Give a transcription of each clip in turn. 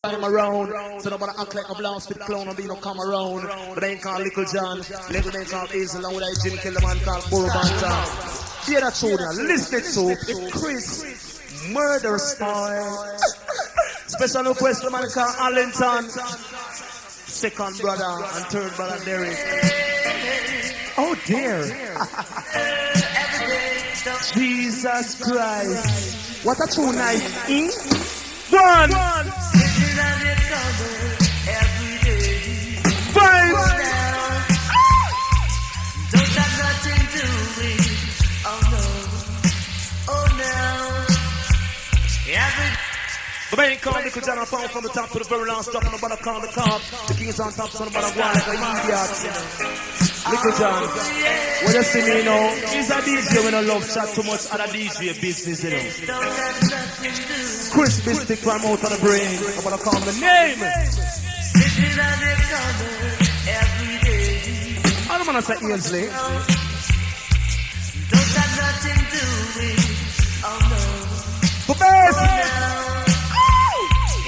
time around, so nobody act like a blasted clown and be no come around. But they ain't called Little John, Little man called Hazel, and with that Jim Killaman called Burbank. Hear that tune, listen to it, Chris Murder Style. Special request, the man called Allenton. Second brother and third brother Derek. Oh dear. Jesus Christ. What a tune night. One. Sitting on the cover every day. Five. Don't have nothing doing. Oh no. The main call, Little John, found from the top to the very last stop, and the bottom call the car. The king is on top, so the bottom one like an idiot. Little John, what you see me, you know? He's a DJ when I love chat too much other DJ business, you know. Chris Mystic from out of the brain. I'm gonna call the name. Sitting on the cover every day. I don't wanna say Ainsley. Don't have nothing doing. Oh no. For best.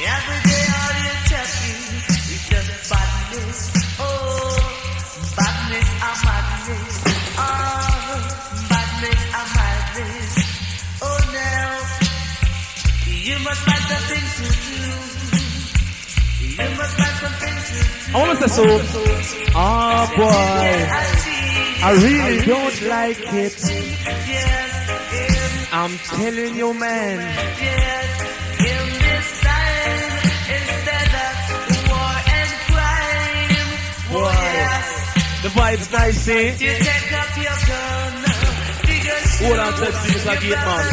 Every day all you're checking is just badness. Oh, badness and madness. Oh, badness and madness. Oh, now you must find something to do. You must find something to do. I want to say so. Oh boy, I really don't like it. Yes, I'm telling you, man. Yes, in this time, instead of war and crime. Boy, yes. The vibe's nice, see? You take up your gun. Hold on, let's see this again, man.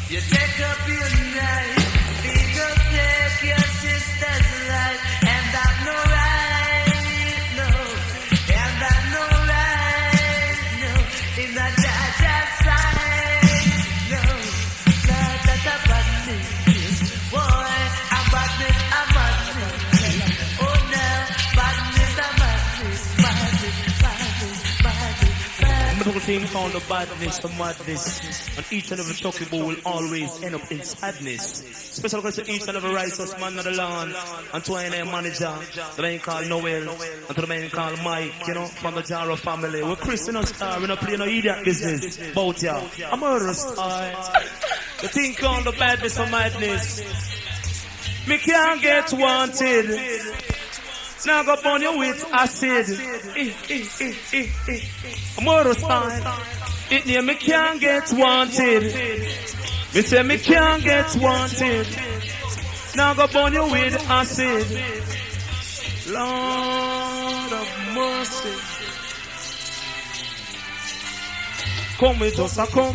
You take up your knife, because take your sister's life, and that's no right, no, and that's no right, no, in that side, no, that's a badness, boy, a badness, oh now, badness. I'm team found the badness, the madness, and each and every chucky boy will always end up in sadness. Special request to each and every righteous man of the land, and to our manager, the man called Noel, and to the man called Mike, you know, from the Jaro family. We're Christian star, we're not playing no idiot business, both ya. I'm a star. The thing called the badness or madness. Me can't get wanted. Now go burn you with acid. Murder style. It near me can't get wanted. Me say me can't get wanted. Now go burn you with acid. Lord of mercy. Come me just a come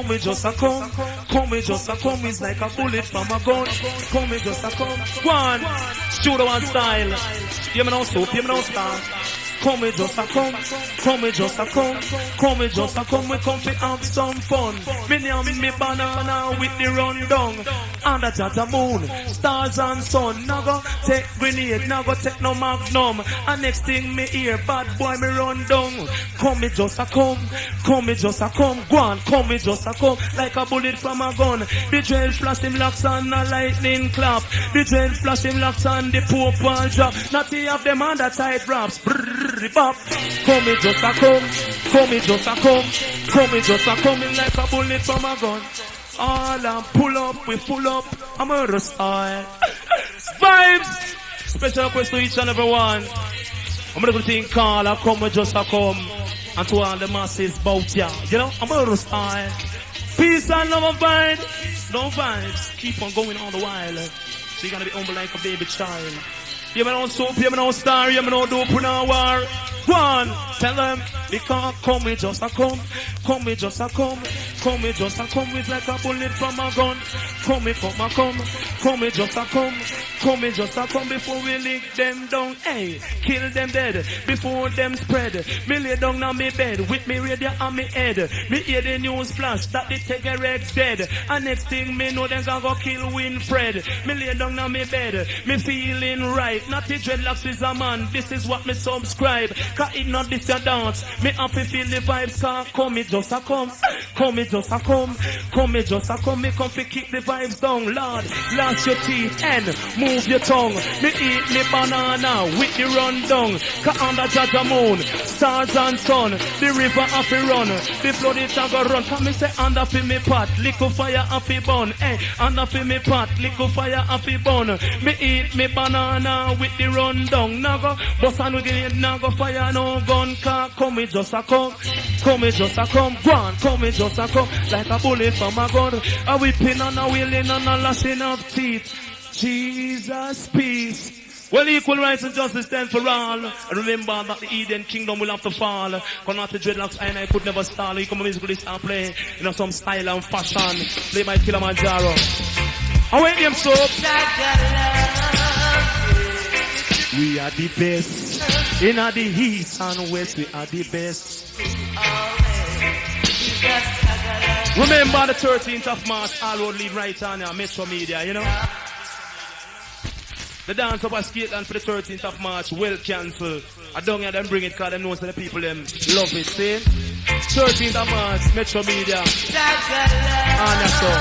me just a come me just a come, it's like a bullet from a gun. Come me just a come. One, studio one style. You me no soap, you me no star. Come me just a come me just a come me just a come, we come to have some fun. Me name me banana with the rundown. Under the moon, stars and sun. Now go take grenade, now go take no magnum. And next thing me hear, bad boy me run down. Come me just a come me just a come. Go on, come me just a come, like a bullet from a gun. The dread flash him locks and a lightning clap. The dread flash him locks and the poor ball drop. Not of them under tight wraps. Bop. Come me just a come me just a come me just a coming like a bullet from a gun. All and pull up, we full up, I'm a style. Vibes! Special request to each and every one. I'm gonna think call a come me just a come. And to all the masses bout ya. You know, I'm a style. Peace and love vibes. No vibes. Keep on going all the while. So you gotta be humble like a baby child. You know soap, you know star, you know dope, no war. One, tell them, because come me just a come me just a come me just a come, it's like a bullet from a gun. Come me just a Come me just a come before we lick them down. Hey, kill them dead before them spread. Me lay down on me bed with me radio on me head. Me hear the news flash that the Tegerek's dead. And next thing me know them gonna go kill Winfred. Me lay down on me bed, me feeling right. Not the dreadlocks is a man, this is what me subscribe. Cause it not this your dance. Me happy feel the vibes, cause come me just a come. Come me just a come. Come me just a come. Me come fi kick the vibes down, Lord. Lash your teeth and move your tongue. Me eat me banana with the run down. Cause under Jaja moon, stars and sun, the river happy run, the flood it a go run. Come me say under fi me pot, liquor fire happy burn. Hey, under fi me pot, liquor fire happy burn. Me eat me banana with the run down. Now go bust and we get now go fire no gun. Cause come me just a come. Come me just a come. Go on, come me just a come. Like a bullet from a gun. A whipping and a wheeling and a lashing of teeth. Jesus peace. Well, equal rights and justice stand for all. Remember that the Eden kingdom will have to fall. Cause not the dreadlocks and I could never stall. You come musically start playing, you know, some style and fashion. Play by Killamanjaro. I wait them so. We are the best. In the east and west, we are the best. Remember the 13th of March, all road lead right on here, Metro Media, you know. The dance up at Skateland for the 13th of March, well cancelled. I don't hear them bring it because them know the people them love it, see? 13th of March, Metro Media. And that's all.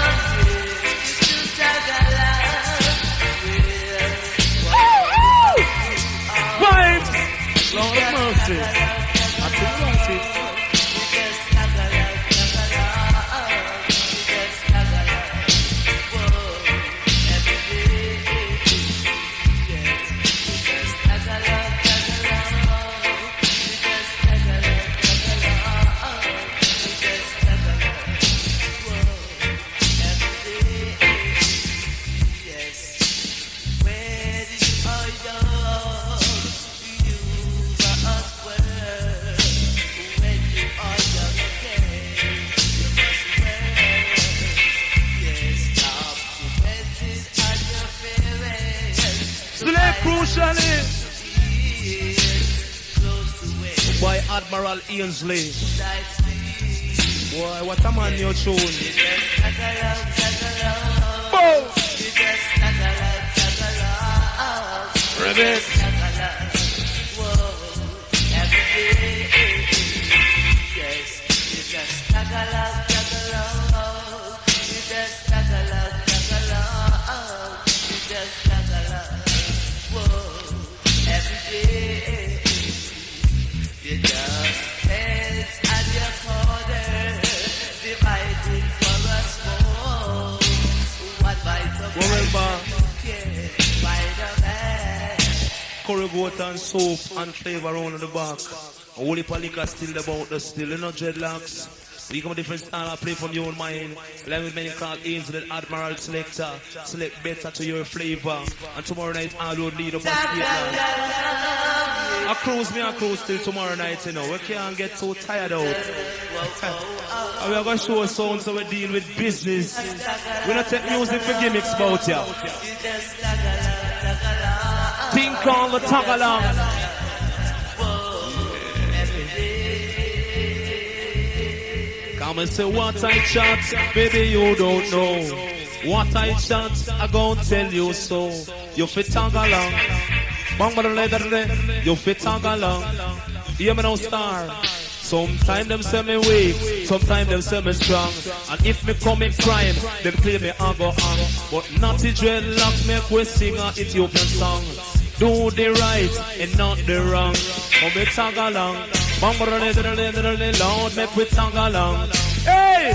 Vibes! Lord of mercy. I think that's it. By Admiral Ainsley. Boy, what a man your tune. Boom! Rebecca. Curry goat and soap and flavor around the back. A whole heap of liquor still about the still, you know, dreadlocks. We come a different style, I play from your own mind. Language many called Ainsley, Admiral Selector. Select better to your flavor. And tomorrow night, I will lead up on Skateland. I cruise till tomorrow night, you know. We can't get so tired out. And we are going to show a sound so we deal with business. We don't take music for gimmicks about ya. Think on the tag along. Come and say what I chat, baby you don't know. What I chat, I gon' tell you so. You fit tag along. You fit tag along. Hear me now star. Sometimes them say me weak, sometimes them say me strong. And if me come in crime, then play me I go on. But not the dreadlocks make we sing an Ethiopian song. Do the right and not the wrong. Come me tag along. Lord, make we tag along. Hey!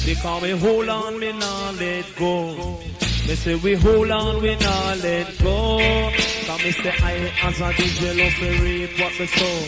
They call me hold on, me nah let go. They say we hold on, we nah let go. Come me say I as a DJ love to reap what we sow.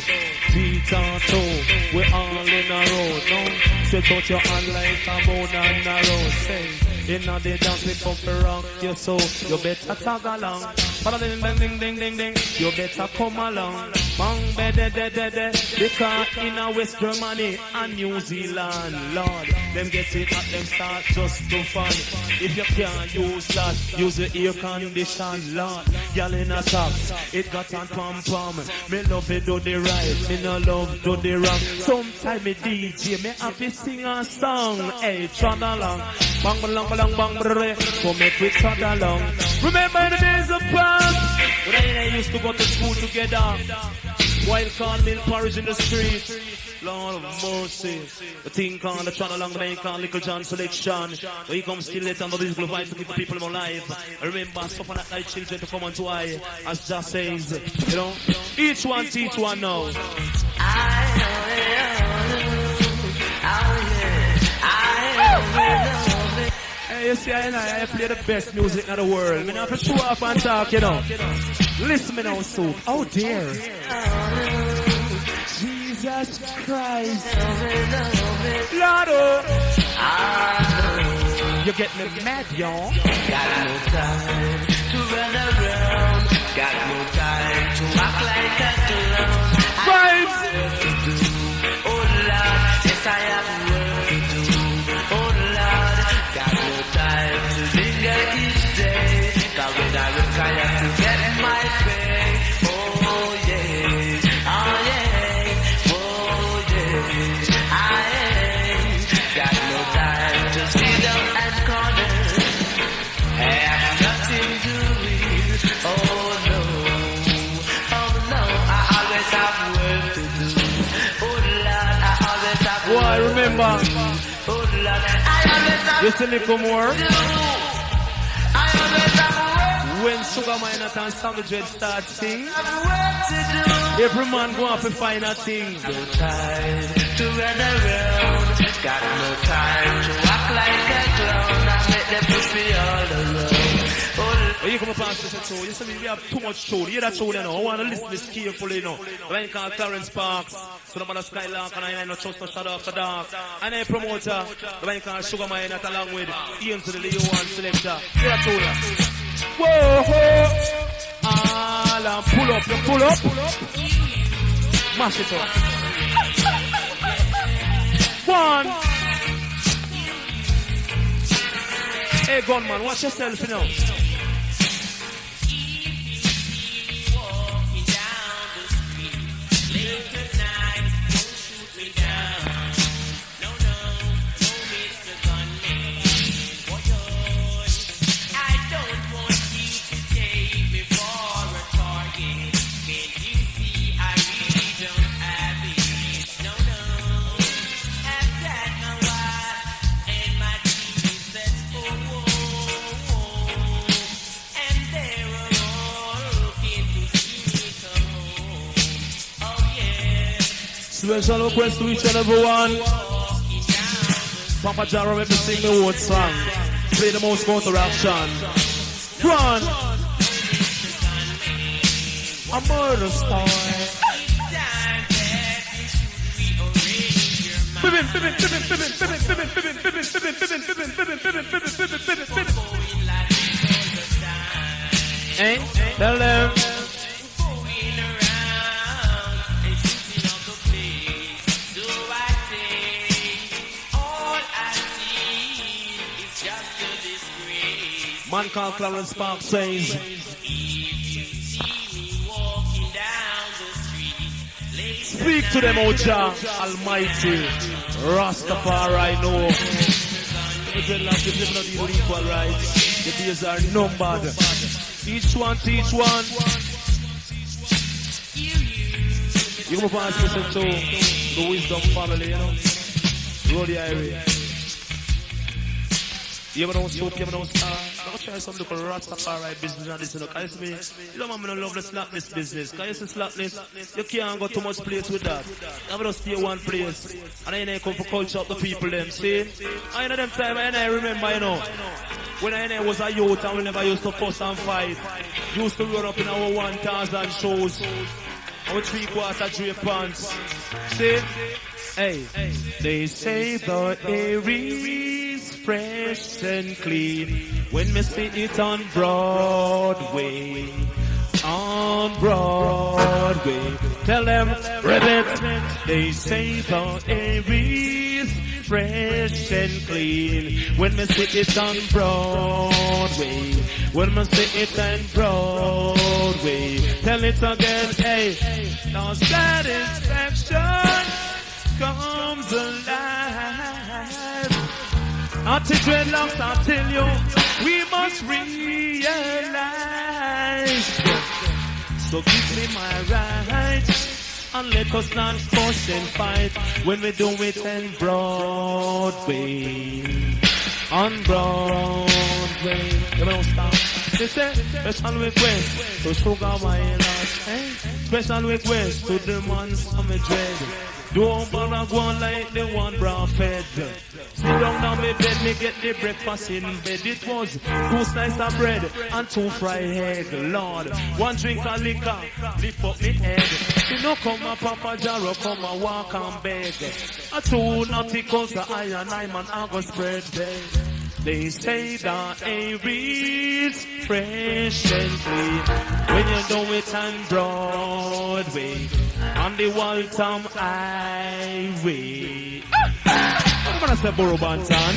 Feet and toe, we all in a row. No, set out your hand like a bone and a row. Say. In the dance we come for rock you, so you better tag along. Ding ding ding ding ding, you better come along. Bang be de de de de, because in a West Germany and New Zealand, Lord, them get it at them start just to fun. If you can't use that, use the air condition, Lord. Y'all in a socks, it got on pom pom. Me love it do the right, me no love do the wrong. Sometime me DJ, me happy sing a song. Hey, trot along, bang bang bang bang bang, come make we trot along. Remember the days of past when I used to go to school together. While calling porridge in the street, Lord of mercy. The thing called the trot along, the main called Little John selection. Where he comes still later and the musical vibes to keep the people in my life. I remember suffer that night children to come unto I, as Jah says, you know, each one teach one now. Hey, you see, I play the best music in the world. I have to show up and talk, you know. Listen me now, so. Oh dear. Jesus Christ. Lord, you get me mad, y'all. Got no time to run around. Got no time to act like a clown. Vibes. Oh Lord, yes I have work to do. Oh Lord, got no time to linger each day. Cause when I require to get my pay. Oh yeah, oh yeah, oh yeah. I ain't got no time to sit down and corner. I have nothing to read. Oh no, I always have work to do. Oh Lord, I always have work. Oh, I remember. Oh Lord, I always have You see me come more? to do. I always have work. When Sugar Miner and Sammy Dread start sing, Have work to do. every man go off and find a thing. No time to run around. Got no time to act like a clown. I make them push me all around. When you come up and say so, you see we have too much tune. You hear that tune, you know. I want to listen to this carefully, you know. When called Clarence Parks, so the mother Skylark, and I know trust no shadow after dark. And a promoter, the man called Sugar Miner, along with Ian to the Leo One selector. Hear that tune, yeah. Whoa, whoa. And pull up, you pull up. Mash it up. One. Hey, gunman, watch yourself, you know. Special request to each and every one. Papa Jaro, let me sing the word song. Play the most counteraction. Run! A murder story. Hey, tell them. Man called Clarence Parks says, speak to them, O Jah Almighty, Rastafari, know. The dreadlocks, if you're not even equal rights, the days are numbered. Each one teach one. You come up and listen to the Wisdom family, you know. Roll the area. You ever know soap, you ever know star? I'm try some local Rastafari business and this, you know. Cause me, you know, man, I love the slackness business. Cause you see slackness, you can't go too much place with that. You have to stay one place. And then I come for culture up the people, them, see? I know them time, I remember, you know, when I was a youth and we never used to fuss and fight. Used to run up in our 1,000 shows. Our 3/4 drape pants. See? Hey, they say the Aries fresh and clean. When me see it on Broadway, on Broadway, tell them, Ribbit, they say the air is fresh and clean. When me see it on Broadway, when me see it on Broadway, tell it again, hey, now satisfaction comes alive. Until dreadlocks, I tell you, we must realize. So give me my rights, and let us not fuss and fight when we do it in Broadway. On Broadway. You don't stop. They say, special request to Sugar Wireless, eh? Special request to the ones on the dread. Don't bother go on like the one brown fed. Sit down on my bed, me get the breakfast in bed. It was 2 slices of bread and 2 fried egg, Lord. 1 drink of liquor, lift up me head. You know come a Papa Jaro, come a walk and beg. A 2 naughty calls the iron, I'm an August spread bed. They say the air is fresh and clean when you do it on Broadway, on the Waltham Highway. I'm gonna say Borough Bantan.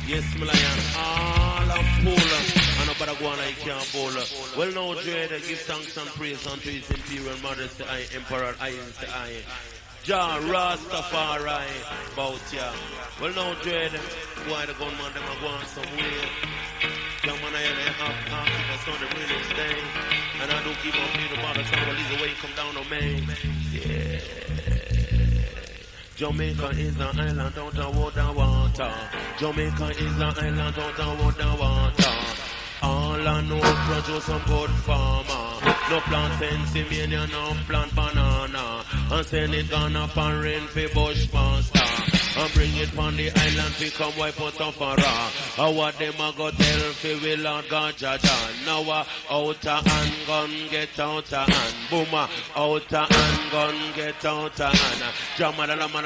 Yes, Malayan, all of Pola, and nobody go on like can't bowl. Well, now, Dread, give thanks and praise unto His Imperial Majesty, I, Emperor, I, Jah Rastafari, bout ya. Well, now, Dread, why the gunman, them are going somewhere. Young man, I have a son, they really stay. And I don't give up me the bottle, son, well, he's away, come down on me. Yeah. Jamaica is an island, don't water, water. Jamaica is an island, don't water. All I know is produce some good farmer. No plant sensimania, no plant banana. And send it gonna foreign for Bushmaster. And bring it on the island, we come wipe out some farah. What them a go tell fi we Lord God Jaja. Now outer and gun get outer hand. Booma, outer and gun get outer hand. Jamada la man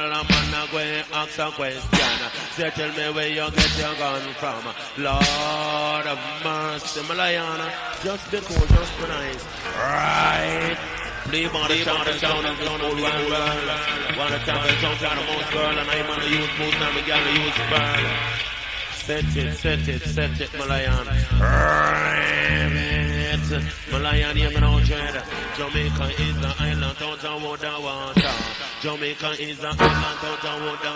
go ask a question. Say tell me where you get your gun from. Lord of mercy, Malayana. Just be cool, just be nice. Right. Leave on the sound of the whole world. Wanna tell me don't try the most girl, and I'm on the youth mood, now we gotta use burn. Set it, Malayan. Malayan, you know, Dread. Jamaica is the island, don't water. Jamaica is the island, don't water.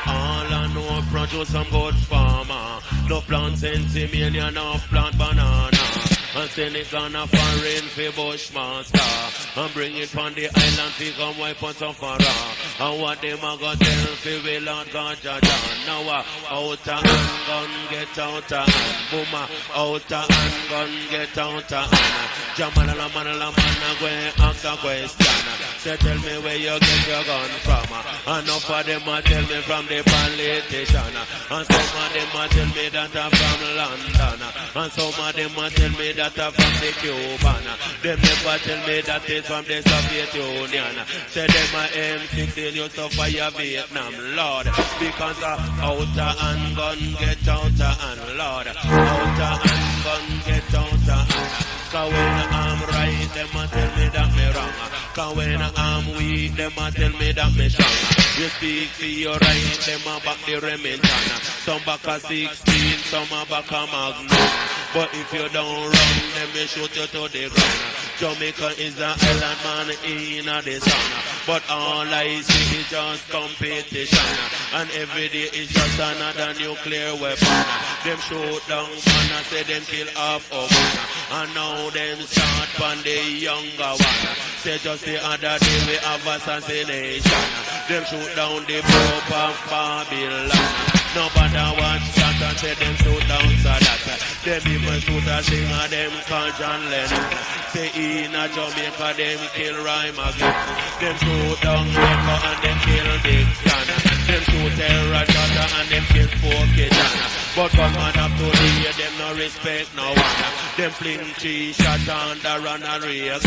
All I know, produce some good farmer. No plant sensimania, no plant banana. And send it gonna foreign for Bushmaster. And bring it on the island, we come wipe on some farah. And what them a go tell fi we Lord God Jaja. Now outer and gun get outer hand. Booma, outer and gun get outer hand. Jamana la man go ask a question. Say tell me where you get your gun from. Enough of them a tell me from the politician. And some of them a tell me that I'm from London. And some of them a tell me that I'm from the Cuban. Them never tell me that it's from the Soviet Union. Say them a M16 used to fire Vietnam, Lord. Because outer and gun get outer and Lord. Outer and gun get outer and. Cause when I'm right, them a tell me that me wrong. Cause when I'm weak, them a tell me that me strong. You speak to your right, them a back the Remington. Some back a 16, some a back a Magnum. But if you don't run, them may shoot you to the ground. Jamaica is the island man in the sun. But all I see is just competition. And every day is just another nuclear weapon. Them shoot down man and say them kill half of one. And now them start on the younger one. Say just the other day we have assassination. Them shoot down the Pope of Babylon. Nobody watch that and say them shoot down Sadat. Them even shoot a singer them call John Lennon. Say in a Jamaica them kill Rhyme again. Them shoot down Mecca and them kill Big John. Them shoot Terra Jota and them kill Poke John. But gunman have today, them no respect no one. Them fling 3 shots under Ronald Reagan.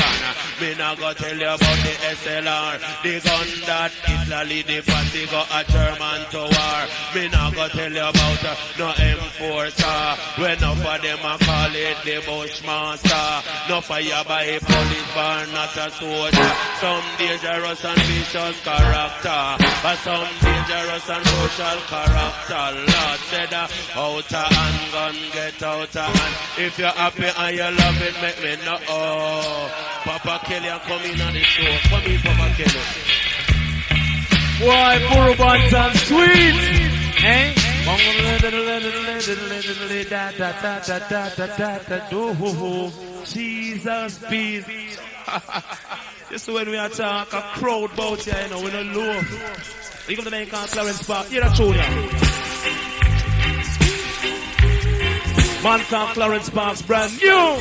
Me not go tell you about the SLR, the gun that Hitler lead the party go a German to war. Me not go tell you about no M4 sir. When enough of them a call it the Bushmaster. No fire by a police bar, not a soldier. Some dangerous and vicious character, but some dangerous and social character. Lord said out and gun get out and if you're happy and you love it, make me know. Oh, Papa Kelly, I'm coming on the show. Come in, Papa Kelly. Boy, Burban's and sweet, eh? Jesus, peace. This is when we attack a crowd about here, you know, we don't low. You come to make Clarence Park, you're a tune. Man called Clarence Park's brand new.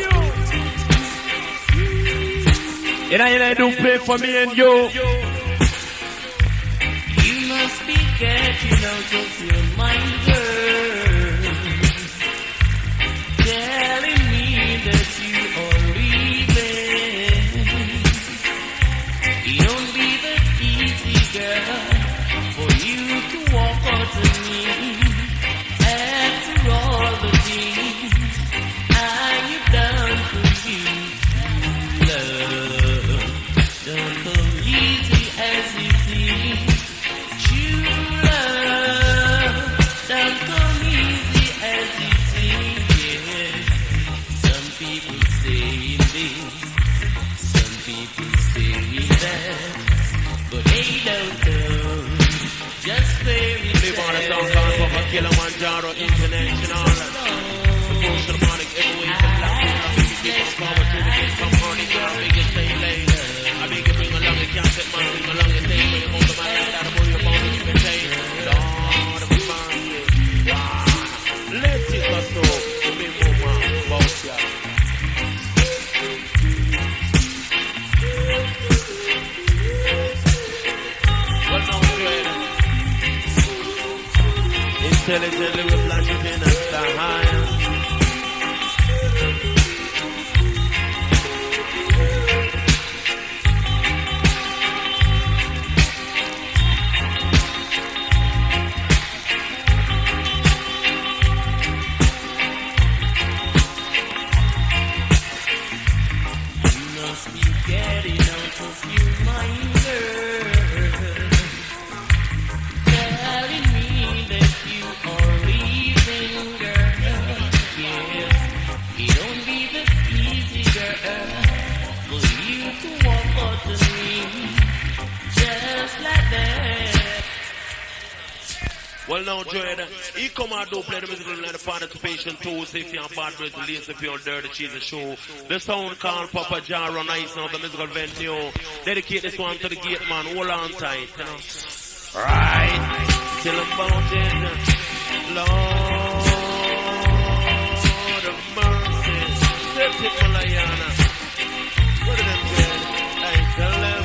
You know, do play for me and you. You must be getting out of your mind, girl. Telling me that you are leaving. It don't be that easy, girl, for you to walk out of me. After all the things I've done for you, love don't come easy as it seems. True love don't come easy as it seems. Yes. Some people say this, some people say that, but they don't know just where it's Live on a song called Papa Killamanjaro International. Supposed to the morning, every way from black. People forward to the kids, come morning, girl, make it stay late. I make it bring along, you can't set man, bring along, you take, when you hold the man, that'll move your phone, you can take. Lord of mercy, wow. Let it go so, give me more man, boss ya. Well, now, good. Intelligently we flash it in and start higher. you must be getting out of your mind, girl. Telling me that you are leaving, girl. Yes, it don't be that easy, girl, for you to walk out of me just like that. Well, now, Dread, he come out to play the musical and the participation too. So if you're bad with the lace, if you're dirty, cheese show. The sound called Papa Jaro Nice now, the musical venue. Dedicate this one to the gate man. Hold on tight, you know. Right. Till the mountain. Lord of mercy. Celtic Malayana. What are them saying? Hey, tell them.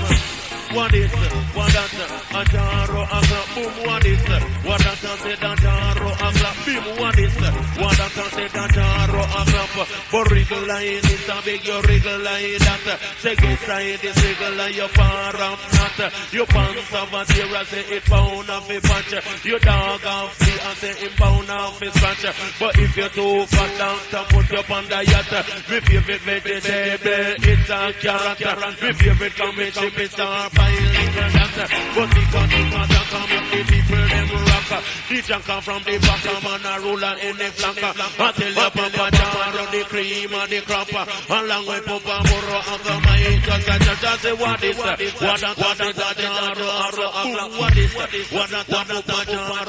What is what that a jaro a boom? What is what that said a jaro a bim? What is what that said a jaro a but wriggle line is a big your wriggle line that say get side is wriggle line your far up not your pants of a zero say it pound off a punch your dog off the and say it pound off his punch but if you're too fat down to put up on the yacht my favorite vegetable it's a carrot my favorite comic chip is a but the come up the people them rock. The junker from the bottom and a ruler in the flank. I tell you Papa Jaro the cream and the crop. Along with Papa Moro and the mind. Just say what is what is what is what is Papa Jaro.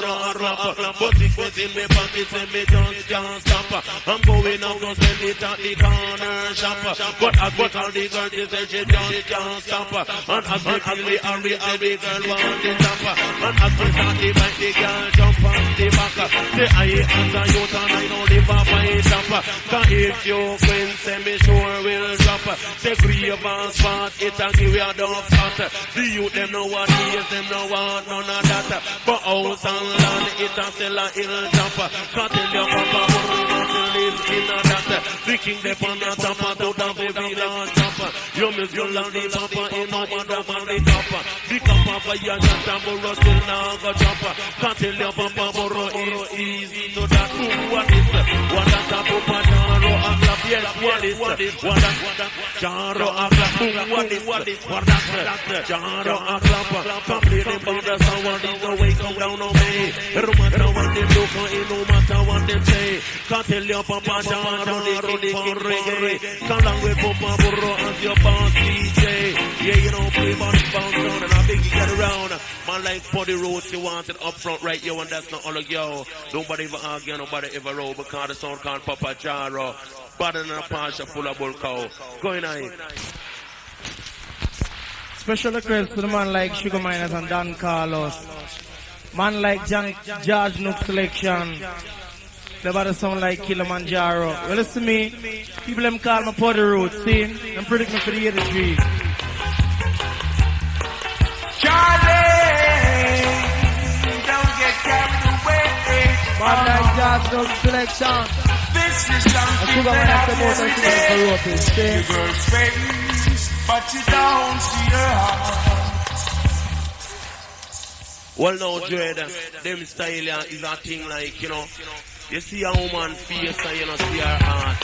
But it was in my pockets and me just can't stop. I'm going out to spend it at the corner shop. But as what all the girls they say she just can't stop. And as we are the girl want the top. And as we start the bike, the girl jump on the back. Say I am the youth and I know the papa is top. Cause if you win, say me sure will drop. Say grave and spot, it and give you a dump fat. The youth them know what is, them know what none of that. But house and land, it and sell a hill top. Cause tell your papa king the on the top and to the baby on top. You miss your lonely papa in no man up on the top. The papa for your tambour still now go drop. Can't tell your papa borrow is easy to that. What is what that papa Jaro and clap? Yes, what is what that Jaro and clap? What is what that Jaro and clap? Complaining about the someone is the way come down on me. No matter what they look in, no matter what they say. Can't tell your papa Jaro they for reggae. Come down with Papa Burro as your boss DJ. Yeah, you don't play about the bounce down and I beg you get around. Man like body roads, you want it up front right yo, and that's not all of yo. Nobody ever argue, nobody ever roll because the sound can't Papa Jaro. Better than a pasture full of bull cow. Going on. Special request to the man like Sugar Miners and Dan Carlos. Man like George Nook Selection. They better sound like Killamanjaro. Well, listen to me. People them call me Potty Road. See? I'm predicting for the 83. Charlie, don't get carried away. Man like George Nook Selection. This is something that happens every day. See? Your girl's face, but you don't see her heart. Well, now, Dread, them style is a thing like, you know, you see a woman face and you know see her heart.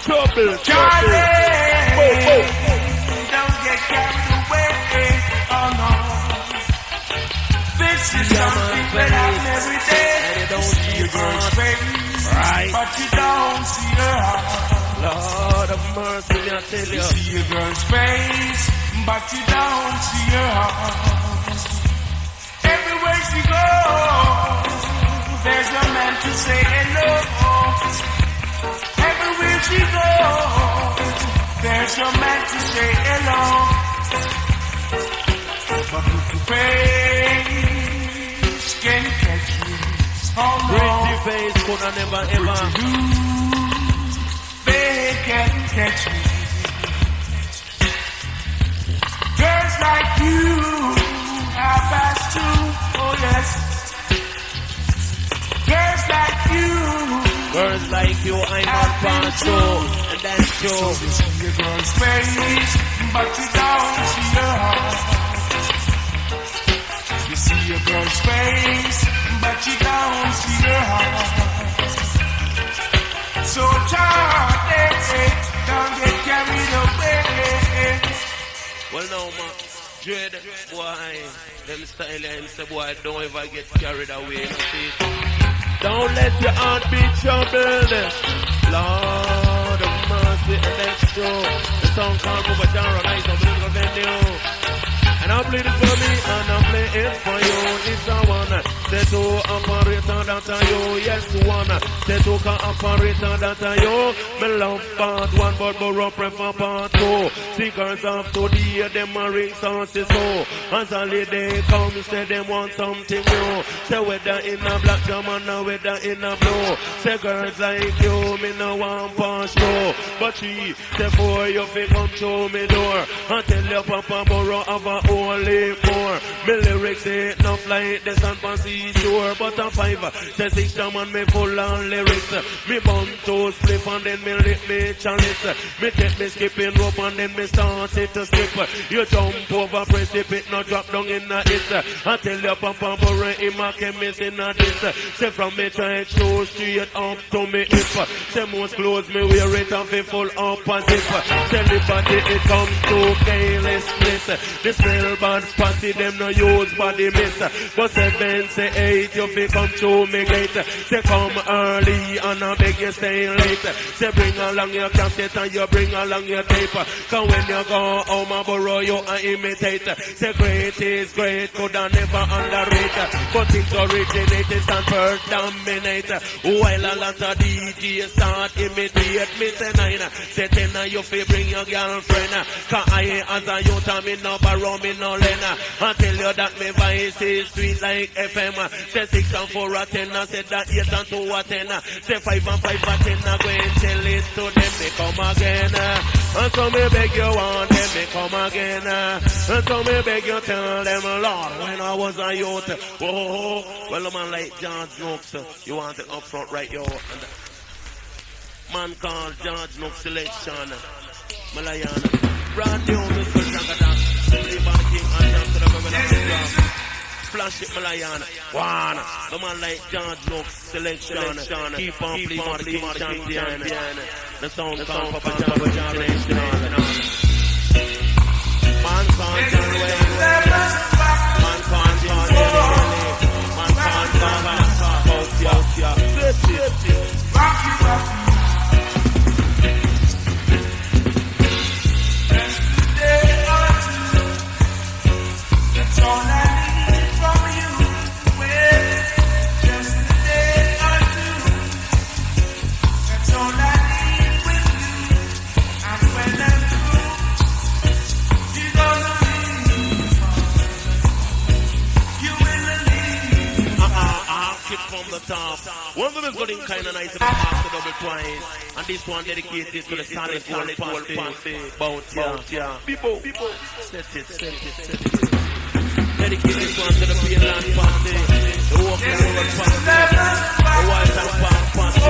Trouble. Charlie, don't get carried away. Oh no. This is something that happens every day. And you don't see your girl's face, right, but you don't see her heart. Lord of mercy, I tell you. You see your girl's face, but you don't see her heart. Everywhere she goes, there's a man to say hello. Everywhere she goes, there's a man to say hello. But pretty face can catch you. Oh no. Pretty face could I never ever. They can catch me. Girls like you I pass too, oh yes. Girls like you, girls like you, I'm on pass through, and that's true. So you see a girl's face, but you don't see her heart. You see a girl's face, but you don't see her heart. So Charlie, don't get carried away. Well, no, man. Dread, why? Them style and say, boy, don't ever get carried away. You see? Don't let your heart be troubled. Lord of mercy, and that's true. The song called Papa Jaro, nice and beautiful venue. And I play it for me, and I play it for you. It's a one. Say to operator that are you. Yes, one. Say to operator that are you. Me love part one, but Burrow prefer part two. Seekers of today, them are resources so. As a lady come, say them want something new. Say whether in a black diamond or whether in a blue. Say girls like you, me no want pass through. But she say for you fi come through me door. I tell your Papa Burrow have a only more. Me lyrics ain't enough like the San Francisco, but a 5, say 6 and me full on lyrics. Me bun to split and then me lick me chalice. Me take me skipping rope and then me start it to skip. You jump over precipice, no drop down in the it. I tell your Papa Burrow him a chemist in a this. Say from me try to straight up to me hip. Say most clothes me wear it and fi full up a zip. Tell the body it come to careless place. The smell bad party them no use body miss. But 7 say 8 you fi come to me gate. Say come early and I beg you stay late. Say bring along your cassette and you bring along your tape. Cause when you go home a Burrow you a imitate. Say great is great, could I never underrate. But things originated and first dominate. While a lot of DJs start imitate me say 9. Say 10 you fi bring your girlfriend. Cause I as a youth I me no borrow me no lena. I tell you that me voice is sweet like FM. Say 6 and 4 a 10. I said that 8 and 2 a 10. Say 5 and 5 a 10. I go and tell it to them me come again. And so me beg you want them me come again. And so me beg you tell them Lord when I was a youth. Oh, well a man like George Nooks, you want it up front right yo. Man called George No Selection. Malayana. Brand new Mr. Jagadan. Play by the king and down to the government. Flash it Malayana. One. The man like George No Selection. Keep on playing by the king champion. The sound called Papa Jabba Selection. Man called John Wayne. Man called John Wayne. Man called Baba. Rock you up. That's all I need from you. Well, just a day or two. That's all I need with you. And when I'm through, you're gonna leave. You will leave. I'll kick from the top. One of them is getting kind of nice about after double twice. And this one dedicated to the solid party. Bout ya. People. Set it. Dedicate this one to the Finland party. The walking road party. The white and park party.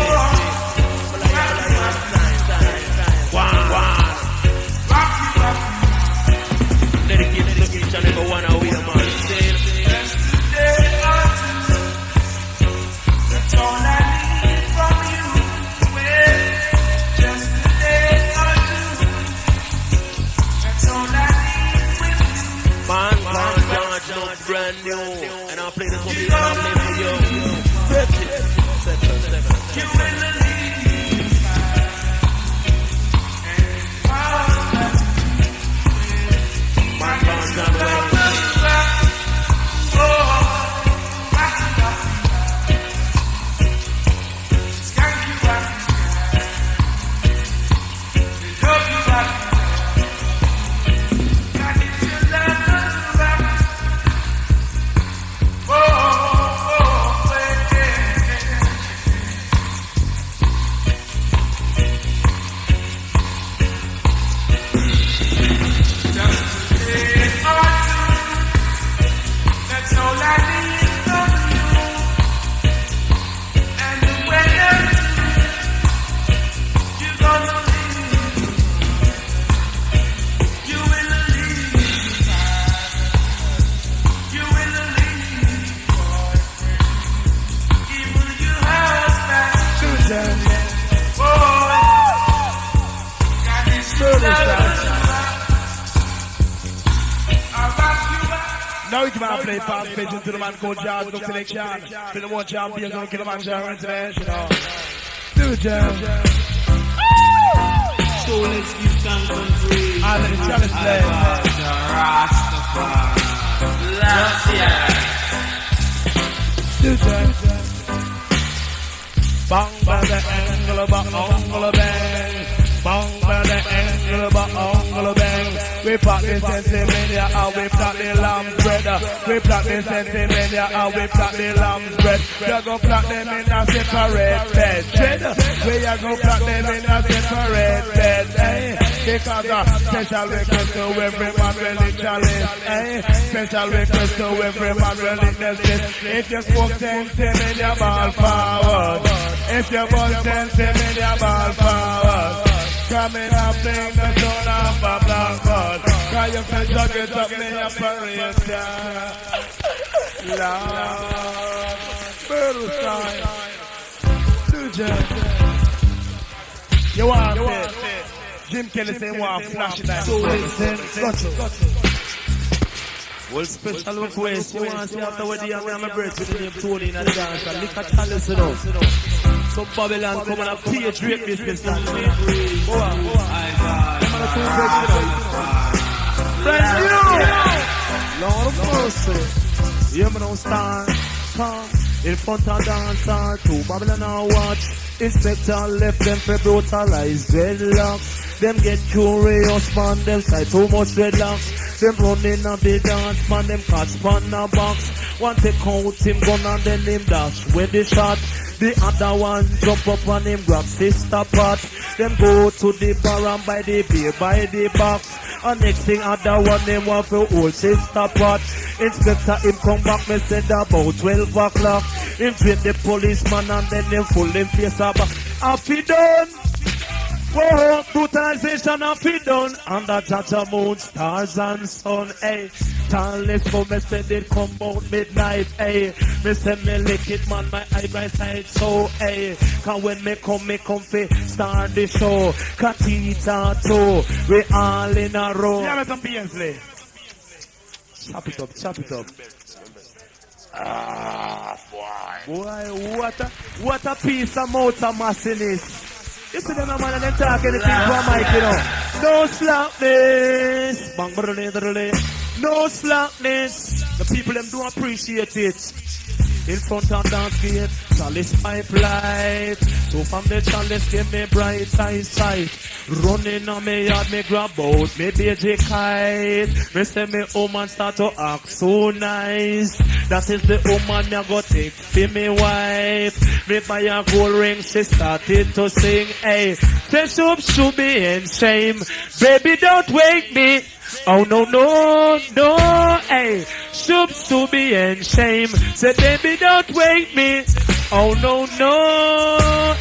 One. Dedicate to each and every one of we, man. That's all I need from you. Well, just a day or two. That's all I need with you. Man, George, no brand new. And I'll play this one for you. Set it. You will leave. Man, John Wayne. Now we can play fast pitch into the man called George No Selection. For the one champions on Killamanjaro International. Do it, Jam. So let's give thanks and praise. And the challenge play. Last year. Do it, Jam. Bang, bang, the angle, bang, bang. Bang, bang, the angle, bang. We pack the sensimania and we pack the lamb's bread. We pack the sensimania and we pack the lamb's bread. We are gonna pack them in a separate bed. We are gonna pack them in a separate bed. Because a special request to every man religionist. Special request to every man religionist. If you smoke sensimania, ball forward. If you bust sensimania, ball forward. Come in and bring the sound of a blackboard. Cause you can jug it up in your operator. Lord, Birdle style. You want it? Jim Kelly say want flash it like gotcha. Well, special request. You want to see after what the young man breaks with the name Tony in the dance and lick a chalice, you know. Some Babylon come and pay a drink business. Brand new. Lord of mercy. You know, stand, come in front of dancer. To Babylon now watch. Inspector left them for brutalize dreadlocks. Them get curious, man. Them say too much dreadlocks. Them running on the dance, man. Them catch pan a box. One take out him gun and then him dash with the shot. The other one jump up on him, grab sister pot. Them go to the bar and buy the beer by the box. And next thing other one them want for old sister pot. Inspector him come back, me said about 12 o'clock. Him treat the policeman and then him full him face up. Happy done. Whoa, brutalization of it done under Jaja moon, stars and sun, hey. Tallest for me said it come out midnight, hey. Me say me lick it, man, my eye right side, so, hey. Cause when me come fi start the show. Katita too, we all in a row. Yeah, me some Beansley. Chop it up, chop it up. Ah, boy, what a piece of motor massiness. You see them man and them talk anything for Mike, you know. No slackness. Bang, no slackness. The people them do appreciate it. In front of dance gate, chalice pipe light. So from the chalice give me bright eyesight. Running on me yard, me grab out me baby kite. Me say me woman start to act so nice. That is the woman me go take for me wife. Me buy a gold ring, she started to sing. Hey, say should be in shame. Baby, don't wake me. Oh no, hey, should be in shame. Say baby, don't wake me. Oh no,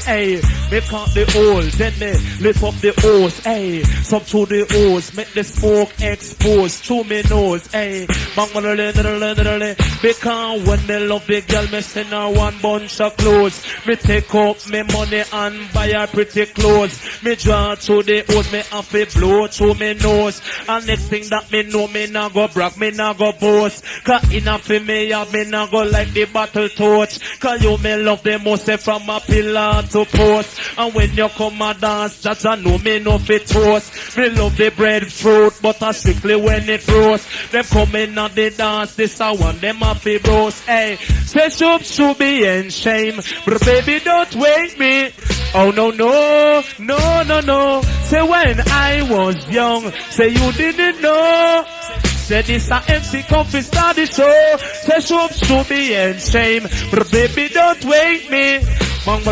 hey, me count the holes, then they lift up the hose, hey, some through the hose, make the smoke expose through me nose, hey, because when they love the girl, me send her one bunch of clothes, me take up me money and buy her pretty clothes, me draw through the hose, me have to blow through me nose, and next thing that me know, me nah go brag, me nah go boast, cause enough for me, me nah go like the battle torch, cause you me love the most from a pillar to post. And when you come a dance, that's a know me no fit toast. Me love the breadfruit, but I strictly when it roast. Them come in at the dance, this I want them a fi roast. Hey, say should be in shame, but baby don't wake me. Oh no. Say when I was young, say you didn't know. Say this a MC Comfy start the show. Say should be in shame, but baby don't wake me. Lord,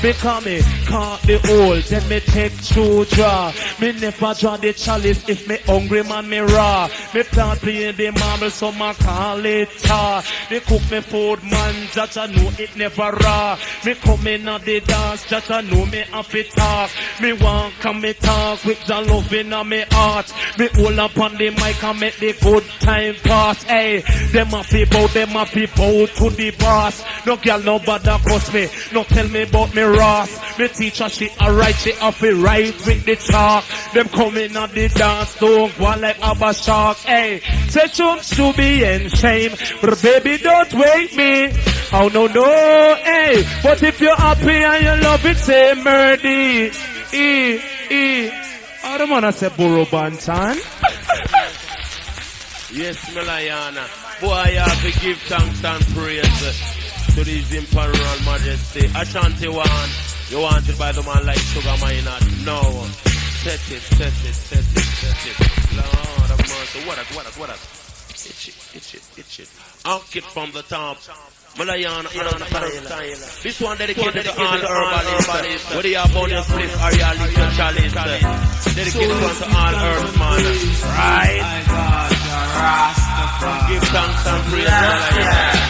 because me can't be old, then me take two draw. Me never draw the chalice if me hungry man me raw. Me plant play the marble so my call it tar. Me cook me food man, that I know it never raw. Me come in at the dance, that I know me have to talk. Me want come me talk with the love in me heart. Me hold up on the mic and make the good time pass. Hey, them a fi bow to the boss. No girl, no bother cost me, no tell me about me Ross. Me teacher, she alright, she have to write with the chalk. Them coming at the dance, don't go like Abba Shark. Hey, say should be in shame, but baby don't wake me. Oh no, hey, but if you're happy and you love it, say Murdy. I don't wanna say Burro Bantan. Yes, Melayana. Boy, I have to give thanks and praise to His Imperial Majesty. Ashanti one, you wanted by the man like Sugar Minot. No. Set it. Lord of mercy. What up? Itch it. Ank it from the top. Malayana, this one dedicated to all herbalists. Whether you have on your spliff or you leave your chalice. Dedicated one to all herbs, man. Right? Give thanks and praise, Malayana.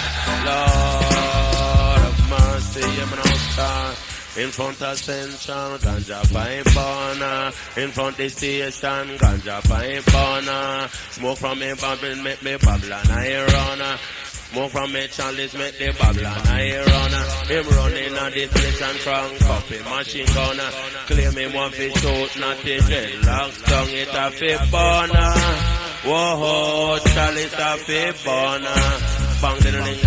Lord of mercy, you know, star. In front of Central, ganja pipe burner. In front of station, ganja pipe burner. Smoke from me Babylon, make me Babylon iron. Smoke from me chalice, make the Babylon iron. Him running on this place and trunk up in machine gun. Claim him one fish out, not the dreadlocks tongue, it a fi burner. Whoa, chalice a fi burner. Bang, diddling,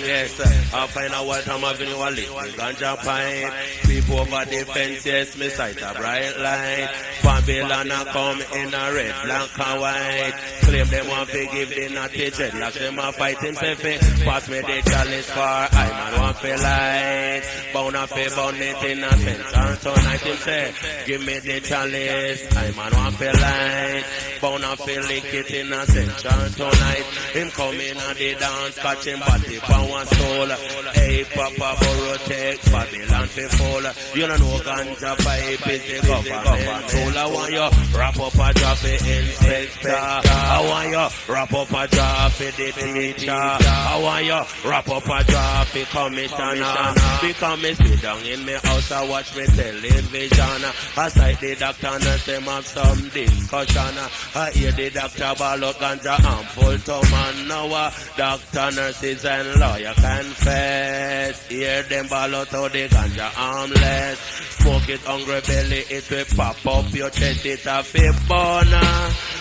yes. I find out what I'm having you a lick. Ganja pipe. Creep over the fence, yes, me sight a bright light. Babylon a come in a red, black and white. Claim them want to give the natty dreadlocks. Them a fight himself. Pass me the chalice for I man want to light. Bound a fi bound it in a sense. And tonight him say, give me the chalice. I man want to light. Bound a fi lick it in a sense. And tonight him come in a the dance, catching body for one soul. Hey, Papa Burro take Babylon Babylon fi full. You don't know ganja pipe is the government tool. I want you wrap up a job for inspector. I want you wrap up a job for the teacher. I want you wrap up a job for commissioner. Because me sit down in me house I watch me television. I sight the doctor and them have some discussion. I hear the doctor ball up ganja and full to man. Now doctor, nurses and lawyer confess. Hear them ball out of the ganja armless. Smoke it hungry belly, it will pop up your chest, it a fi burn.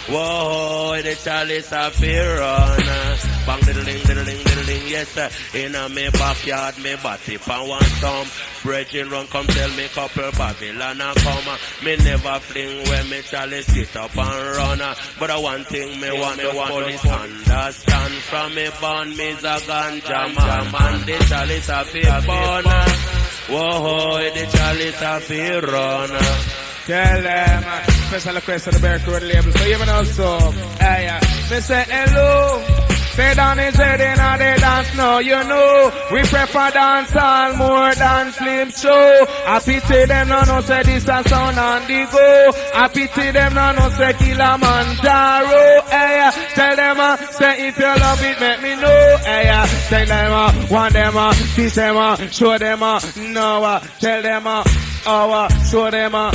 Whoa, the chalice a fi run. Bang diddling, yes sir. In a me backyard, me body pan one thumb. Bridging run, come tell me couple Babylon a come. Me never fling when me chalice sit up and run. But one thing me want the police understand. From me born, me's a ganja man. The chalice a fi burn. Whoa, the chalice a fi run. Tell them, special request to the Bear Road label. So even also, hey, me say hello. Say down is head in and they dance now, you know. We prefer dance all more than flip show. I pity them no no say this a sound on the go. I pity them no no say Killamanjaro. Hey, tell them say if you love it make me know. Hey, tell them want them teach them show them no. Tell them show them no.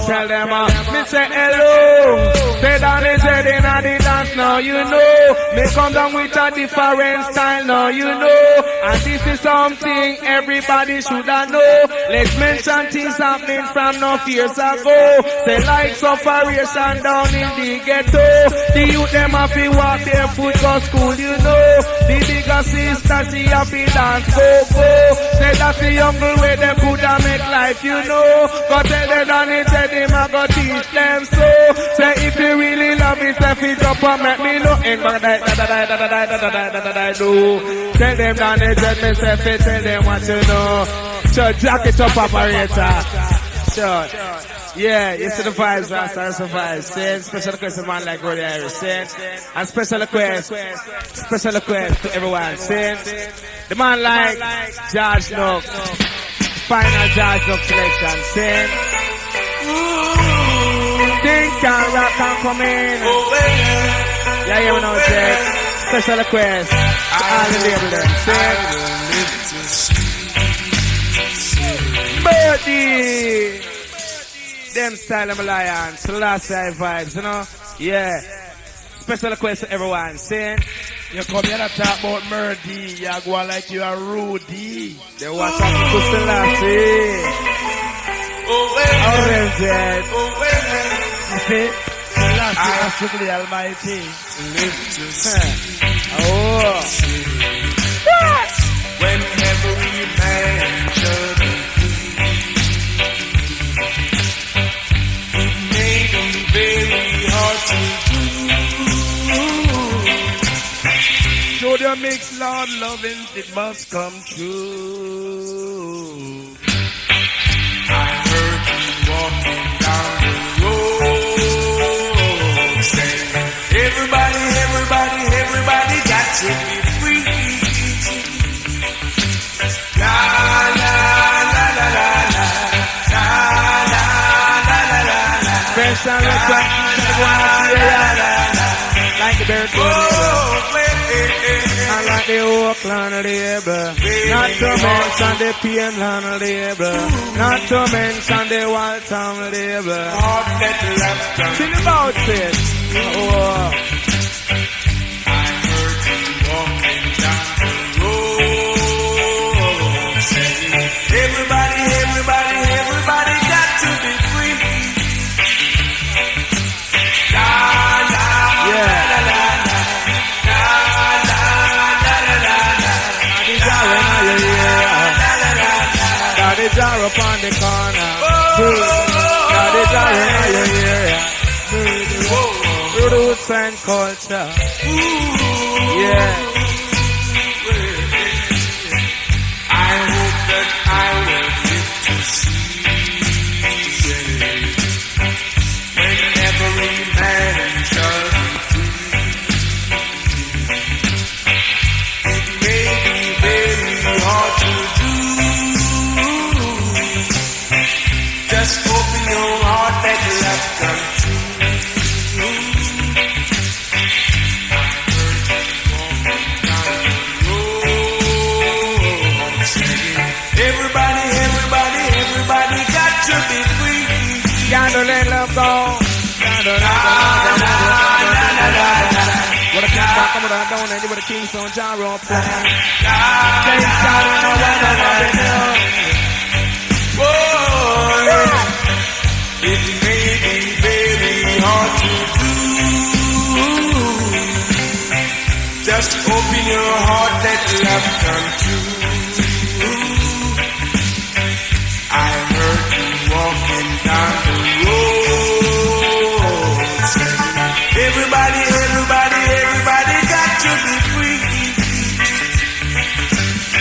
Tell them me say hello. Say down is head in and they dance now, you know. Me come down with a different style now, you know. And this is something everybody should know. Let's mention things happening from no years ago. Say like sufferation down in the ghetto. The youth them have to walk their foot go school, you know. The bigger sister she have to dance go. Say that's the uncle where they could make life, you know. Go tell them down it, tell them I go teach them so. Say if you really love me, say fit up and make me know. Ain't gonna die. Do. Tell them down there, tell me self, tell them what you know. Sure, jack it up, operator. Sure. Yeah, you see the vibes, Rasta, the vibes. Saying special request to man like Roddy Iris. Saying, and special request to everyone. Saying, the man like George Nook. Final George Nook selection. Saying, think and rock and come in. Yeah, you know, Jack. Special request. All the label them. Birdie. Them style of alliance. Last side vibes, you know? Yeah. Special request to everyone. Saying, you come here to talk about Murdy. You go like you are Rudy. They want to talk to Selassie. Orange Jet. You see? Selassie is the Almighty. Oh. When every man should it may be very hard to do. Show the mix, Lord, loving, it must come true. I heard you walking down the road, saying, everybody got to be free. La la la la la la, la la la la la la. Special request, like the bird. I like the Oakland label. Not to mention the Piedmont label. Not to mention the Waltham label. Think about it. Oh. I heard you walking down the road, saying, everybody got to be free. La la la la la la, la la la la la la. Got it jar up on the corner. Got it jar in your ear. Roots and culture. Yeah. I hope that I will live to see when every man shall be free. It may be very hard to do. Everybody got to be free. Gotta let love go. Gotta let love go. What a king back over the down and with a Kingston Jamaican play. Kingston, no one it may be very hard to do. Just open your heart, let love come true. I heard you walking down the road. Everybody got to be free.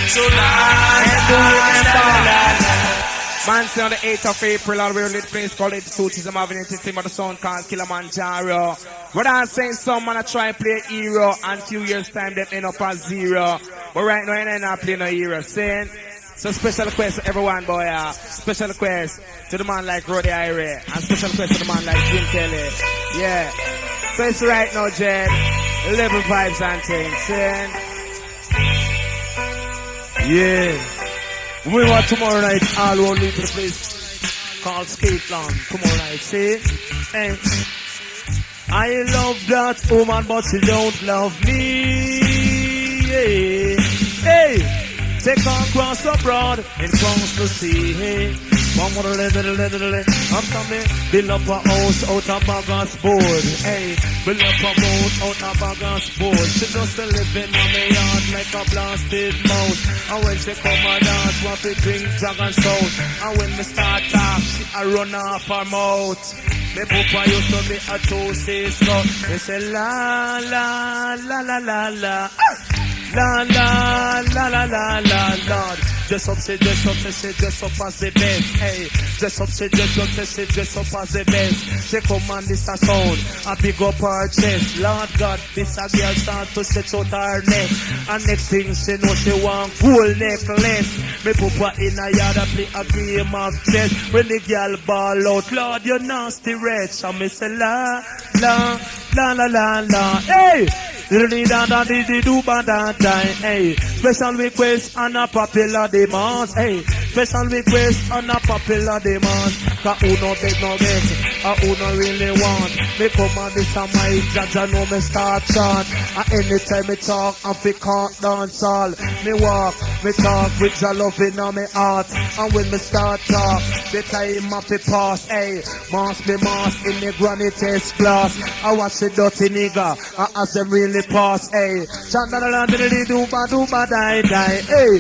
So la. Man, say on the 8th of April, I'll be in a place called Institutism Avenue, to sing about the song called Killamanjaro. But I'm saying some man I try and play hero, and few years time they end up as zero. But right now, I ain't not playing no hero. Saying, so special request to everyone, boy. Special request to the man like Roddy Irie, and special request to the man like Jim Kelly. Yeah. So it's right now, Jed. Level vibes and things. Saying, Yeah. We want tomorrow night all over to the place called Skateland. Tomorrow night, see? Hey. I love that woman, but she don't love me. Yeah. Hey. Take on cross abroad and cross the sea. Hey. One more little, I'm coming. Build up a house out of Bagas board. Hey, build up a boat out of Bagas board. She just living on my yard like a blasted mouse. And when she come and dance, want to drink dragon stout. And when me start talk, she a run off her mouth. Me papa used to be a two-say so. Me say la la la la la la. La la la la la la Lord. Dress up, say dress up, say dress up as the best. Hey, dress up, say dress up, say dress up as the best. She come and this a sound, a big up her chest. Lord God, this a girl start to stretch out her neck. And next thing she know she want cool necklace. Me put her in a yard and play a game of chess. When the girl ball out, Lord you nasty wretch. And me say la la la la la la. Hey. Hey, special request and a popular demand. Hey, special request and a popular demand. Cause who no beg no get, who no really want. Me come and this a my judge, I know me start chant. And anytime me talk, I fi can't dance all. Me walk, me talk with the love in my heart. And when me start talk, the time I fi pass. Hey, mask me mask in the granny test class. I watch the dirty nigga, and as them really pass, hey. Die, hey.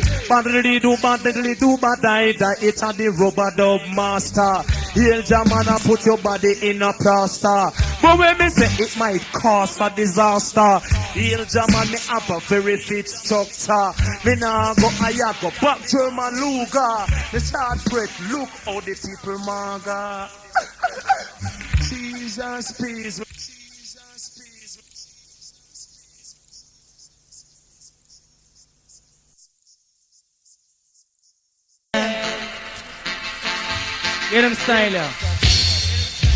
It's a the rubber dub master. Heal German and put your body in a plaster. But when me say it might cause a disaster. Heal German, me have a very fit structure. Me nah go go back German Luger. Me start breath, look how the people manga. Jesus, please. Get him styler.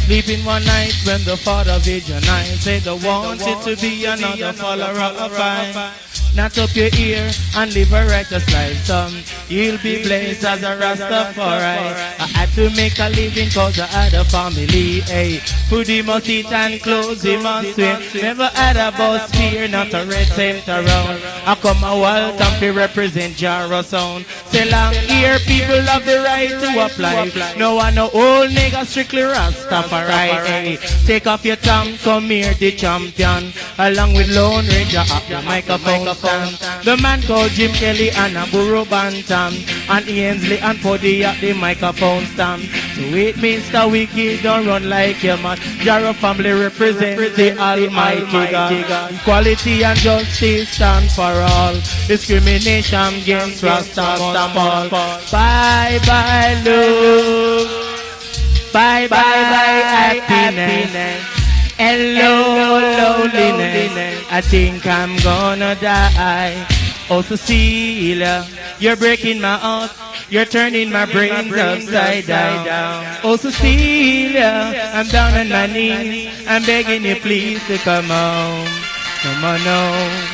Sleeping one night when the father visionized, said the wanted to be another follower of mine. Not up your ear and live a righteous life, son. You'll be blessed as a Rastafari. I had to make a living cause I had a family, hey. Food he must eat and clothes he must wear. Never had a bus fear, not a red cent around. I come a Waltham to represent Jaro sound. Say long here, people have the right to apply. No one no old nigga, strictly Rastafari, hey. Take off your thumb, come here the champion. Along with Lone Ranger up the microphone. The man called Jim Kelly and a Burro Bantam, and Ainsley and Poddy at the microphone stand. So wait, Mr. Wicked, don't run like your man. Jaro family represent the Almighty God. Equality and justice stand for all. Discrimination against Rasta must fall. Bye bye love. Bye bye happiness. Hello, loneliness. I think I'm gonna die. Oh, Cecilia, you're breaking my heart. You're turning my brains upside down. Oh, Cecilia, I'm down on my knees. I'm begging you, please, to come home. Come on home.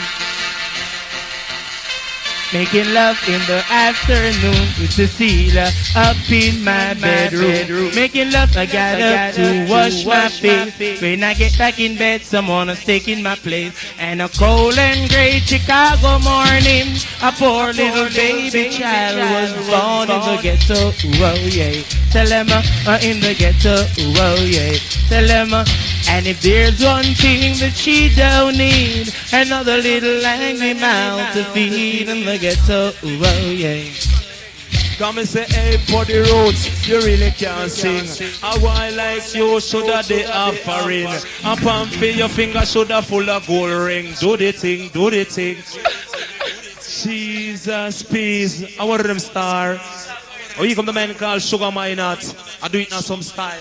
Making love in the afternoon with Cecilia up in my bedroom. Making love, I got up to wash my face. When I get back in bed, someone is taking my place. And a cold and gray Chicago morning, a poor little baby child was born in the ghetto. Whoa, yeah. Tell them in the ghetto. Whoa, yeah. Tell them and if there's one thing that she don't need, another little angry mouth to feed in the ghetto. Oh yeah. Come and say, hey, for the roads, you really can't sing. A while like you, shoulda the offering. A palm for your finger, shoulda full of gold ring. Do the thing, do the thing. Jesus, peace. I want them star. Oh, you come the man called Sugar Minot. I do it now some style.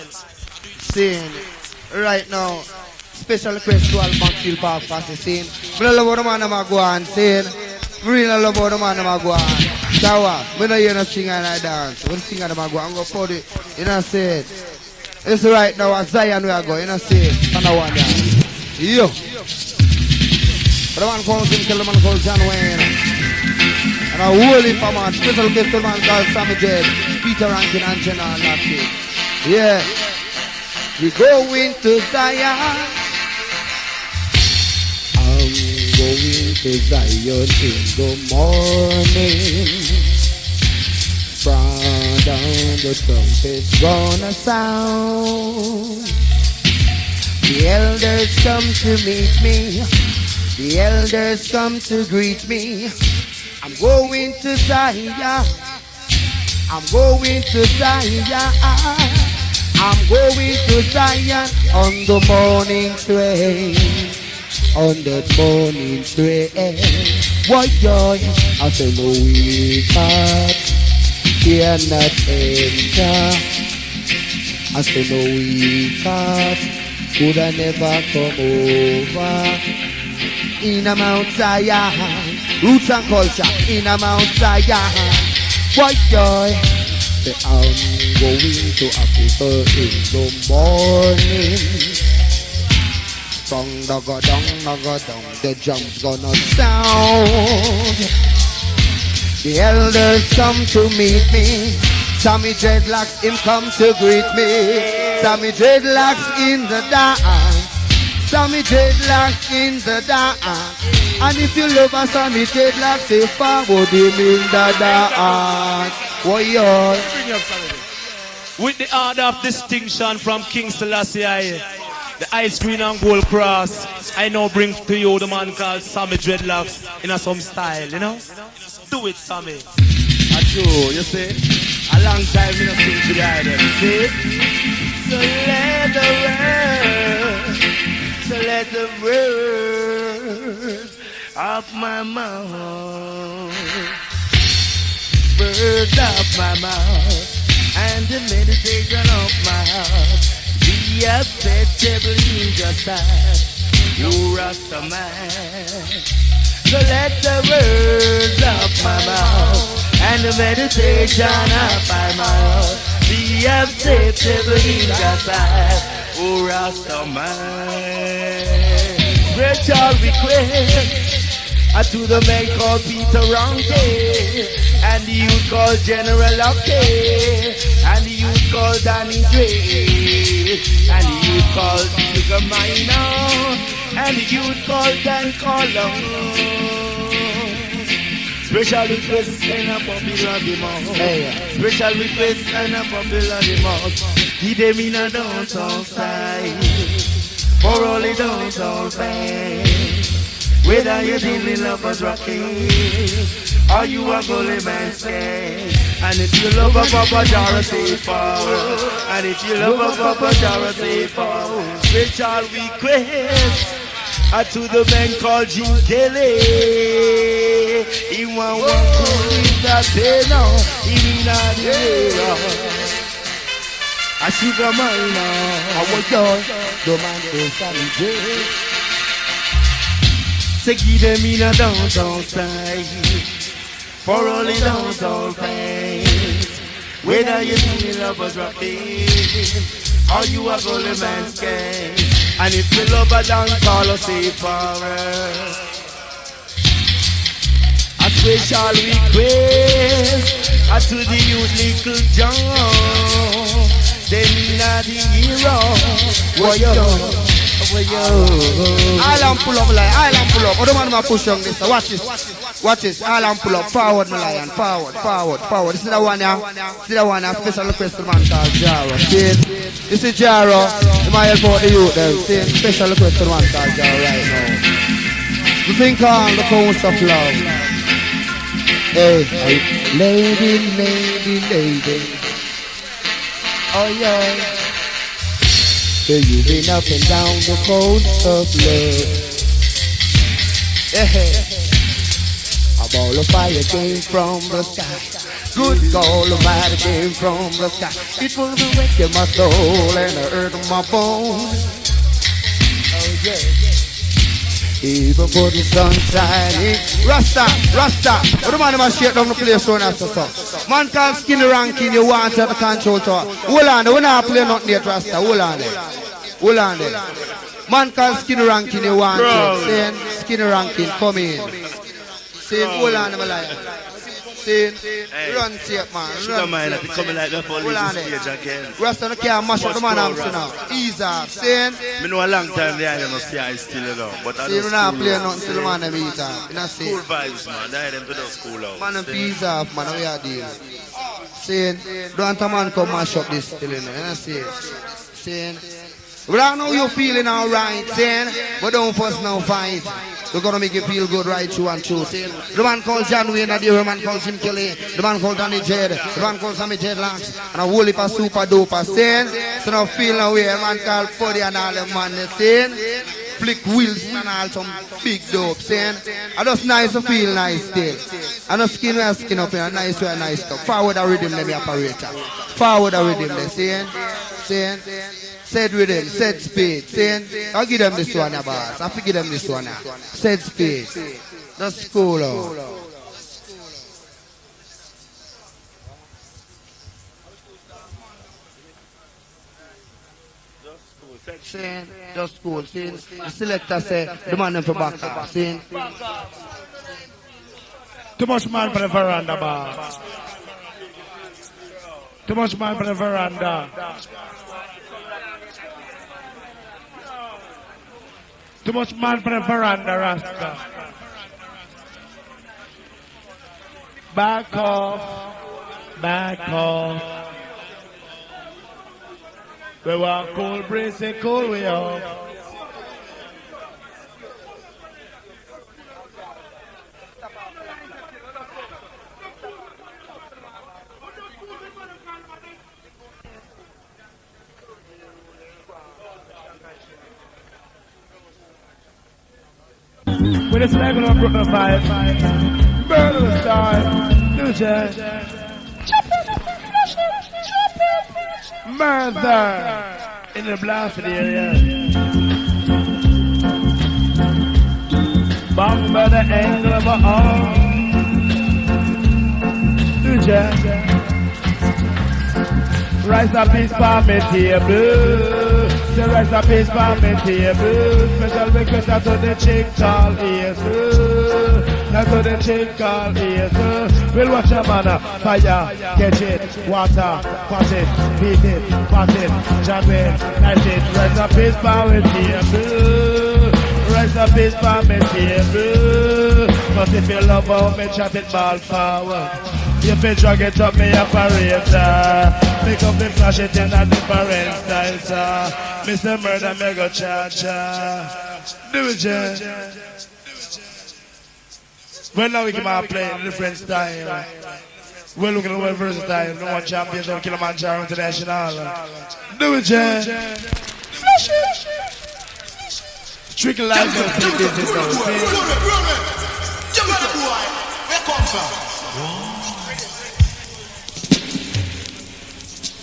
Sing. Right now, special request to all Bankfield Park Posse scene. I love the man I'm going sing. Really love the man I'm going. So what? We don't hear no sing and I dance. When sing and I'm going, I'm going to put it. You know say it. It's right now at Zion we are going. You know say it. And I want that. Yo. The man calls him, kill the man called John Wayne. And a whole heap of man. Special request to the man called Sammy Jed, Peter Rankin and Jenna and that kid. Yeah. We going to Zion. I'm going to Zion in the morning. From down the trumpet's gonna sound. The elders come to meet me. The elders come to greet me. I'm going to Zion. I'm going to Zion. I'm going to Zion on the morning train. On that morning train. Why joy? I say no we can't cannot enter. I say no we can't could I never come over. In a Mount Zion, roots and culture in a Mount Zion. Why joy? I'm going to Africa in the morning. Strong dogga dong, the drums gonna sound. The elders come to meet me. Sammy Dreadlocks him come to greet me. Sammy Dreadlocks in the dance. Sammy Dreadlocks in the dance. And if you love a Sammy Dreadlocks, say forward him in the dance. Warrior. With the order of distinction from Kingston Jamaican, the ice cream and gold cross, I now bring to you the man called Sammy Dreadlocks in a some style, you know? Do it, Sammy. That's true, you see? A long time we don't sing to the idol, see? So let the words of my mouth birds of my mouth and the meditation of my heart be acceptable in your sight, you Rasta man. So let the words of my mouth and the meditation of my mouth be acceptable in your sight, you Rasta man. Great your request to the man called Peter Rankin, and the youth called General Octay, and the youth called Danny Dre, and the youth called Sugar Minor, and the youth called Dan Colon. Special request and a popular demand. Special request and a popular demand. Give them in a downtown side for all the downtown fans. Whether you're dealing lovers rocking or you a gully man scared. And if you love a Papa Jara, say forward. And if you love a Papa Jara, say forward. Special request to the man called Jim Kelly. He want one to leave that day now. He mean a day. A sugar miner. I want joy. The man goes Sammy J. To give them in a downtown style for all the downtown fans. Whether you feel lovers rocking or you a golden man scared. And if you love a dance, call us say forward. A special request to the youth little John. Them not the hero. What yo? Island pull up, like Island pull up. Other man ma push on this. Watch this. Watch this. Island pull up. Forward, my lion. Forward. This is the one now. This is the one now. Special request to man called Jaro. See? This is Jaro. You might help out the youth there. See? Special request to man called Jaro right now. We think on the coast of love. Hey, lady. Oh yeah. So you've been up and down the coast of love. Hey. A ball of fire came from the sky. Good God Almighty came from the sky. It will wreck my soul and the earth of my bones. Oh yeah. Even for the sun shining. Rasta. What the man in my shake down the place so after so. Man called Skinny Ranking, you want to have the control tower. Hold on, we're not playing nothing yet, Rasta. Hold on there. Man called Skinny Ranking, you want to. Saying Skinny Ranking, come in. Saying, hold on, my life. Run tape, man. Sugar man, I think coming like that for the stage again. Rasta can't mash up the man arms now. Ease up, saying. Me know a long time the island of Sia is still alone. But I don't not play nothing till the man them eat up. Cool vibes, man. They them to the school out. Man, them ease up, man. We are dealing. Saying, don't a man come mash up this still, you know. Saying, well, I know you're feeling alright, saying, but don't fuss no fight. We're gonna make you feel good right through and through. The man called John Wayne, the man called Jim Kelly, the man called Danny Jed, the man called Sammy Jed Lance, and a whole heap of super duper saying, so now feel no way, a man called Fuddy and all them man they saying, Flick Wilson and all some big dope saying, I just nice to feel nice still. I know skin where skin up in a nice way, nice stuff. Forward a rhythm, let me operator. Forward a rhythm, they saying, said with them, said speed, saying, I'll give them this one, boss. I'll give them this one now. Said speed. That's cool, oh. Saying, just cool, saying, the selector said, the man for back up, saying. Too much man for the veranda, boss. Too much man for the veranda. Too much man for the veranda, Rasta. Back off. We walk cool, brace it cool, we off. With this level of Brooklyn 5, burn the star, New Jersey. Murder in the blasted area. Bomb by the angle of my arm. New Jersey. Rice a piece for me table. Say rice a piece for me table. Special request to the chick called ears. Now to the chick called ears. We'll watch a man fire, catch it, water, pot it, beat it, pot it, jam it, nice it. Rice a piece for me table. Rice a piece for me table. But if you love how me chat it ball forward. If you drag it up, me operator. Pick up the flash it in a different style, sir. Mr. Murder, me go cha-cha. Do it, Jen. Well, now we can play in a different style. We're looking at the versatile. No one champions of Killamanjaro International. Do it, Jen. Flash it. Trickle life and take business now. Jump on the boy. Where come from?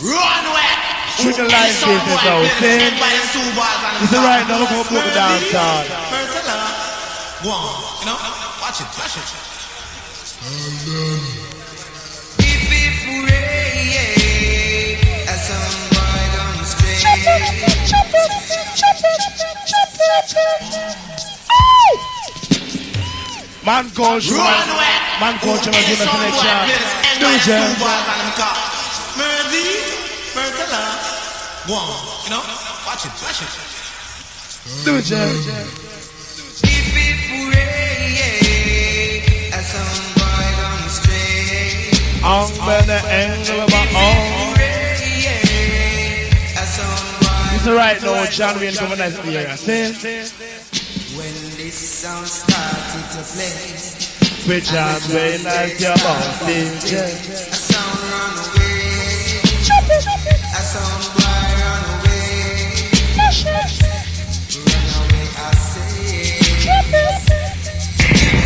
Run away! Trickle life business out, see? This is right now, look how put the dance on. Go on, you know? Watch it, flash it. If it rain, as some boy don't stray. Chop it. Man goes run away! Man coach and do the selection. Do it, Go on, you know? Watch it. do it, If it rain, a sound boy gonna stray. On the angle of my own. It's alright now, John Wayne coming nice in the area. See? When this sound started to play, Which John Wayne as your boss, DJ. a sound run away. A sound boy run away. Run away, I say. If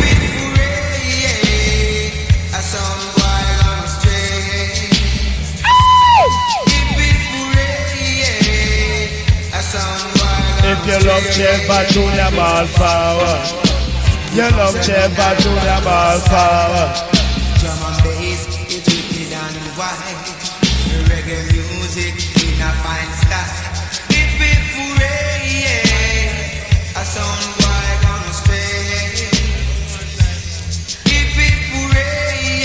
it rain, a sound boy gonna stray. If it rain, a sound boy gonna If you love Cheva Junior Ball Power, you love Cheva Junior Ball Power. Drum and bass, it's wicked and wild. Reggae music in a fine style. If it rain, a sound boy gonna stray. If it rain,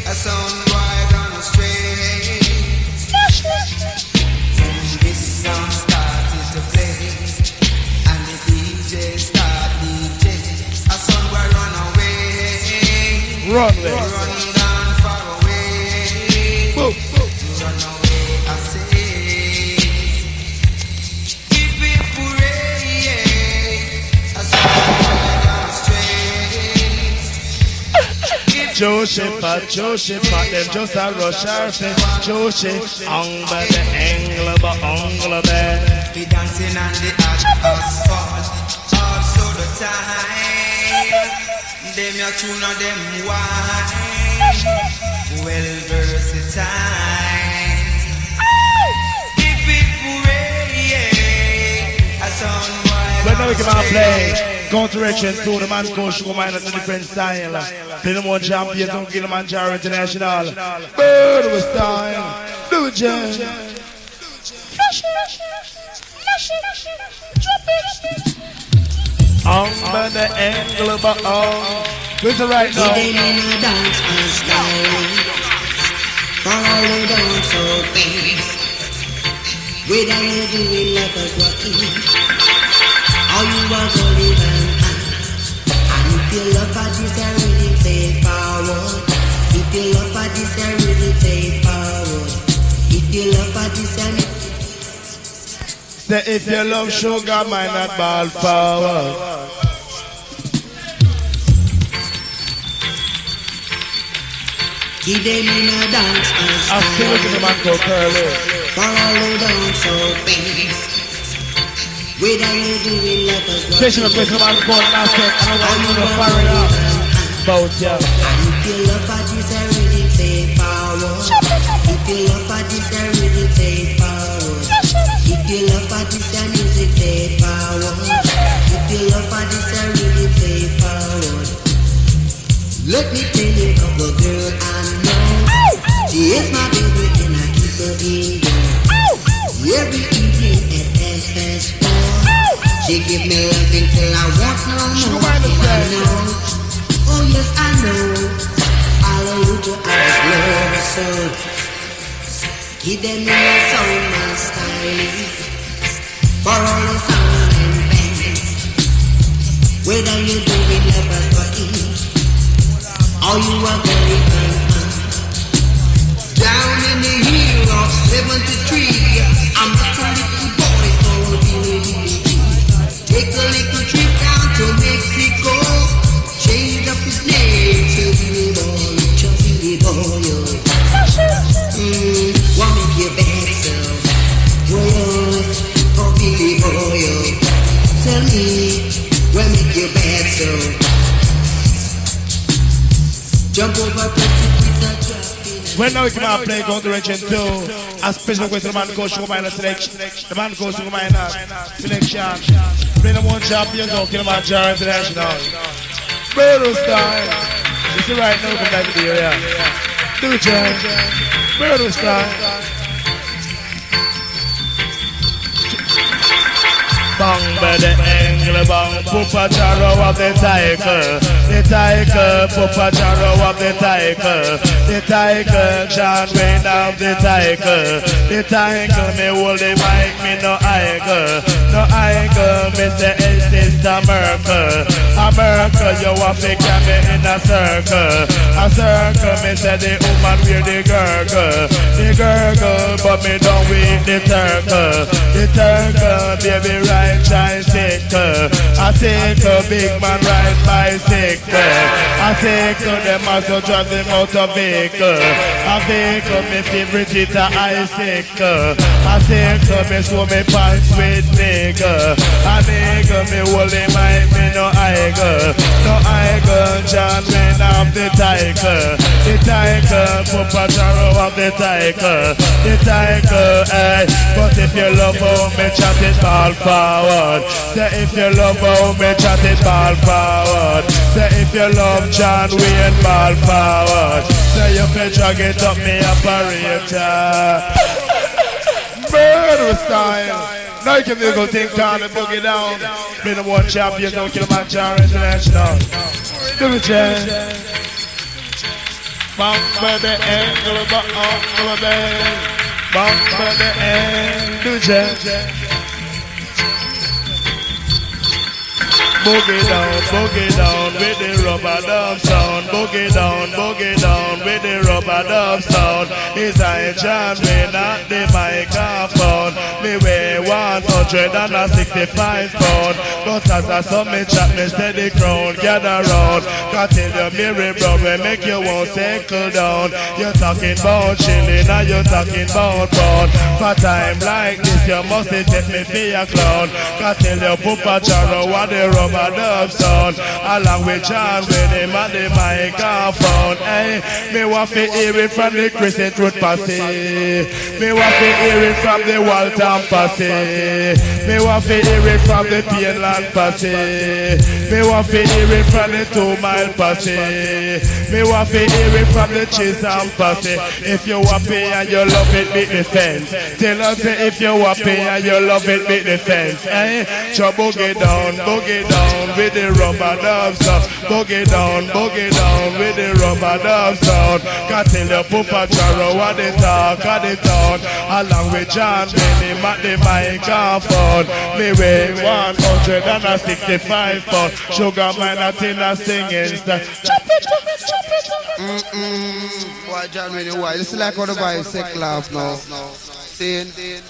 a sound boy gonna stray. When this sound started to play, and the DJ start DJ, a sound boy run away. Run there. Run down far away. Boom. Run away, I say. If it rain, a sound boy gonna stray. Joseph, them just a rush her say Joseph, by the angle, man. Be dancing on the asphalt also the time. Them ya tune on them wine, well versatile. If it rain, a sound boy. But now we can play Counteraction to the man coach who mind at a different style. Play the more champions on Killamanjaro International. Bird was style. Do it, Jen. By the angle of our Where's it right now? They may dance and style, follow the dance so fast. Whether you do it like a walking, or you are going and if you love for this, I really play forward. If you love for this, I really play forward. If you love for this, I really. Say if you love sugar, mind not ball forward. Give them in a dance and I'm still looking at the man called Curly. follow the dance so fast. Whether you do it like a walking, Special request, the man called Nasset. I don't want to know foreigner about ya. and if you love for this, I really play forward. If you love for this, I really play forward. If you love for this, I music play forward. If you love for this, I really play forward. Let me tell you of the girl I know. She is my baby and I keep her in there. Every evening at 4:30, she give me loving till I want no more. I know. Oh yes, I know. Hallelujah, I just love her so. Give them in your soul, my style. For all the sound and bang. Whether you do it love or fucking, or you are going on. Down in the hill of 73, I'm just a little boy, so take a little trip down to Mexico. Change up his name to Billy Boy. Want me give back some? Oh, Billy Boy. Tell me, when me give back some? Jump over, When now we come out play Counteraction 2, a special request to the man coach who mind selection. The man coach who mind selection. Play the one champions of Killamanjaro International. Battle style. This is right now, come back to the area. Do it, John. Battle style. Bang by the angle, bang, Papa Jaro of the tiger, Papa Jaro of the tiger, John Wayne of the tiger, me hold the mic, me no aiger, me say it's Sister Merkel, you want to carry me in a circle, me say the woman wear the gurgle, but me don't wear the turtle, baby ride tricycle, I take a big man ride bicycle, I take them also drive the motor vehicle, I take me favorite is a icicle, I take me show me pants with nigga, I nigga me hold the mic, me no aiger, John Wayne of the tiger, Papa Jaro of the tiger, but if you love how me chat it ball forward, say if you love how me chat it ball forward, say if you love John Wayne ball forward, say you can drag it up me operator. Murder style. Now you can go think down and boogie down. Been the one champion on Killamanjaro International. Do it, Jen. Bang by the angle, bang by the end. Do it, Jen. Boogie down with the rubber dub sound. Boogie down with the rubber dub sound. It's I John Wayne at the microphone. Me weigh 165 pounds, but as I saw me chat, me said the crowd gather round. Got in the mirror, bro, we make you won't settle down. You're talking about chilling, now you're talking about pound. For time like this, you must take me for a clown. Got in the Papa Jaro what the rubber dub sound, along with John with him at the microphone. Hey, me want to hear it from the Crescent Road Passy, me want to hear it from the Waltham Passy, me want to hear it from the Pineland Passy, me want to hear it from the 2 Mile Passy, me want to hear it from the Chisholm Passy. If you happy and you love it, beat the fence. Tell us if you happy and you love it, beat the fence. Hey, so boogie down with the rubber dub sound. Boogie down with the rubber dub sound. Got till the Papa Jaro what they talk of the town, along with John Benny at the microphone. Me weigh 165 pounds. Sugar man at in a singing style. Chop it. Boy, John Benny, why? This is like how the boys say laugh now. Seeing me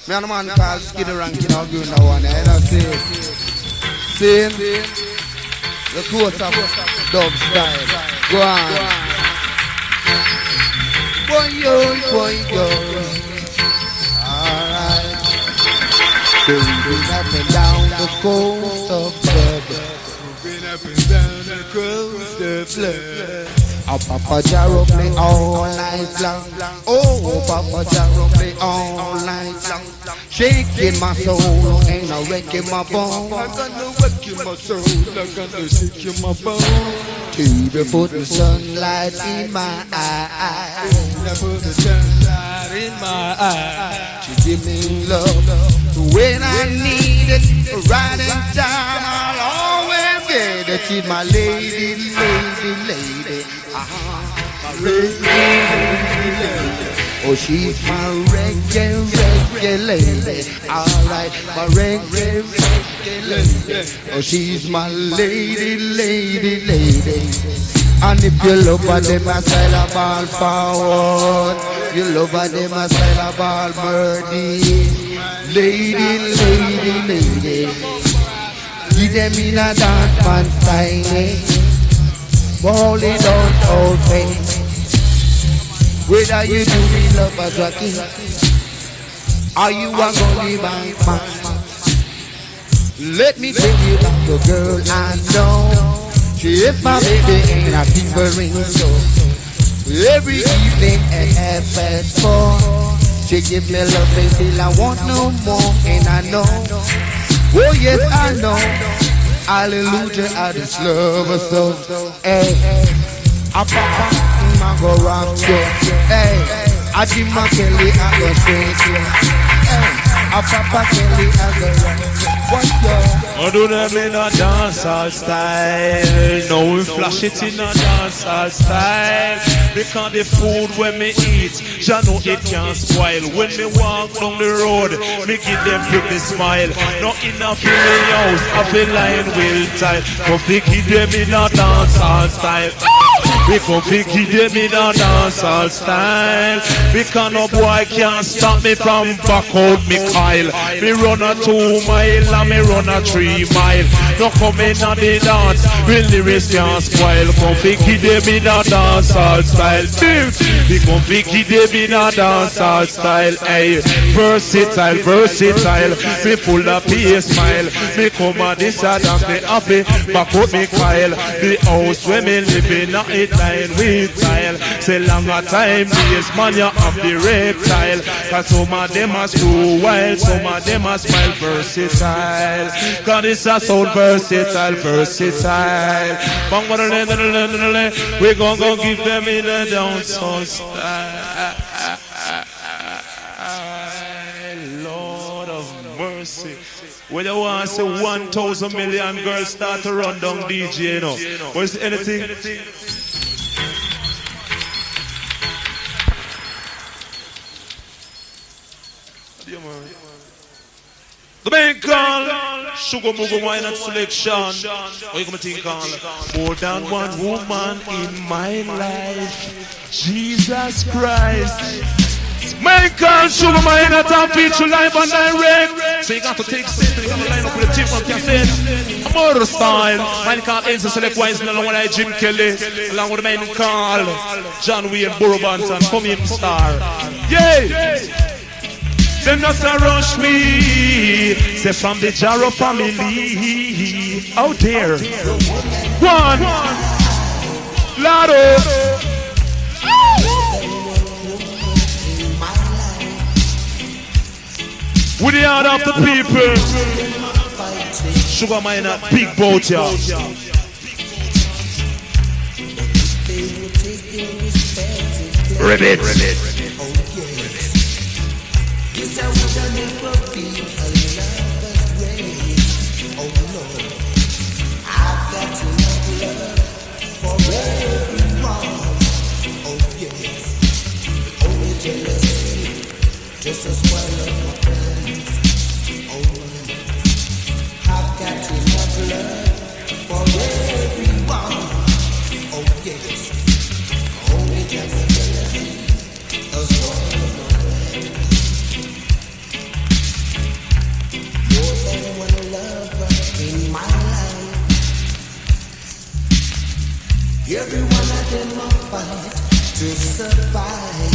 and the man called Skinny Rankin arguing that one. You know, seeing the course of dub style. Go on. Boy, yo. Alright. Moving up and down the coast of blood. Moving up and down the coast of blood. Oh, Papa Jaro play all night long. Oh, Papa Jaro play all night long. Shaking my soul, ain't no wrecking my bone. I'm gonna wreck my soul, I'm gonna shake my bone. To the put the sunlight in my eyes. Put the sunlight in my eyes. To give me love when I need it. Right in time, I'll always get it. She's my lady. Oh, she's my reggae lady. Alright, my reggae lady. Oh, she's my lady. And if you love her, them a style a ball forward. You love her, them a style a ball birdie. Lady. Give them in a dance man style. Ball it out all face. Whether you do me love or jockey, are you a gully man? Let me tell you about the girl I know. She is my baby and I keep her ring so. Every evening at 4:30, she give me love until I want no more. And I know, oh yes I know, hallelujah, I just love her so. Hey, I go rock you. Hey, I give my Kelly, I go straight. Hey, I Papa Kelly, I go rock you. I do them in a dancehall style. No, we flash it in a dancehall style. Because the food when me eat, ya know it can't spoil. When me walk down the road, me give them pretty smile. No in a feeling house, I feel lying will tile. Come fi give them in a dancehall style. We come fi give them in a dancehall style. Because no boy can't stop me from back out me Kyle. Me run a 2 mile and me run a 3 mile. No come in on the dance, we lyrics can't spoil. Come fi give them in a dancehall style. We come fi give them in a dancehall style. Hey, versatile, versatile. Me full of peace smile. Me come a this a dance, me happy. Back out me Kyle. The house where me live in a it line with tile. Say longer time, this man you have the reptile. Cause some of them are screw wild, some of them are smile versatile. Cause it's a sound versatile, versatile. We gon' go give them in the dancehall style. Lord of mercy. When you want to say 1,000 million girls start to run down DJ, you know. Was anything? The main call, Sugar Mugu Wine and Selection. What you gonna think call? More than one woman in my life. Jesus Christ. Main call, Sugar Wine and top feature live and direct. So you got to take sit, you got to line up with the team from cassette. Motor style. Main call Enzo Select Wise along with Jim Kelly. Along with the main call, John Wayne Burrobanton. Come in star. Yeah. Them not a rush me, say from the Jaro family. Out there, one, Lado. With the heart of the people, Sugar Miner, big boat ya. Ribbit. Yes, I would never be a lover's race. Oh no, I've got to love for everyone. Oh yes, only jealousy just to spoil up my plans. Oh no, I've got to love for everyone. Oh yes, only jealousy to spoil up my plans. One lover in my life. Everyone of them will fight to survive.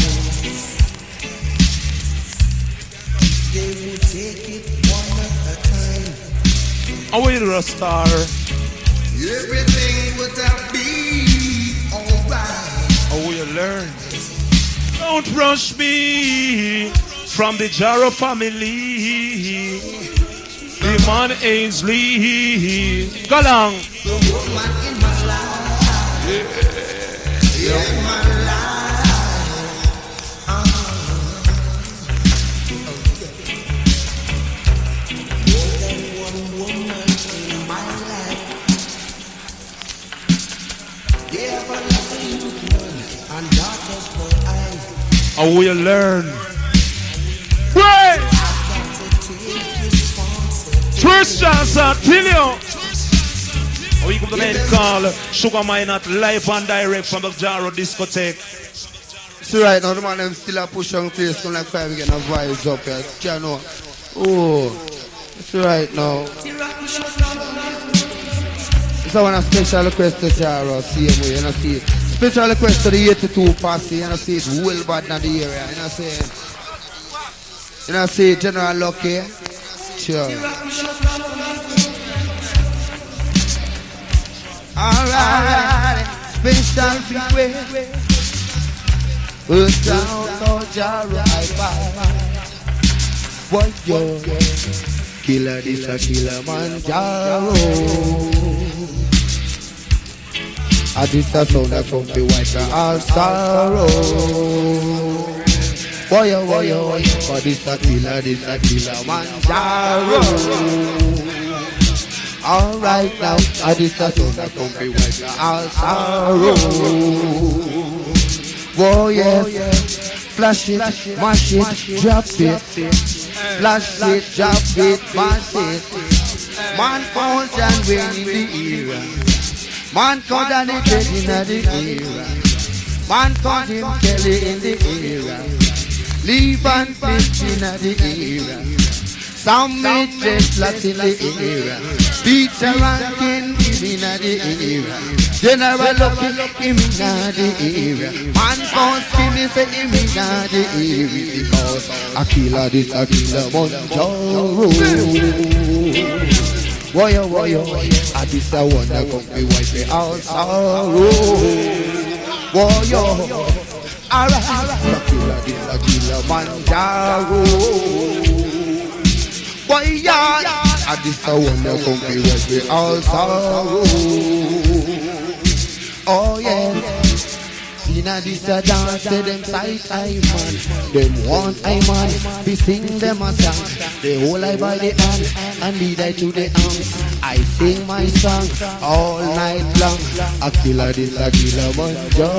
They will take it one at a time. Away to the star. Everything would be alright. Oh, you learn. Don't rush me from the Jaro family. The man Ainsley. Go long. The woman in my life. Yeah. In my life. More than one woman in my life. They have a lovely woman and daughters for eyes. How will you learn? Right! First chance, I tell you. We come to the main call, Sugar Miner live and direct from the Jaro discotheque. So right now, the man them still a push on face, come like 5 again, and vibes up here. You know. Oh, it's right now. It's a special request to Jaro, see him, you know, see it. Special request to the 82 posse, you know, see it well bad in the area, you know, see it. You know, see General Lucky. Sure. Alright, special request. First down, no Jaro, what yo? Killer this a Killamanjaro. I this a sound that from the white all sorrow. Boy, but this a Killamanjaro. Alright now, I this a sound that come be wipe all sorrow. Whoa, yes. Flash it, mash it, drop it. Flash it, drop it, mash it. Man falls and win in the era. Man caught and the dead in the era. Man caught him Kelly in the era. Leave and fit in the era. Some made dreadlocks in the era. Peter Rankin in the era. General looking him in the era. Man can't see me say him in the era. Because a killer this, a killer Killamanjaro. Warrior, warrior, I this a one that come be wipe me all sorrow. Warrior, alright, a killer this, a Killamanjaro. Warrior, I this a one that come be wipe me all sorrow. Oh yeah. Inna this a dance, say them sight I man. Them want I man, we sing them a song. They hold I by the hand and lead I to the arms. I sing my song all night long. A killer this a Killamanjaro.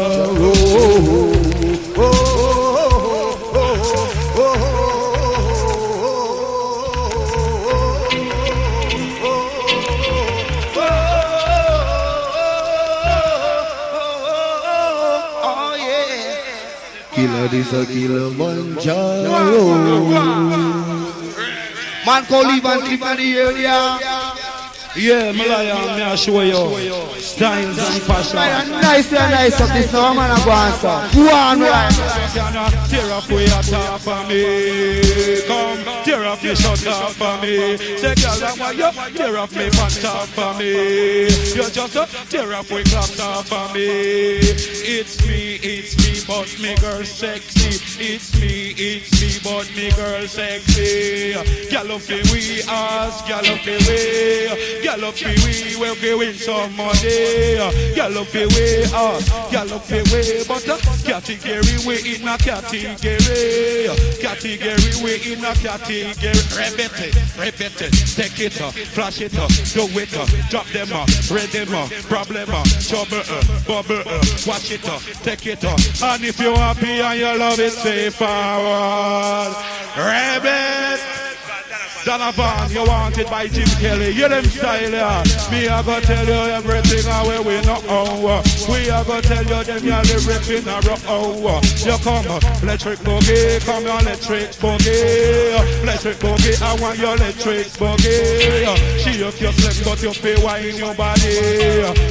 Oh, oh, oh, oh, oh, killer this a Killamanjaro. Man call leave and clip on the area. Yeah, Malaya, me I show you styles and fashion. Nice of this now, man. I go answer. Go on, right? Tear up way a top for me. Come, tear up your shut up for me. Say, girl, I want you tear up me pants top for me. You just tear up way clocks top for me. It's me, but me girl sexy. It's me, but me girl sexy. Girl up the we ask, girl up the way. Girl up the way, we'll go win some money. Girl up the way, girl up the way. But category we in a category. Category we in a category. Repeat it, take it up, flash it up, do it up, drop them up, read them up, problem up, trouble up, bubble up, watch it up, take it up. And if you're happy and you love it, say forward. Rabbit. Donovan, you want it by Jim Kelly. You them style, yeah. Me I go tell you everything away we know. We I go tell you them you live ripping a rock. You come, electric boogie, come your electric boogie. Electric boogie, I want your electric boogie. She up your slim, but you pay wine in your body.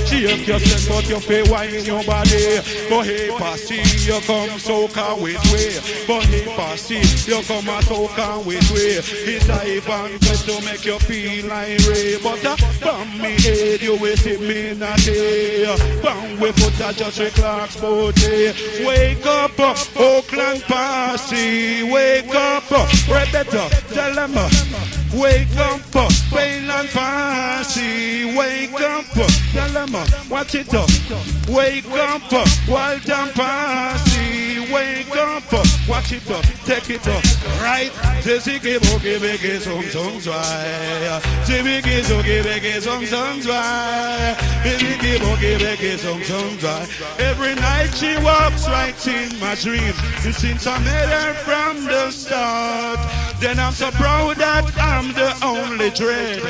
She up your slim, but you pay wine in your body. But hey, passy, you come soca with way. But hey, passy, you come a soca with way. It's a just to make you feel like Ray. But from me head you will see me in a day. From we put a just a clock's booty. Wake up, Oakland Passy. Wake up, Rebecca, tell them. Wake up, Wayland Passy. Wake up, tell them. Watch it up. Wake up, Waltham Passy. Wake up, watch it up, take it up. Right, Zizzy boogie biggie some dry. Zibiggy zoogie biggie some dry. Zibiggy boogie biggie some dry. Every night she walks right in my dream. And since I met her from the start, then I'm so proud that I'm the only dread.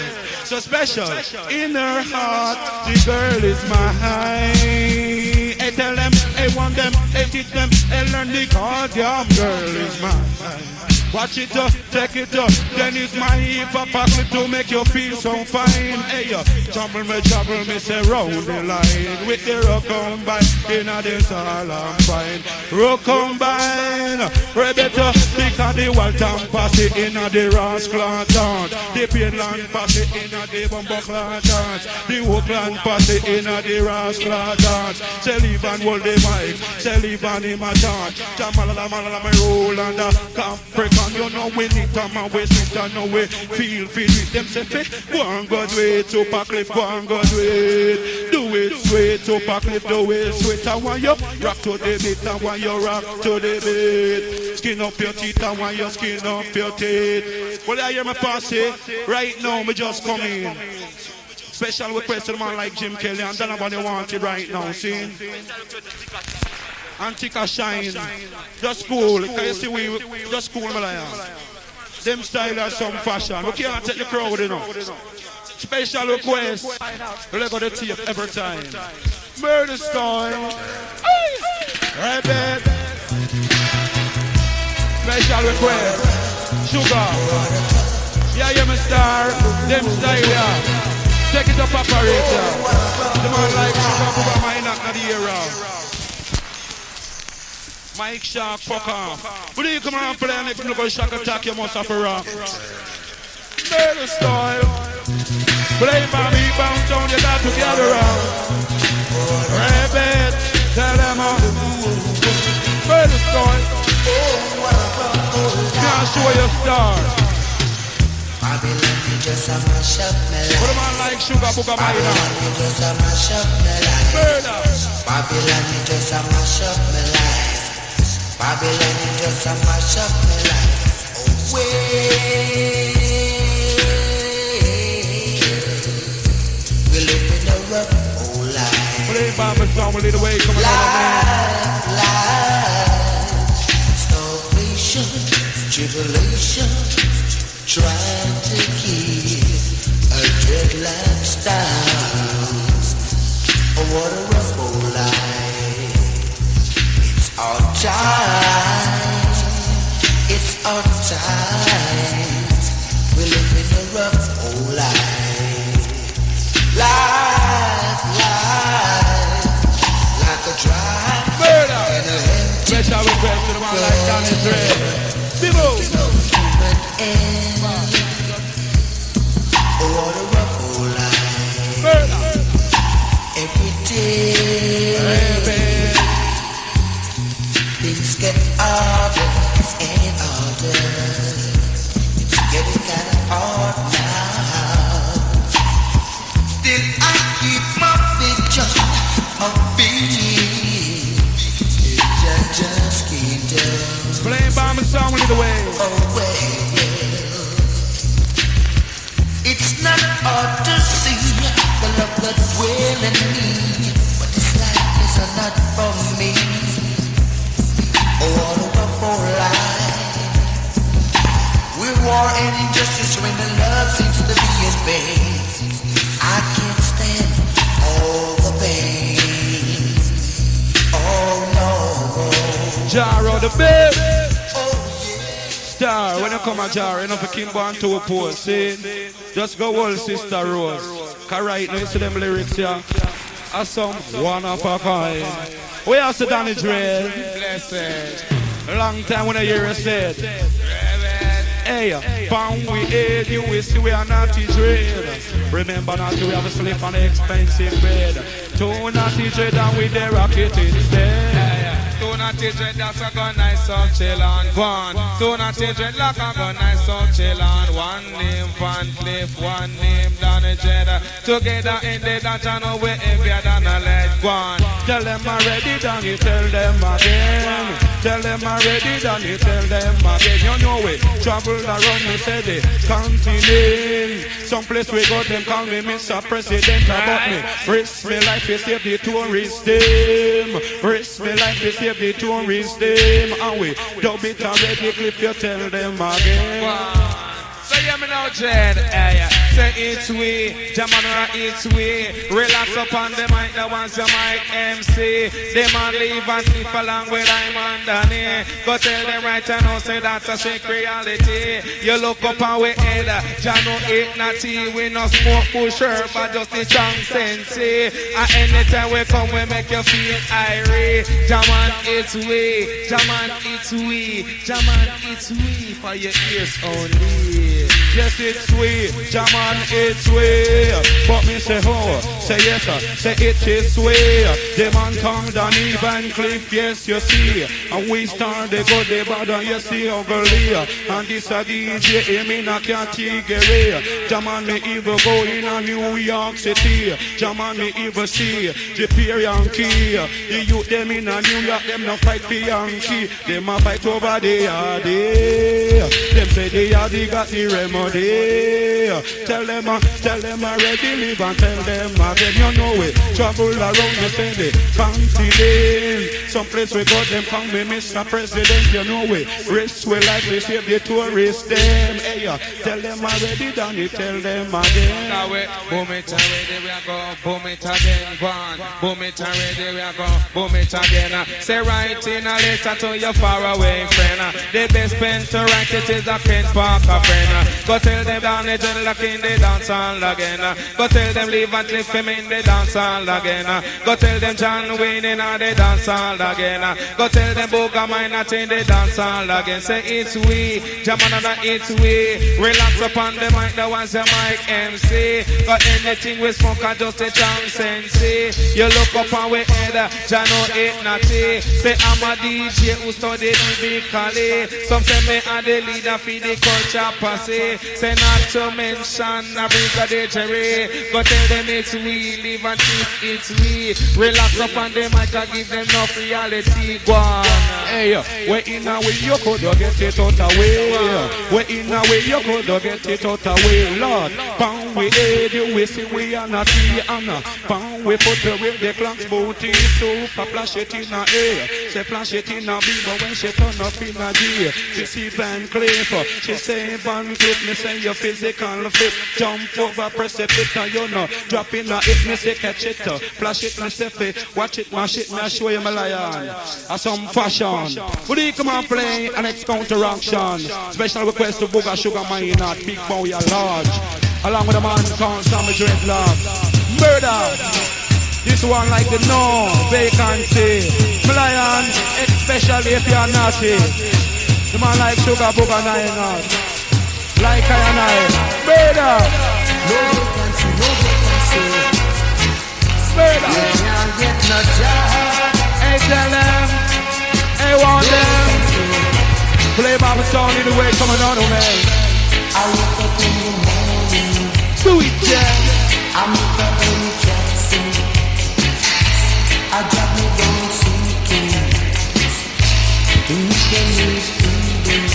So special in her heart, the girl is mine. I tell them, I want them, I teach them, I learn the goddamn girl is mine. Watch it up, take it up, then it's my hip-hop to make you feel so fine. Hey, trouble me, say round the line. With the rock combine, in a dance all I'm fine. Rock combine, Rebecca, because the Waltham Passy in a the Rascal dance. The Pinland Passy in a the Bumbuckland dance. The Oakland Passy in a the Rascal dance. Say leave and hold the mic, say leave and him a dance. Jamalala, my roll and a Capricorn. You know we need time and we sit and know we feel with them say fit. Go and go do it, Super Cliff, go and go do it. Do it sweet, Super Cliff, do it sweet. I want you rock to the beat, I want you rock to the beat. Skin up your teeth, I want you skin up your teeth. Well, I hear my posse, right now me just come in. Special request to the man like Jim Kelly and nobody want it right now, see? And Tika Shine. Just cool. Can you see we just cool, Malaya? Them style are some fashion. We can't take the crowd, you know. Special request. We'll go the tape every time. Murder style. Right, babe. Special request. Sugar. Yeah, you're my star. Them style, yeah. Take it up, operator. The man like Sugar, Booba, my knock at the era. Mike Shark, fuck off. When you come around play and if you go shock attack, you must have a rock. Murder style. Play by me, bounce down, you got to get around. Rabbit, tell them how. Murder style. Can't show your star. Babylon, you just a mash up my life. Put a man like Sugar, Booga, my Babylon, you just a mash up my life. Murder. Babylon, you just a mash up my life. Babylon, you just a mash up my life. Away. We live in a rough old life. Play Bamba song, we'll lead the way, come on, man. Life, starvation, tribulation, trying to keep a dreadlocks down. Oh, what a rough old life. It's our time. It's our time. We live in a rough old life. Life, like a dry Murder. in a empty Special request to the man like Danny Dre. Bibo. human end. Oh, what a rough old life. Murder. Every day things get harder and harder. It's getting kind of hard now. Still I keep my vision of being just kingdom Playing Bamba song, we'll lead the way. away. It's not hard to see the love that dwells in me, but this life is not for me. Oh, what a wonderful life. With war and injustice when the love seems to be in vain. I can't stand all the pain. Oh no. Jaro the best. Oh Star, when you come a Jaro, you know for King Born to a post, see? Just go hold Sister Rose. Cause right now you see them lyrics here. Are some one of a kind. We are the Danny Dre. Blessed. Long time when I hear you said. Hey, pound we aid you, we see we are naughty dread. Remember not to have a sleep on the expensive bed. Two naughty dread and we the rocket instead. Two naughty dreadlocks are gonna nice up chill on one. Two naughty dreadlocks are gonna nice up chill on one. Name Van Cliff, one name Danny Jeddah. Together in the dance, I know we're heavier than a lead one. Tell them already, then you tell them again. Tell them already, then you tell them again. You know it, travel around me, say the continent. Someplace we go, them call me Mr. President about me. Risk me life, you save the tourist them. Risk me life, you save the tourist them. And we dub it already, clip you tell them again. So hear me now, Jed. Say it's we, Jamanura it's we. Relax up on the mic, the ones the mic MC. They man leave and sleep along with I'm underneath. Go tell them right now, say that's a sick reality. You look up and we head, Jano ain't natty. We no smoke pusher, but just the strong sense. And anytime we come, we make you feel irie. Jaman it's we, Jaman it's we, Jaman it's we. For your ears only. Yes, it's sweet, Jaman, it's sweet. But me say ho, say yes, say it is sweet. The man tongue down even cliff, yes, you see. And we start the good, the bad, and you see ugly. And this a DJ, him in a category. Jaman, me even go in a New York City. Jaman, me even see the Yankee. The youth, them in a New York, them no fight for Yankee. Them a fight over the yardie. Them say the yardie got the remedy. Tell Tell them already live and tell them again. You know it. Travel around the city, continent. Some place we got them come with Mr. President. You know it. Rich we like to save the tourists them. Hey, tell them already done it. Tell them again. Now we boom it already. We are go boom it again. Go on. Boom it already. We are go boom it again. Say write in a letter to your faraway friend. The best pen to write it is a Ken Parker friend. Go tell them down the gen lock in the dance hall again. Go tell them leave and lift him in the dance hall again. Go tell them John Wayne in the dance hall again. Go tell them Boga Minot in the dance hall again. Say it's we, Jamana it's we. Relax upon the mic, the ones the mic MC. Got anything we smoke and just a chance sensei. You look up and we head, Jano it natty. Say I'm a DJ who studied musically. Some say me and the leader for the culture passe. Say not to mention a Brigadier Jerry. Go tell them it's we, live and think it's we. Relax up on the mic and give them enough reality. Go on. Hey, we're in a way you could get it out of way. We're in a way you could get it out of way. Lord, pound we aid you, we see we are not the honor. Pound we put away the clocks booty super flash it in a air. Say flash it in a B, but when she turn up in a G, she see Van Cleef. She say Van Cleef, me say your physical fit. Jump over, press it, and you know. Drop in a hit, me say catch it. Flash it, me say fit. Watch it, mash it, me show you my lion. Some fashion. Would you come and play an next counteraction? Special request to Booga Sugar Minot, Big Bow ya large. Along with the man called Sammy Dreadlock. Murder! This one like the no vacancy. Lion, especially if you're naughty. The man like Sugar Booga Minot. Like I and I. Murder! No vacancy, no vacancy. Murder! You can't get no job. Hey, tell them. Hey, want them. Play Bible song in the way coming on, man. I wake up in the morning. Do it, yeah. I make up any Jackson. I drop me down sinking. The weekend is freedom.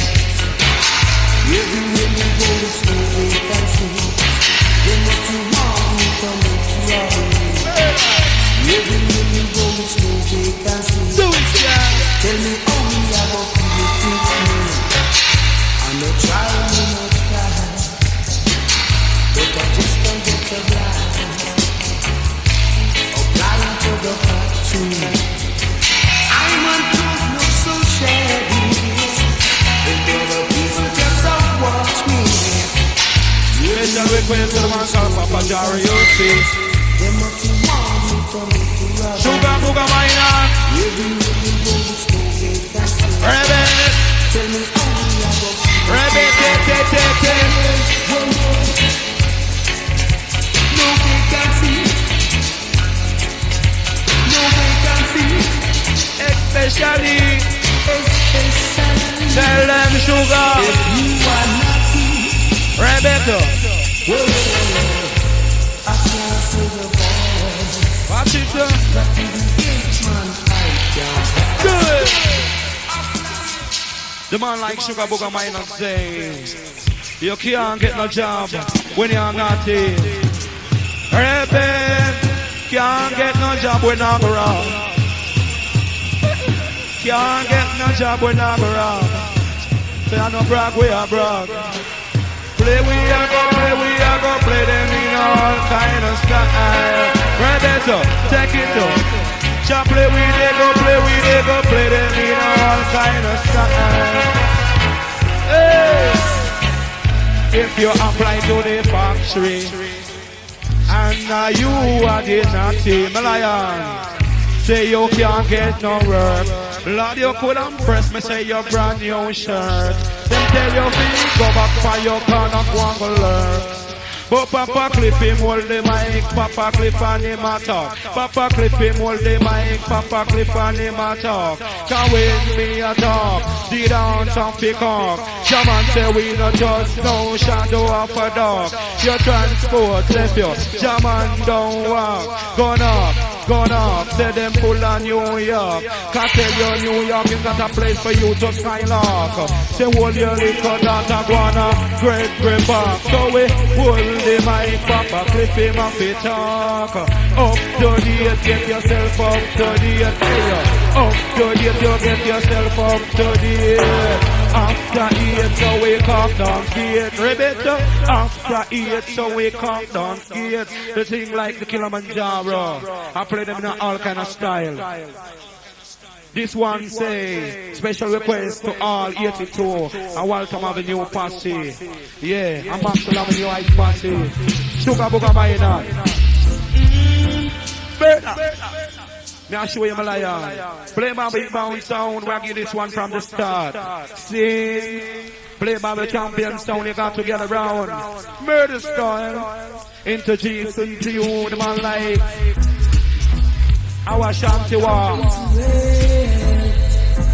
Everywhere you go, there's no vacancy. They must you want me to make you happy. Everywhere you go, there's no vacancy. Do it, yeah. Tell me how me I go feel it with me. I no try, me no try, but I just don't get the blind. Applying to the factory. I'm on clothes look so shabby, and other people just don't watch me. Special request to the man called Papa Jari, you see. They must want me to make you happy. Sugar Booga Minot. Everywhere you go, there's no vacancy. Rabbit. Tell me how me I go feel. Rabbit, No vacancy. No vacancy. especially. Tell them Sugar. If you are naughty, Rebecca. I can't say the boy. Watch it, sir. But to the H-man, I can't. Good. The man like Sugar Booga Minot say, you can't get no job when you're naughty. Rebecca. Can't get no job when I'm around. Can't get no job when I'm around. Say I no brag, we are brag. Play we are go, play them in all kind of style. Right there, so take it up. Chop play we they go, play them in all kind of style. Hey. If you apply to the factory and you are the naughty Malayan, say you can't get no work. Lord, you could impress me, say your brand new shirt. Them tell you to go back for your corner, go and learn. But Papa Cliff him hold the mic, Papa Cliff and him a talk. Papa Cliff him hold the mic, Papa Cliff and him a talk. Can when me a talk, the dance and pick up. Shaman say we not just no shadow of a dog. Your transport left you, Shaman don't walk. Gone up, gone up. Say them full of New York. Can't tell you New York is not a place for you to skylark. Say hold your liquor daughter guana, great back. So we hold the mic back, clip him off it talk. Up to date, get yourself up to date. Up to date, you get yourself up to date. After 8, so we come down gate. Rebecca, after 8, so we come down gate. The thing like the Killamanjaro, I play them in all kind of style. This one say, special request to all 82 and Waltham Avenue Posse. Yeah, I'm Maxwell Avenue Ice Posse. Sugar Booga Maina. May I show you my lion. Play my big bound sound, we'll give this one from the start. Sing. Play by the champion sound, you got to get around. Murder style. Introduce to you, the man like our Shanti War.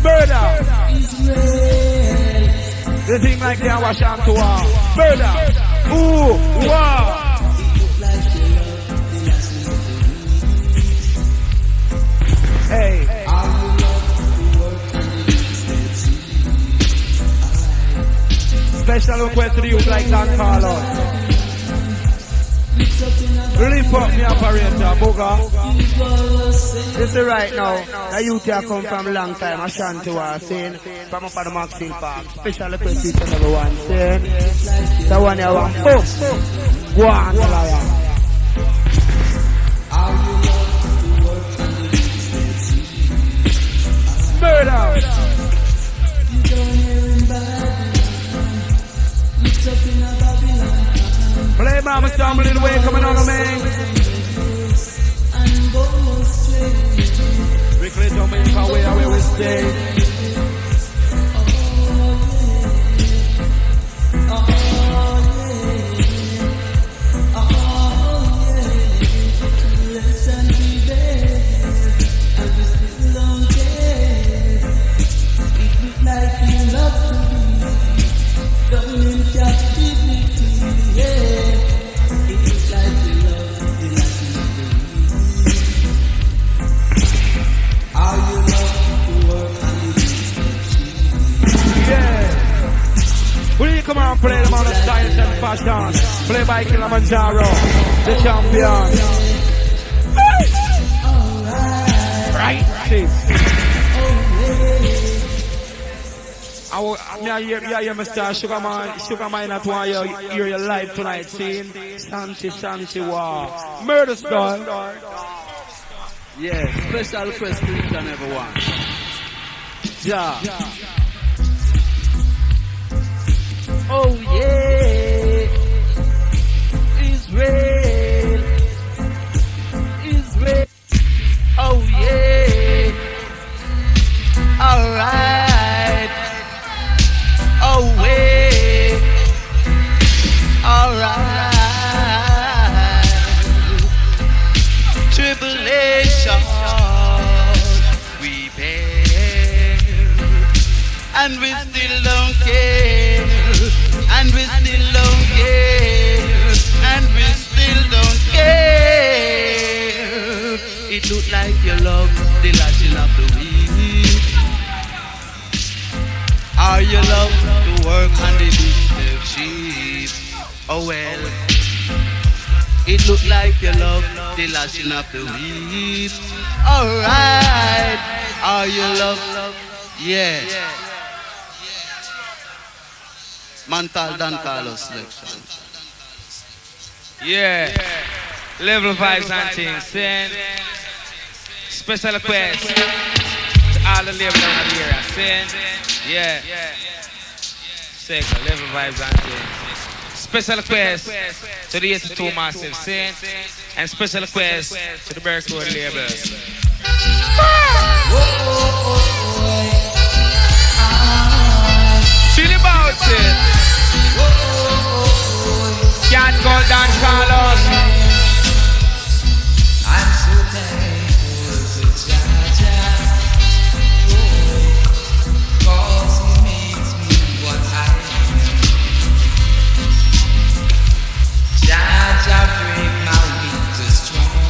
Murder. The thing like the our Shanti War. Murder. Ooh, wow. Hey. Special request to you like Dan Carlos. Lift up me operator, Booga. This is right now. The youth here come from a long time. Ashanti was saying from up on the Maxfield Park. Special request to number one. Saying the one you want. Oh, go on, liar. Murder. Play Mama Storm a little way coming on, man. Strictly Jamaica, where we stay. Come on, play them on the styles and fashion. Play by Killamanjaro, the champion. Right, I hear Mr. Sugar Man at why you hear your live tonight, seeing Shanti War. Murder style. Yeah, special request to each and everyone. Ja. Oh yeah, Israel. Oh yeah, alright. Oh yeah, alright. Tribulation we bear, and we still don't care. And we still don't care, and we still don't care. It look like you love the lashing of the wheel. Or you love to work on the business sheep. Oh well, it look like you love the lashing of the wheel. Alright, or you love, yeah. Mantal Dan Carlos selection. Yeah. Level vibes and things. Send special request to all the labels in the area. Send. Yeah. Second, level vibes and things. Special request to the 82 Massive. Send. And special request to the Berkwood label. Feel about it. Can't go down, Carlos. I'm so thankful to Jaja, cause he makes me what I am. Jaja break my weakest strong,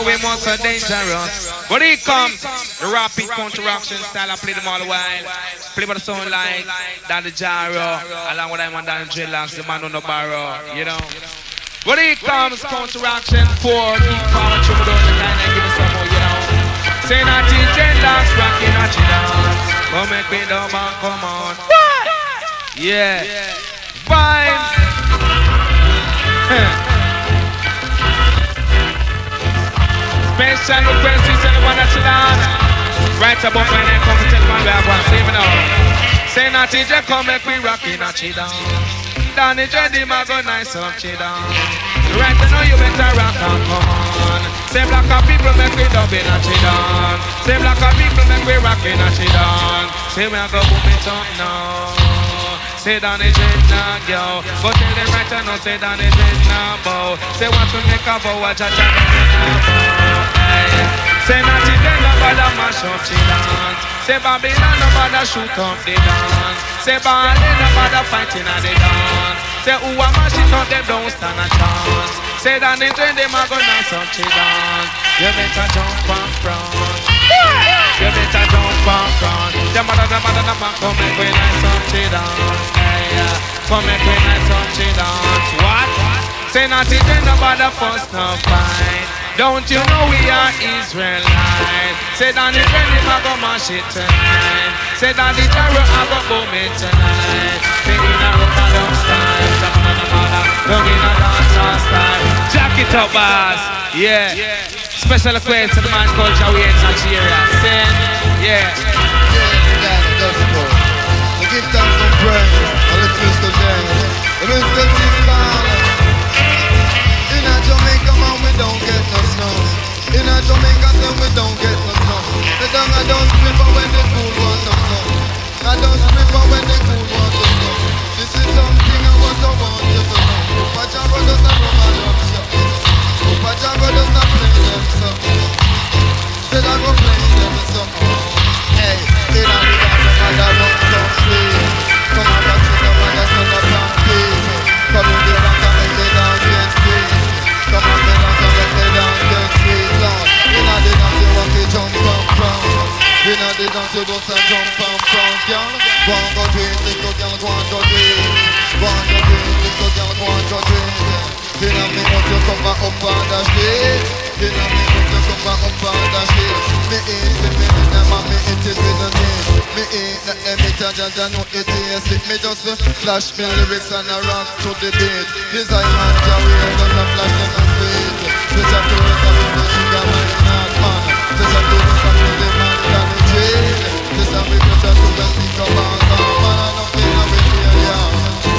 know we more so dangerous. But here comes the rapid counteraction style. I play them all the while. Play by the sound like Danny Jaro, along with them and Danny Dreadlocks, the man on the barrow, you know. But here comes counteraction 4. Keep power trouble down the line and give us some more, you know. Say that Dreadlocks rocking at you dance. Come make me down and come on. Yeah. Vibes. Special request is anyone that you down. Right about when I come to tell man we have one. Say me now. Say that DJ come make me rockin' at you down. Danny Dready ma go nice up you down. Right now you better rock and come on. Say black people make me dubbing at you down. Say black people make me rockin' at you down. Say me I go boom it up now. Say Danny Dread now, yo. Go tell them right now, say Danny Dread now, bow. Say want to make a bow, watch a chat now, bow. Say not it, then nobody mash up the dance. Say Babylon, nobody shoot up the dance. Say Bali, nobody fighting at the dance. Say who a mash it up, them don't stand a chance. Say Danny Dread, them a go nice up the dance. You better jump and front. You better jump and front. The mother, come make we nice up the dance. Come make we nice up the dance. What? Say not it, then nobody fuss no fight. Don't you know we are Israelites? Say that the friend him a go mash it tonight. Say that the terror a go boom it tonight. Say in a rock and down style. Don't in a dancer style. Jack it up, boss. Yeah. Special request to the man called Joey in Nigeria. Say, yeah. Let's go. I give thanks and praise. All the Kingston Jamaican. The Kingston Jamaican. In a Jamaica, man, we don't get no snow. In a Jamaica, then we don't get no snow. The dung I don't stripper when the cool want to snow. I don't stripper when the cool want to snow. This is something I want to you to know. Pajama does not run my love, so. Pajama does not play them, so. Still I go play them, so. Hey, in a river, the mother don't come free. Come on, back to the mother, son of a peace. Come in the back and make the dance get free. Come on, me dance and make the dance get free, Lord. In a the dance you want to jump and prance. In a the dance you just a jump and prance, girl. Go and go drink, little girl, go and go drink. Go and go drink, little girl, go and go drink. In a minute you come back up on the street. In a minute you come back up on the street. Me eat the minute them and me eat it with the meat. Me eat the emit and just know it is it. Me just flash me lyrics and I rock to the beat. His eye man Joey just a flash them and sweet. Switch up to the top of the sugar man not man. Switch up to the top of the man and the tree. This time we just have to think about that. Man I don't feel a bit here, yeah.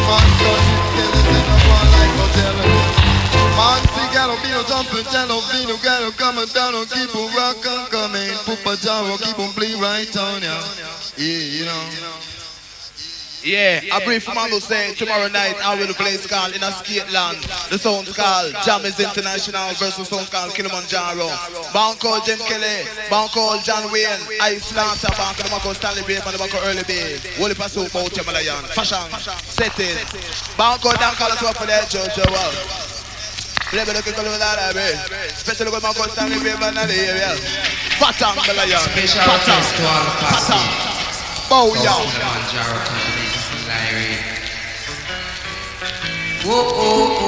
Man don't kill it in a one like hotel. Man see ghetto be no jumping, jello be no ghetto coming down and keep on rockin' coming. Papa Jaro keep on play right on ya. Yeah, you know. Yeah, a brief man will say tomorrow night I will play Skull in a skate land. The sound Skull, Jam is International versus sound Skull Killamanjaro. Bound called Jim Kelly, bound called John Wayne, Ice Lancer, bound called Marco Stanley Babe, and the Marco Early Babe. Wally Paso, Bout Jamalayan, Fashion, Setting. Bound called Dan Carlos up for the Jojo. Let me look at the baby. Special good Marco Stanley Babe and the area. Fatam Malayan, Fatam. Bow ya.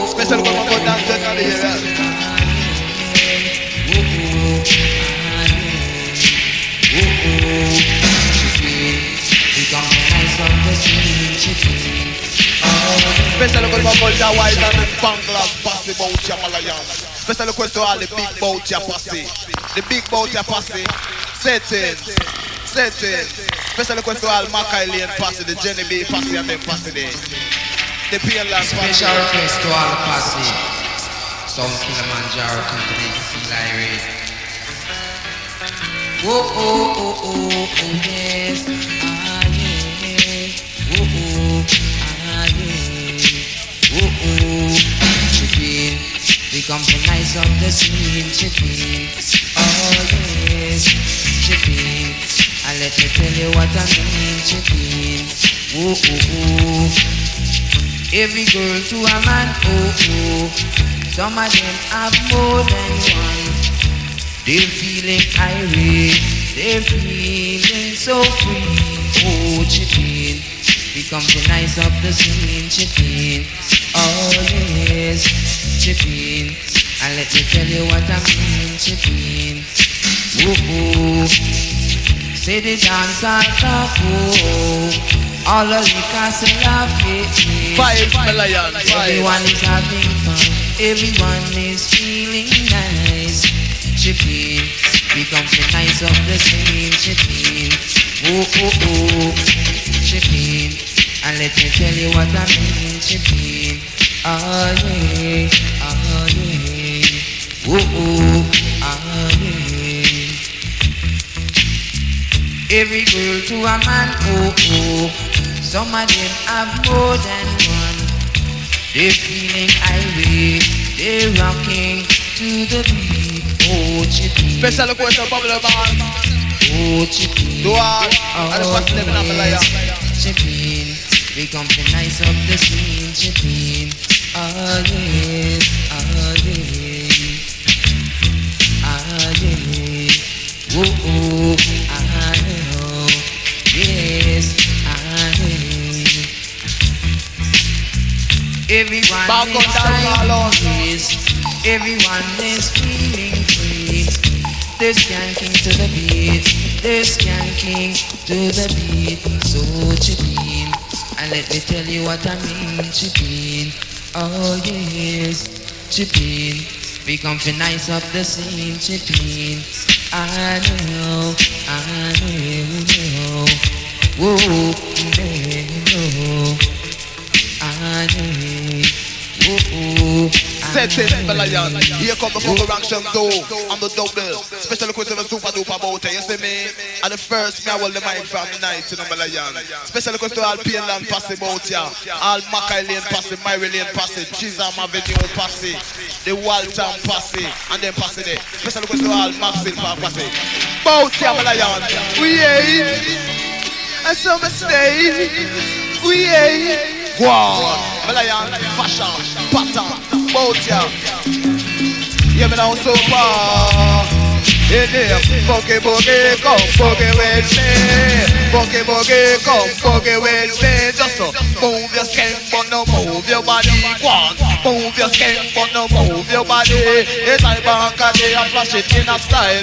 Special one more dance to the area. Special one more the white and the Bangladesh posse bout Jamalayan. Special request to all the big bout ya posse. The big bout ya posse. Setting. Special request to all Mackay Lane posse, the Jenny B posse and them posse there. The PL last special request to all the posse. Some Killamanjaro company feel irate. Yes. Chipping, we compromise of the scene. Chipping, oh yes. Chipping, and let me tell you what I mean. Chipping, every girl to a man, some of them have more than one. They're feeling irate, they're feeling so free. Oh, chipping, become the nice of the scene, chipping. Oh yes, chipping. And let me tell you what I mean, chipping. Whoa, say the dance I talk, oh. All the liquors and laughing. Everyone is having fun, everyone is feeling nice. Chipping, become the nice of the scene, chipping. Oh, chipping. And let me tell you what I mean, chipping. Oh yeah, oh yeah. Oh, yeah. Every girl to a man, oh. Some of them have more than one. They're feeling irate, they're rocking to the beat. Oh, chippy. Special question, Bubble Man. Oh, chippy. Chippy. Become the nice of the scene, chippy. Oh, yes. Oh, yes. Oh, yes. Oh, I know. Yes, I know. Everyone is everyone is feeling free. They're skanking to the beat. They're skanking to the beat. So chipping, and let me tell you what I mean, chipping. Oh yes, chipping. Become the nice of the scene, chipping. I know. Whoa, no. I know. Set it, Belayan. Here come the full action though. I'm the double. Special question of super duper about it. You see me? And the first me I will the mic from the night to the Belayan. Special question to all Painland pass about ya. All Mackay Lane pass it, Myrie Lane pass it, Chisholm Avenue pass it, the Waltham pass it, and then pass it there. Special question to all Maxfield Park pass it. About ya Belayan. We ain't. And so me stay. We ain't. Wow, Belayan, fashion, pattern, bout ya. Yeah, me now so far. In here, boogie boogie, come boogie with me. Boogie boogie, come boogie with me. Just so move your skin, but no move your body. One, move your skin, but no move your body. It's like back a day, I flash it in a style.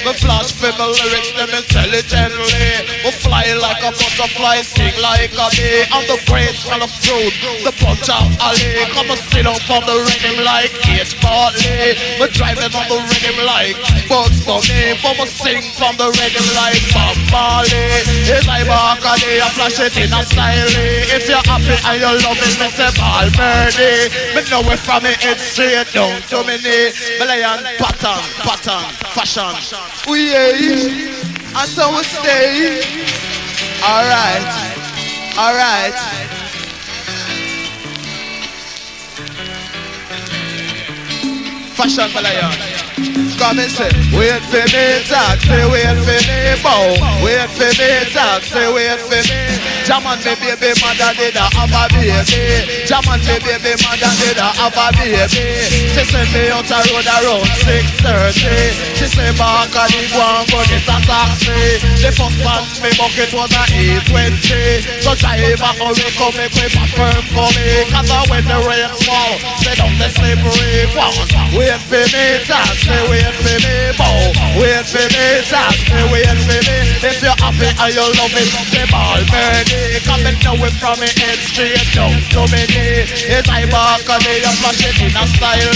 Me flash for my lyrics, let me tell it gently. We fly like a butterfly, sing like a bee. I'm the great smell of fruit, the punch of alley. Come and sit up on the rhythm like H. Bartley. We drive them on the rhythm like Bugs Bunny. But we sing from the rhythm like Bob Marley. It's like back a day, I flash it in a style. If you're happy and you love it, me say ball birdie. Me know it from me head straight down to me knee. Belayan pattern, fashion. We ain't, and so we stay. Alright. Fashion Belayan. Come and say, wait for me, talk, say wait for me, bow. Wait for me, talk, say wait for me. Jaman me baby mother did a have a baby. Jaman me baby mother did a have a baby. She send me out a road around 6:30. She say back a the one go get a taxi. The first one me bucket was a 8:20. So drive a hurry come make me back firm for me. Cause when the rain fall, say down the slippery one. Wait for me, talk, say wait for me, bow. Wait for me, talk, say wait for me. If you're happy and you love it, say ball birdie. Come and know it from me head straight down to me knee. It's I back and they are flashing in a style.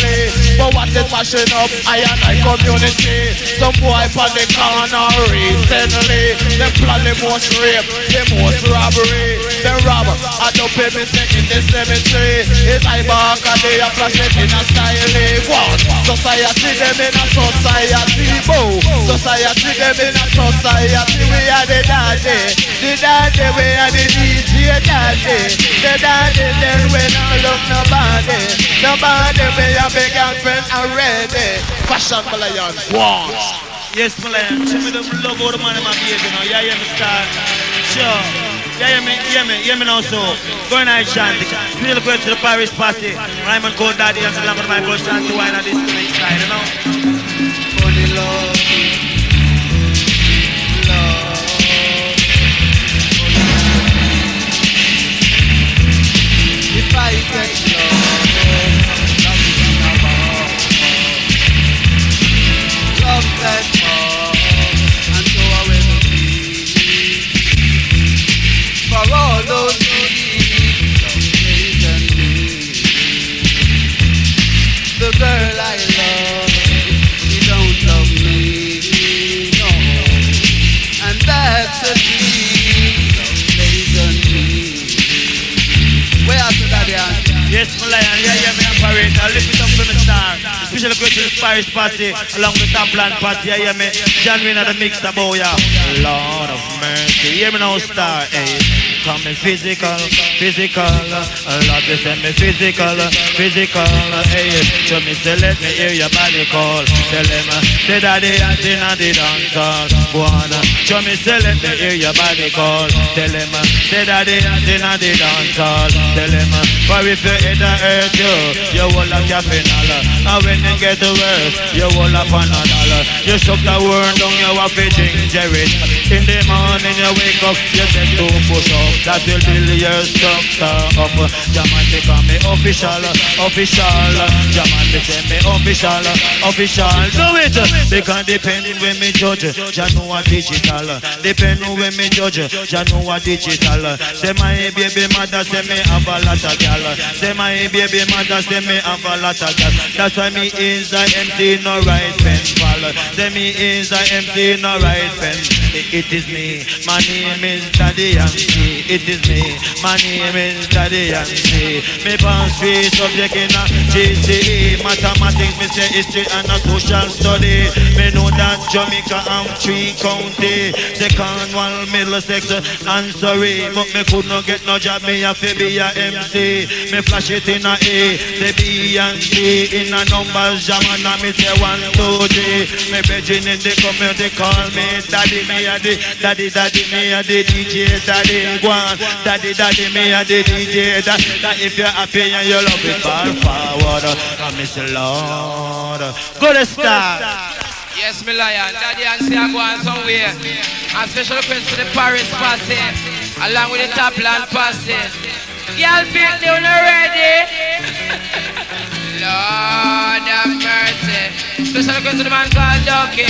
But what is flashing up, I and I community. Some boy on the corner recently. Them plan the most rape, the most robbery. Them robber, I don't pay me in the cemetery. It's I back and they are flashing in a style. What? Society them in a society, bow. Society them in a society. We are the daddy we are the DJ daddy. The daddy then we don't look nobody. Nobody we have a girlfriend already. Fashion Belayan. Wow. Yes, Belayan. Show me the love of the man in my baby now. Yeah, me start. Sure. Yeah, hear me now, so. Going night shanty. Still going to the Paris party. Raymond Gold Daddy and Salam and Michael Shanty wine at this style, you know. the love. If I get love, love that more, and so I will be. For all those who need love, praise and me. The girl I love, she don't love me, no. And that's a dream, love, praise and me. Where are the daddy? Yes, my lion, yeah, me operator. Lift it up for me star. Special request to the Paris party, along with Top Land party, yeah, me. John Wayne at the mix, the boy, yeah. Lord of mercy, hear me now, star, eh. Come me physical, Lord, they send me physical, eh. So me say, let me hear your body call. Tell them, say daddy, I sing at the dance hall. Go on, so me say, let me hear your body call. Tell them, say daddy, I sing at the dance hall. Tell them, for if you hit a hurt you will have caffeinal. And when you get the worst, you will have $1. You suck the word down, you have to ginger it. In the morning you wake up, you take 2 push-ups. That will build your structure up. Jamaica call me official. Jamaica say me official. Do it, because depending when me judge, you know what digital. Depending when me judge, you know what digital. Say my baby mother say me have a lot of gal. Say my baby mother say me have a lot of gal. That's why me is a MC, no right pen fall. Say me is a MC, no right pen. It is me, my name is Daddy MC. It is me, my name is Daddy MC. Me pass 3 subject in a GCE. Mathematics, me say history and a social study. Me know that Jamaica have 3 county. Second one, Middlesex and Surrey. But me could not get no job, me have to be a MC. Me flash it in a A, the B and C. In a numbers, Jamana, me say 1, 2, 3. Me bedroom in the community call me Daddy, me a the Daddy, me a the DJ, Daddy, go on. Daddy, me a the DJ. That if you're happy and you love it, fall forward. I miss the Lord. Go to start. Yes, me lion. Daddy and say I go on somewhere. And special request to the Paris party, along with the Top Land party. Y'all feel they not ready? Lord have mercy. Special request to the man called Ducky.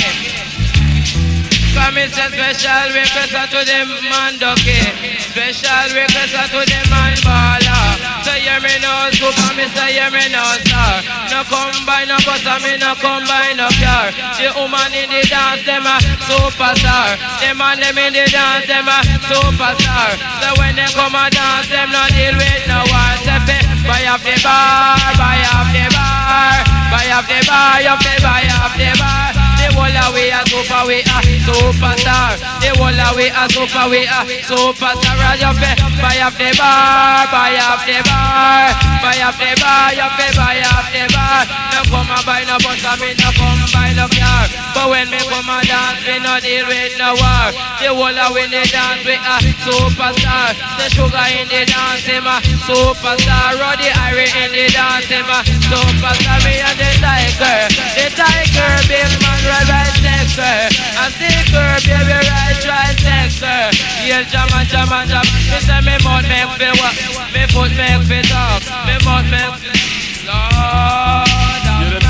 Come in, say special request to the man Ducky. Special request to the man Baller. So hear me now, so come in, say hear me now, sir. No come by no bus, me no come by no car. The woman in the dance, them a superstar. The man them in the dance, them a superstar. So when they come a dance, them no deal with no one. Say buy up the bar, buy up the bar, buy up the bar, you fi buy up the bar. The whole of we a super, we a superstar. The whole of we a super, we a superstar. You fi buy up the bar, buy up the bar, buy up the bar, you fi buy up the bar. No come a buy no bus, me no come buy no car. But when me come a dance, me no deal with no war. The whole of we the dance, we a superstar. The sugar in the dance, him a superstar. Roddy Irie in the dance, him a superstar. Me and the tiger, big man right sector. I see her, baby, right sector. Yeah, jam. Me say me mouth make me walk, me foot make me talk, me mouth make me Lord. You them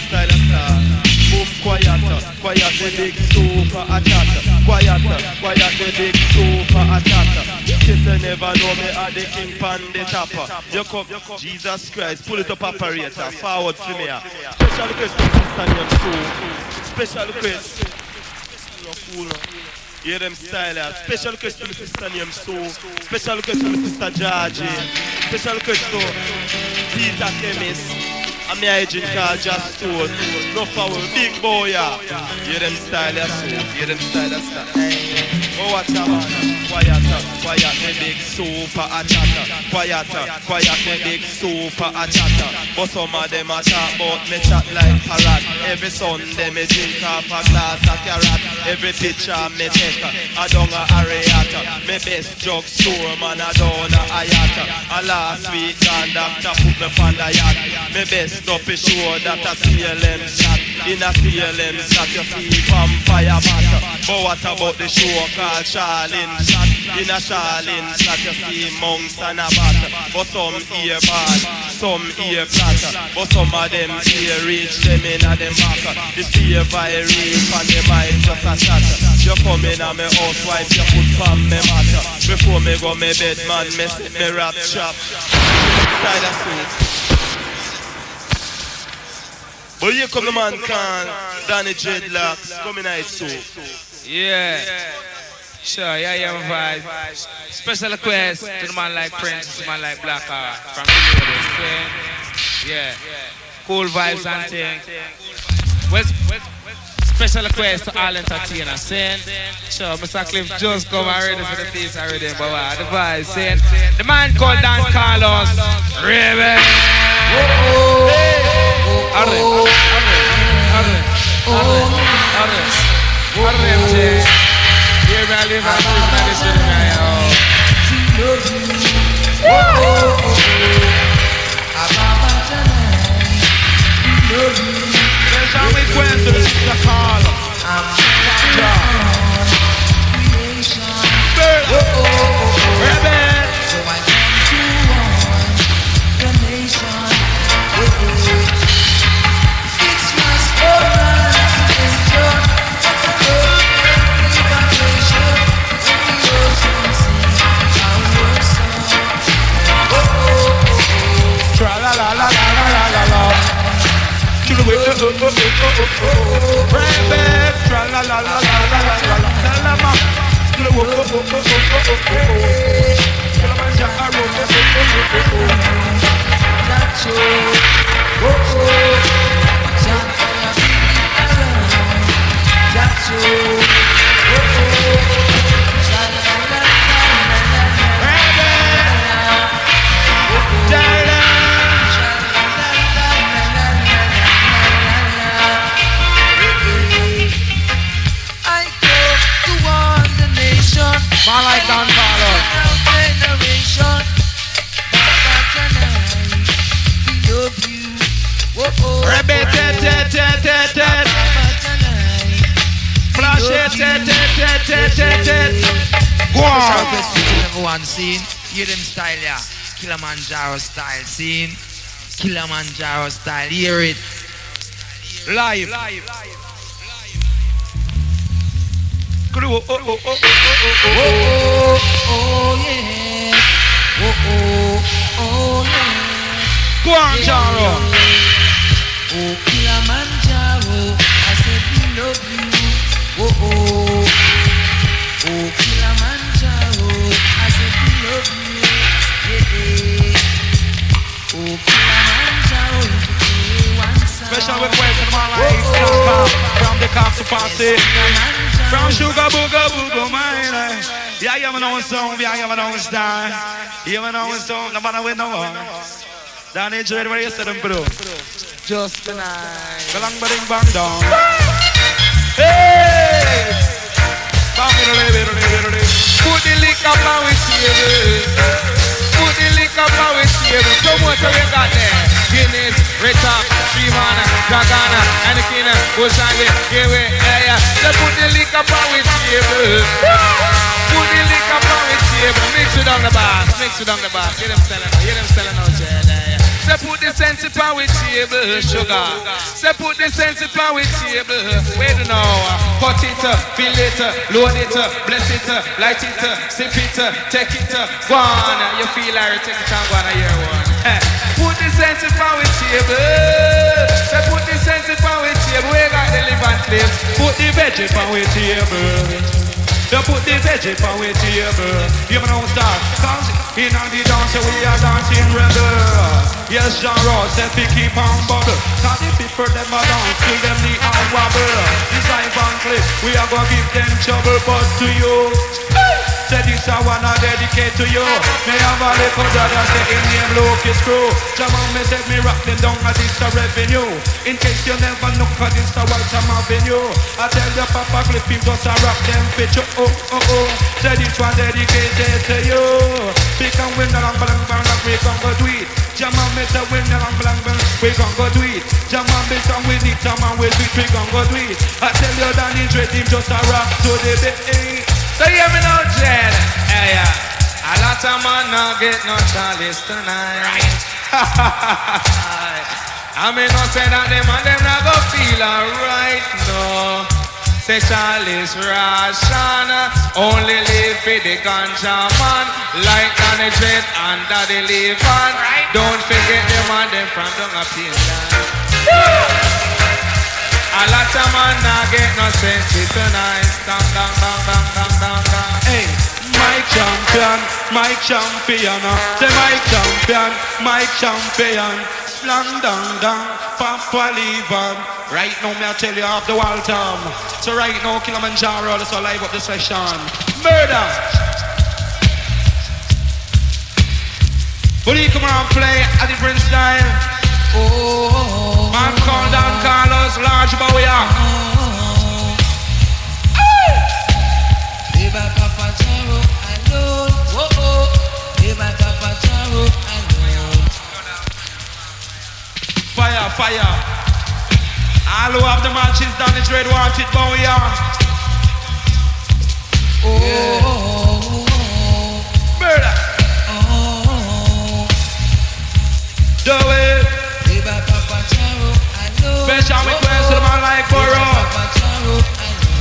style of star. Boom, quiet, the big super attacker. Quiet, the big super attacker. Kiss you never know me at the king pan the tapper. You come, Jesus Christ, pull it up operator, forward to me. Special request to Kingston Jamaican. Special request. Hear them style. Special request to my sister named Sue. Special request to my sister Georgie. Special request to Peter Chemist. I'm my agent called Just Stone. No foul, big boy. Hear them style. Hear them style. Oh, what's up? Quiet, me big super attacker. Quiet, me big super attacker. But some of them a talk about me chat like parrot. Every Sunday me drink off a glass of carrot. Every picture me take a down a Ariata. Me best drugstore man a down a Ayata. A last week and doctor put me on the yacht. Me best up is sure that a CLM shot. In a feeling that you feel vampire batter. But what about the show called Charlene? In a Charlene that you see monks and a batter. But some ear bad, some ear platter. But some of them ear reach them in a them back. The fear virus and the mind just a shatter. You come in a me housewife, you put from me matter. Before me go me bed man, me sit me rap chop. Side of suit. But here come the man called Danny Dreadlocks, coming out soon. Yeah. Sure, yeah, my vibe. Special request to the man like Prince, the man like Black Heart from the ladies. Yeah. Cool vibes and things. Special request to all entertainers. Saying, sure, Mr. Cliff just come already for the piece already. But the vibes saying, the man called Dan Carlos. Rebel. Special request to the Mr. Carlos. Rebel. So I come to warn the nation. It's just organization. Vibration. The ocean sings our song. Tra la la la la la la la. Rebel. Tra la la la la la la la. Salama. Man like Dan Carlos. Rebel, flash it, go on. Everyone seen, hear them style, yeah. Killamanjaro style, seen. Killamanjaro style, hear it. Live. Oh, yeah. Oh, yeah. Go on, Jaro. Oh, Killamanjaro, I said we love you. Oh, Killamanjaro, I said we love you. Yeah. Oh, Killamanjaro, one side. Special request from my life, from the cops to party. From Sugar Booga Booga Mine. Yeah, you have no song, yeah, you have no style. You have no song, no matter with no one. Don't enjoy it where you said them, bro. Just tonight. Balang bading bang dong. Hey! Put the liquor on with table. Put the liquor on with table. Promote what we got there. Guinness, Red Top, Freeman, Dragana, Anakin, Oshage, Gewe, yeah. So put the liquor on with table. Put the liquor on with table. Mix it on the bar. Mix it on the bar. Get them selling out there. So put the sense upon with table, sugar. So put the sense upon with table. Wait now. Cut it, fill it, load it, bless it, light it, sip it, take it, go on. You feel like take it and go on a year one. Put the sense upon with table. So put the sense upon with table. We got the live and live. Put the veggie upon with table. You put the veggie upon with table. You know start. Cause in the dance we are dancing rebel. Yes, John Ross said we keep on bubble. Cause the people them a dance till them knee and wobble. This Ivan Cliff, we are gonna give them trouble. But to you, say this I wanna dedicate to you. May have a little brother say in name Lucas Crew. Jamal me said me rock them down at this revenue. In case you never know cause this a Waltham Avenue. I tell the Papa Cliff him just a rock them pitch. Say this one dedicated to you. Because when the long bang bang we gon' go do it. Jamal me say when the long bang bang we gon' go do it. Jaman be song with it, jaman with it, we gon' go do it. I tell you that the dread him just a rock to the beat. So hear me now, Jed. Hey, a lot of man not get no chalice tonight. Right. I mean, no say that them and them not go feel alright, no. Say chalice ration, only live for the ganja man. Like Danny Dread and Daddy Levan. Right. Don't forget them and them from down a Finland. A lot of man not get no sense tonight. Dang, dang, dang, dang, dang, dang, dang. Hey, my champion, my champion. Say my champion, my champion. Slang dang dang, Papa Levan. Right now, me I tell you off the Waltham. So right now, Killamanjaro, let's all live up the session. Murder. Will you come around and play a different style? Oh, man call down Carlos, large Bowyer. Hey, by Papa Jaro, alone. Oh, oh. Hey, by Papa Jaro, alone. Fire, fire. All who have the matches down the trade want it, Bowyer. Oh, murder. Oh, do it. Hey, by Papa Jaro, alone. Special request to the man like Burrow.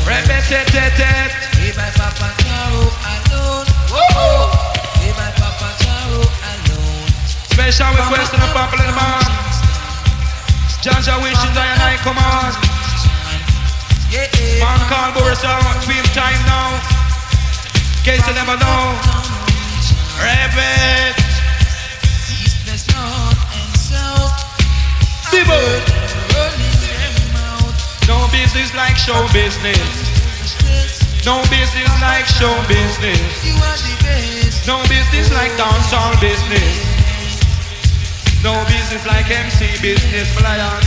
Repeat it. Hey, by Papa Jaro, alone. Oh, hey, by Papa Jaro, alone. Special request to the popular man. Jaja wishes I and I come on. Man call Burrow, swim time now. Case you never know. Repeat. East, west, north, and south. No business like show business. No business like show business. No business like dancehall business. No business like MC business, Lion.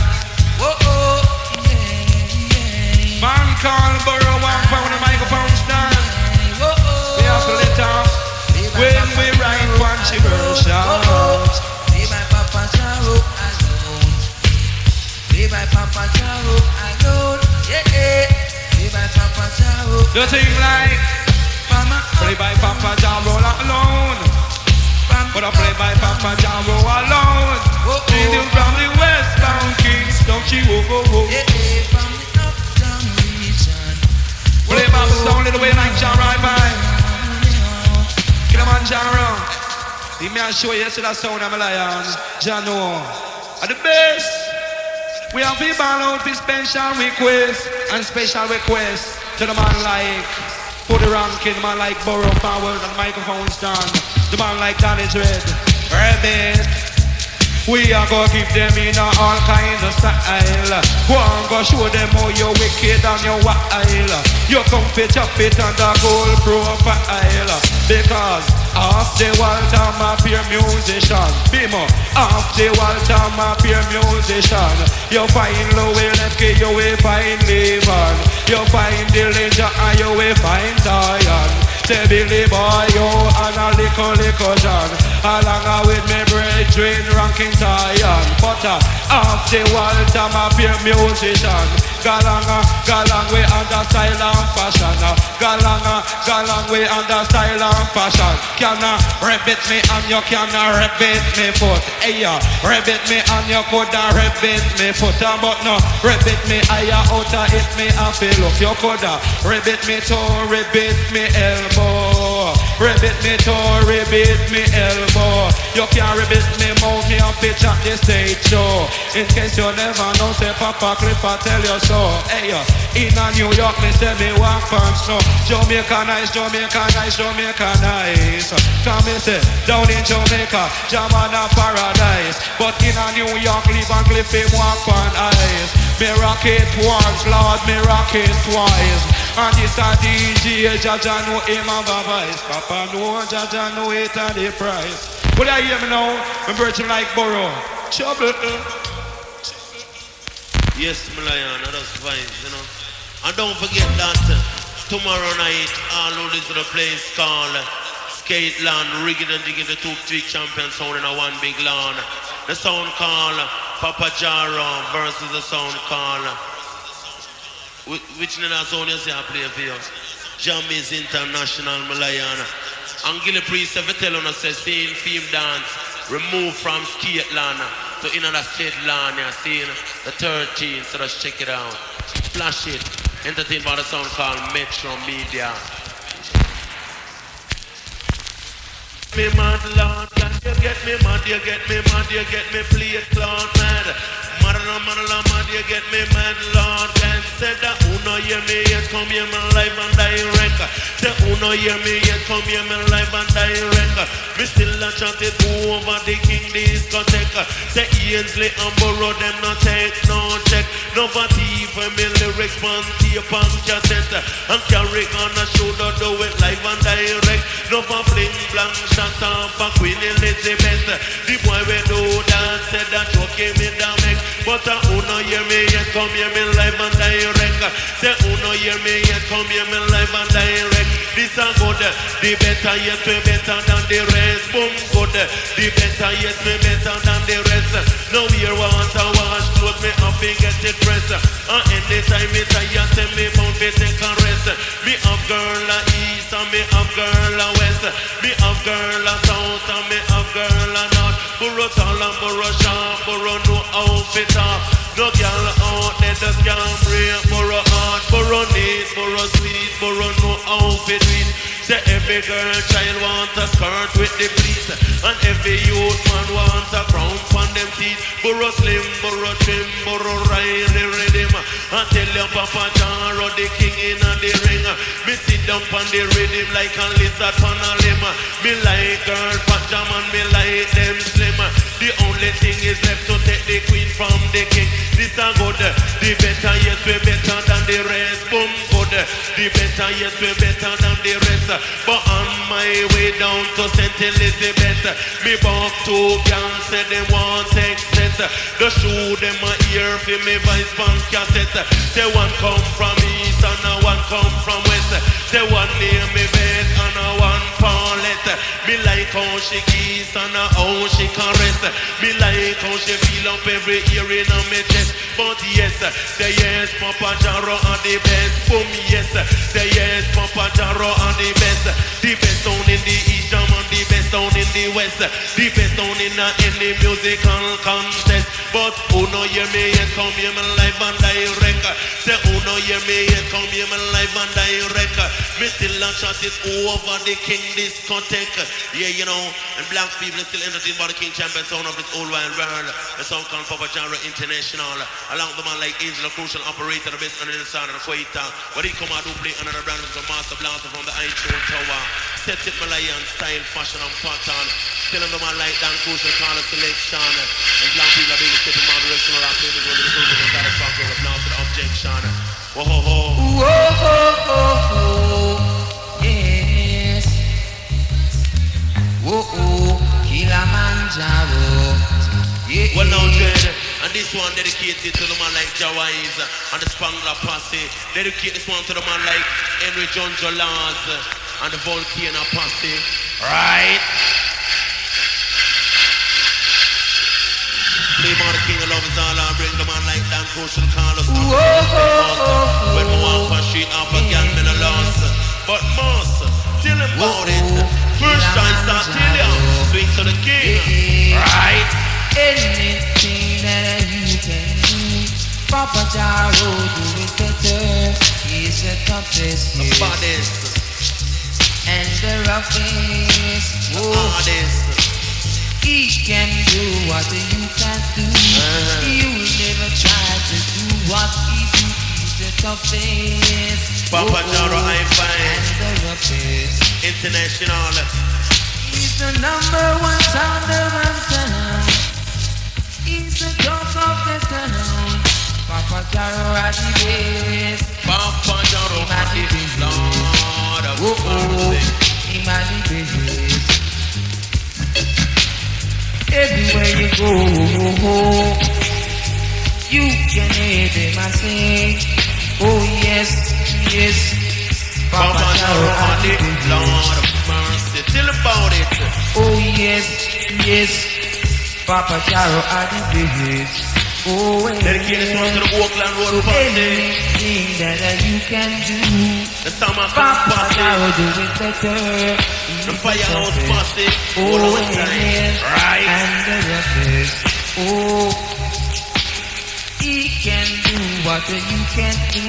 Man call Burrow 1 pound a microphone stand. We have to let off when we write controversial. Be my Papa Jaro alone. Be my Papa Jaro alone. Yeah. Be my Papa Jaro. The thing like play by Papa Jaro alone. But I play by Papa Jaro alone. Leading from the westbound Kingston Jamaican. Yeah, from the uptown region. Play by the sound little way like John right by Killamanjaro. Let me show you the sound of my lion. Jano. At the best. We have people out for special requests and special requests to the man like put the ranking, the man like Burrow Powers and microphone stand, the man like Danny Dread, Rabbit. We are gonna give them in all kinds of style. Go on, go show them how you're wicked and you're wild. You come fit up it on the gold profile. Because off the Waltham a pure musician. Bimo, off the Waltham a pure musician. You find Louis Lepke, you will find Levan. You find the Ledger and you will find Zion. Say Billy Boy, you and a little John. Along with me brethren ranking Zion. But off the Waltham a pure musician. Galang we under style and fashion. Galang we under style and fashion. Canna rabbit me and you canna rabbit me foot. Hey rabbit me and you coulda rabbit me foot. But no rabbit me higher outer it me a feel look. You coulda rabbit me toe, rabbit me elbow. Rabbit me toe, rabbit me elbow. You can't rabbit me mouth, me a pitch at the stage show. In case you never know, say Papa Clifford tell you so. Hey in a New York me say me walk on snow. Jamaica nice, Jamaica nice, Jamaica nice. Come me say down in Jamaica, Jamaica paradise. But in a New York live and cliff him walk on ice. Me rock it once, Lord, me rock it twice. And this a DJ, Jaja know him have a voice. Papa know, Jaja know it at the price. But I hear me now, I'm virgin like Burrow. Trouble. Yes, my lion, that's fine, you know. And don't forget that tomorrow night, all of this little place called Skateland, rigging and digging the two big champion sound in a one big lawn. The sound called Papa Jaro versus the sound caller. Which name of sound you say I play for you? Jammies International Malayana. And Gilly Priest ever tell us say seeing theme dance removed from skate land to another state land you see the 13th, so let's check it out. Flash it. Entertained by the sound called Metro Media. Me mad Lord, can you get me mad, you get me mad, you get me play it Lord mad. Mad you get me mad Lord. Can say that uno hear me yet come here me live and direct. Say uno hear me yet come here me live and direct. Me still a chat it over the king discotheque. Say Ainsley and Burrow them no take no check. No fatigue for me lyrics man tape and cassette. And carry on a shoulder do it live and direct. No for fling blank shot off for Queen Elizabeth. The boy we do that said that you came in the make. But uno hear me yet come here me live and direct. Say uno hear me yet come here me live and direct. This a good, the better yes we better than the rest. Boom good, the better yes we better than the rest. Now here water wash clothes me up and get it pressed. And anytime me tired say me bound to take a rest. Me have girl a east and me have girl a west. Me have girl a south and me have girl a north. Burro tall and burro sharp, burro no outfit off. No girl out there that can break. Burro hard, burro neat, burro sweet, burro no outfit with. Say every girl child wants a skirt with the pleats. And every youth man wants a crown on them teeth. Burro slim, burro trim, burro ride the rhythm. And tell your Papa Jaro the king in the ring. Me sit down on the rhythm like a lizard on a limb. Me like girl fat jam and me like them slim. The only thing is left to take the queen from the king. This a good, the better yes we better than the rest. Boom good, the better yes we better than the rest. But on my way down to St. Elizabeth, me back to girls say they want excess. The shoe them a ear for me vice band cassette. Say one come from east and one come from west. Say one near me bed and one Paulette. Me like how she kiss and how she caress. Me like how she feel up every ear in my chest. But yes, say yes, Papa Jaro are the best. Boom, yes, say yes, Papa Jaro are the best. The best down in the east and the best down in the west. The best down in any musical contest. But who no hear me yet come here me live and direct. Say who no hear me yet come here me live and direct. Me still a shot it over the king discotheque. Yeah, you know, and black people still entertained by the king champion sound of this old wide world. The song called Papa Jaro International. Along the man like Angel, a crucial operator, the best on the side of the equator. But he come out to play another brand with the master blaster from the iTunes tower. Set it Malayan style, fashion and pattern. Still on the man like Dan Crucial, call a selection. And black people are being stepping out the restaurant and playing with the crucial and satisfaction with the blaster objection. Whoa ho ho. Whoa ho ho ho. Yes. Whoa oh. Killamanjaro. Yeah, well now, Dread, and this one dedicated to the man like Jawais and the Spangler Posse. Dedicate this one to the man like Henry John Jolaz and the Volcano Posse. Right? Play by the king of love is all I bring the man like Dan Crucial Carlos. When we walk on street off a gang, then I lost. But most, tell him about it. First time start till you swing to the king. Right? Anything that you can do, Papa Jaro do it better. He's the toughest, the baddest, and the roughest. The hardest. He can do what you can't do. You will never try to do what he do. He's the toughest. Papa Jaro I find and the roughest. International. He's the #1 sounder of town. He's the talk of the town. Papa Jaro at the best. Papa Jaro at the best. Lord of mercy. Him at the best. Everywhere you go, you can hear them I say, oh yes, yes. Papa Jaro at the best. Lord of mercy. Tell about it. Oh yes, yes. Papa Jaro at the best. Oh, Dedicate this one to the Oakland Road Party. anything that you can do, The Summer Papa, Party. I'll do it better. The Firehouse Party. Oh, All of the time. Right. and the rappers. Oh, he can do what you can do.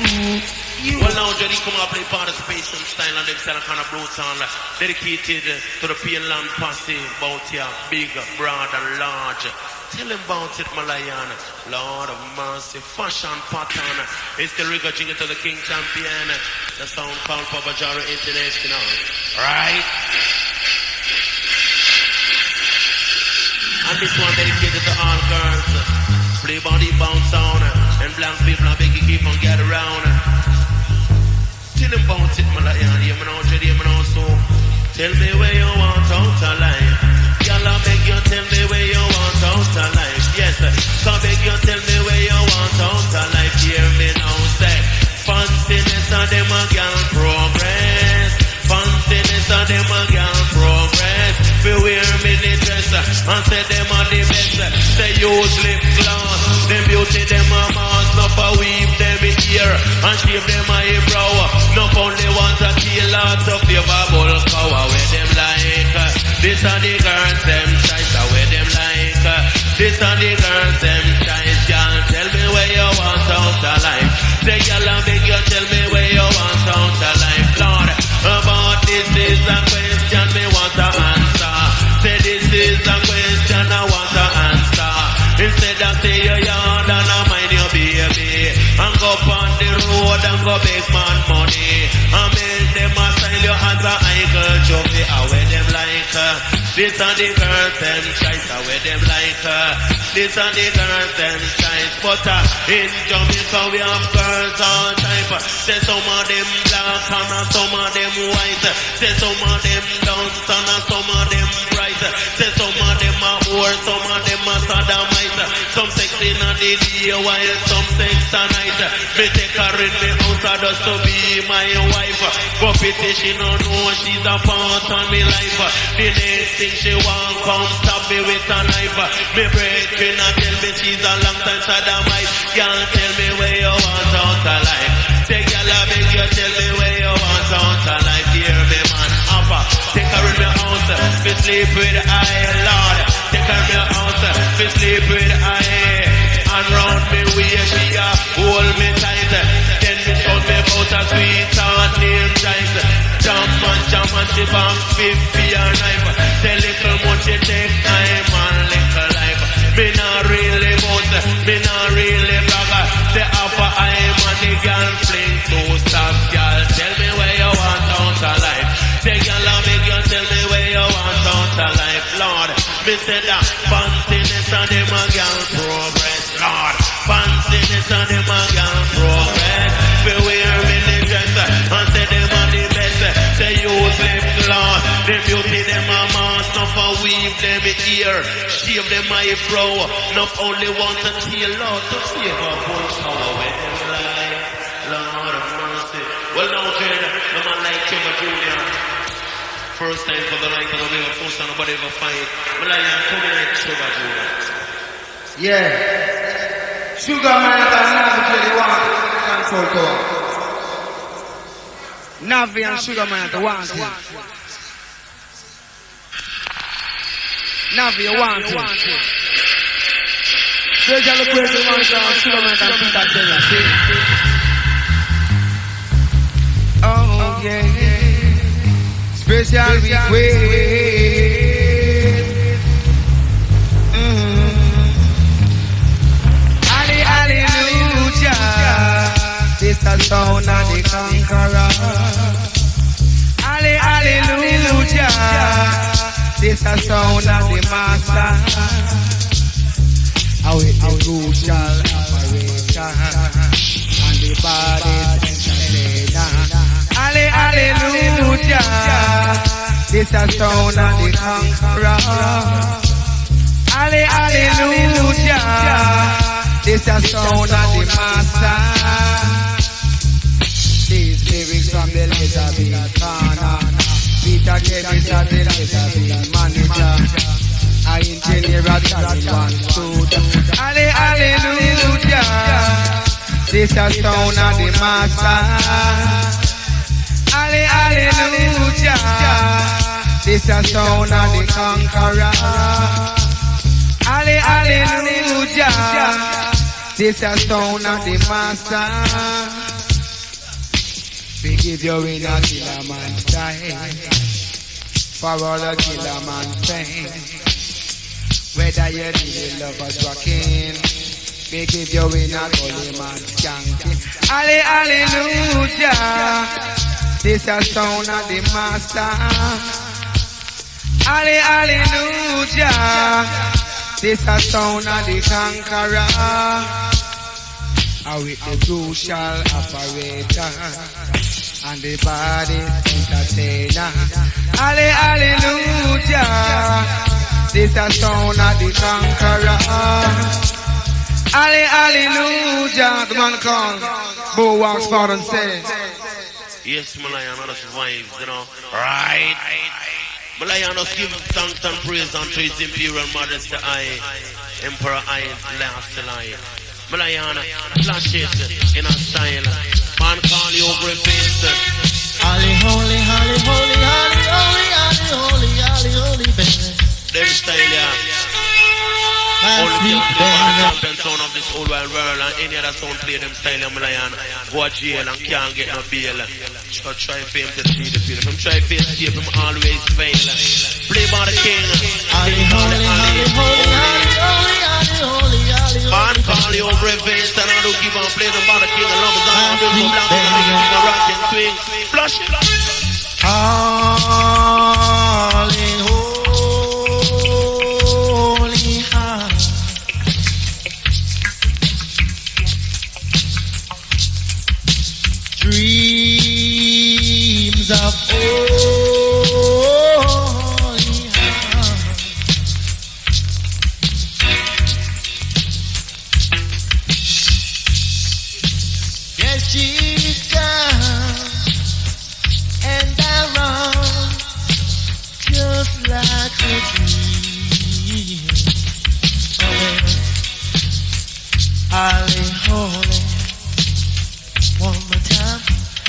Well, now, Jody, come up play participation style and them style kind of blue sound dedicated to the P&Land posse about your big, broad, and large. Tell him about it, Malayan. Lord of mercy, fashion pattern. It's the rigor jingle to the King Champion. The sound called Killamanjaro International. Right? And this one dedicated to all girls. Play body bounce on. And blank people are begging keep on get around. Tell him about it, Malayan. You know, Jedi, you know, so. Tell me where you want out of life. Y'all I beg you, tell me where you want out of life. Yes, come beg you, tell me where you want out of life. Hear me now, say. Fanciness of them a girl progress. Fanciness of them a girl progress. We wear mini dress and say them are the best. Say use lip gloss. Them beauty them a mask. Not for weave them in ear and shave them a brow. Not only want to kill lots of favorable power. Where them like this are the girls them choice. Where them like this are the girls them choice. Y'all tell me where you want out of life. Say y'all a beg you tell me where you want out of life. Lord, about this is a question me want to answer. Say this is a question I want to answer. Instead of say your yard and I mind your baby, and go on the road and go beg man money, and make them a style you as a idol trophy. Where them like this are the girls them choice. Where them like this are the girls them choice. But in Jamaica we have girls all type. Say some of them black and some of them white. Say some of them dance and some of them bright. Say some of them are whore, some of them are sodomite. Some sex in the day while some sex at night. Me take her in the house just to be my wife. But pity she no know she's a part of me life. The next thing she want come stab me with a knife. Me breaking and tell me she's a long time sodomite. Girl tell me where you want out of life. Say girl I beg you tell me where you want out of life. Hear me man, Abba. Take her in my house, me sleep with I, Lord. Take her in my house, me sleep with I. And round me where she hold me tight. Then me told me about a sweetheart named Joyce. Jump and she back 50 a knife. Tell little much she take time and little life. Me not really boast, me not really brag. Say after I'm on the girl fling to stop. Girl tell me where you want out of life. Say girl I beg you tell me where you want out of life. Lord, me say that fanciness and them a girl progress. Lord, fanciness and them a girl progress. We wear mini dress and say them are the best. Say use lip gloss. Them beauty them a mask. Not for weave them in ear. Shave them my brow. Not only want to kill Lord to save a bunch power when them lie. Lord of mercy. Well now Jada, no man like Kimber Jr. First time for the light and I'll never force nobody ever fight. Malayan coming like Sugar Jr. Yeah. Sugar man that's Navi really want control to him. Navi and Sugar man at the want him. Navi you want him. Special request one song, Sugar man and Peter Taylor, see? Oh yeah. Special request. This is the sound of the conqueror. Hallelujah. This is the sound of the master. How it the crucial operation and the body's entertainer. Hallelujah. This is the sound of the conqueror. Hallelujah. This is the sound of the master. These lyrics from the Elizabeth corner. Peter Kevin at the Elizabeth manager. I engineer at 1, 2, 3. Hallelujah. This a sound of the master. Hallelujah. This a sound of the conqueror. Hallelujah. This a sound of the master. We give you in a killer man style. For all the killer man fame. Whether you really love us rocking. We give you in a gully man skanking. Hallelujah. This a sound of the master. Hallelujah. This a sound of the conqueror. With the crucial operator and the body's entertainer. Hallelujah. This a sound of the conqueror. Hallelujah. The man called Bo walks forward and says, yes, Malayan, that's vibes, you know. Right. Malayan, let's give thanks and praise unto his imperial majesty, Emperor I, last lie. Malayan, flash it in a style. Man call you over a face. Holy, holy, holy, holy, holy, holy, holy, holy, holy, baby. Them style, yeah. Only champion sound of this whole wide world, and any other sound play them style of Malayan, go to jail and can't get no bail. Try fame to see the feel. If I'm trying to escape, I'm always fail. Play by the king. Holy, holy, holy, holy, holy, holy, holy, man call you over a face, and I don't keep on playing the by the king. I love his arm, I'm from black and the rock and swing. Flush it. Holy, holy, heart. Dreams of holy heart. Yes, she's down and around just like a dream. Holy, holy, one more time.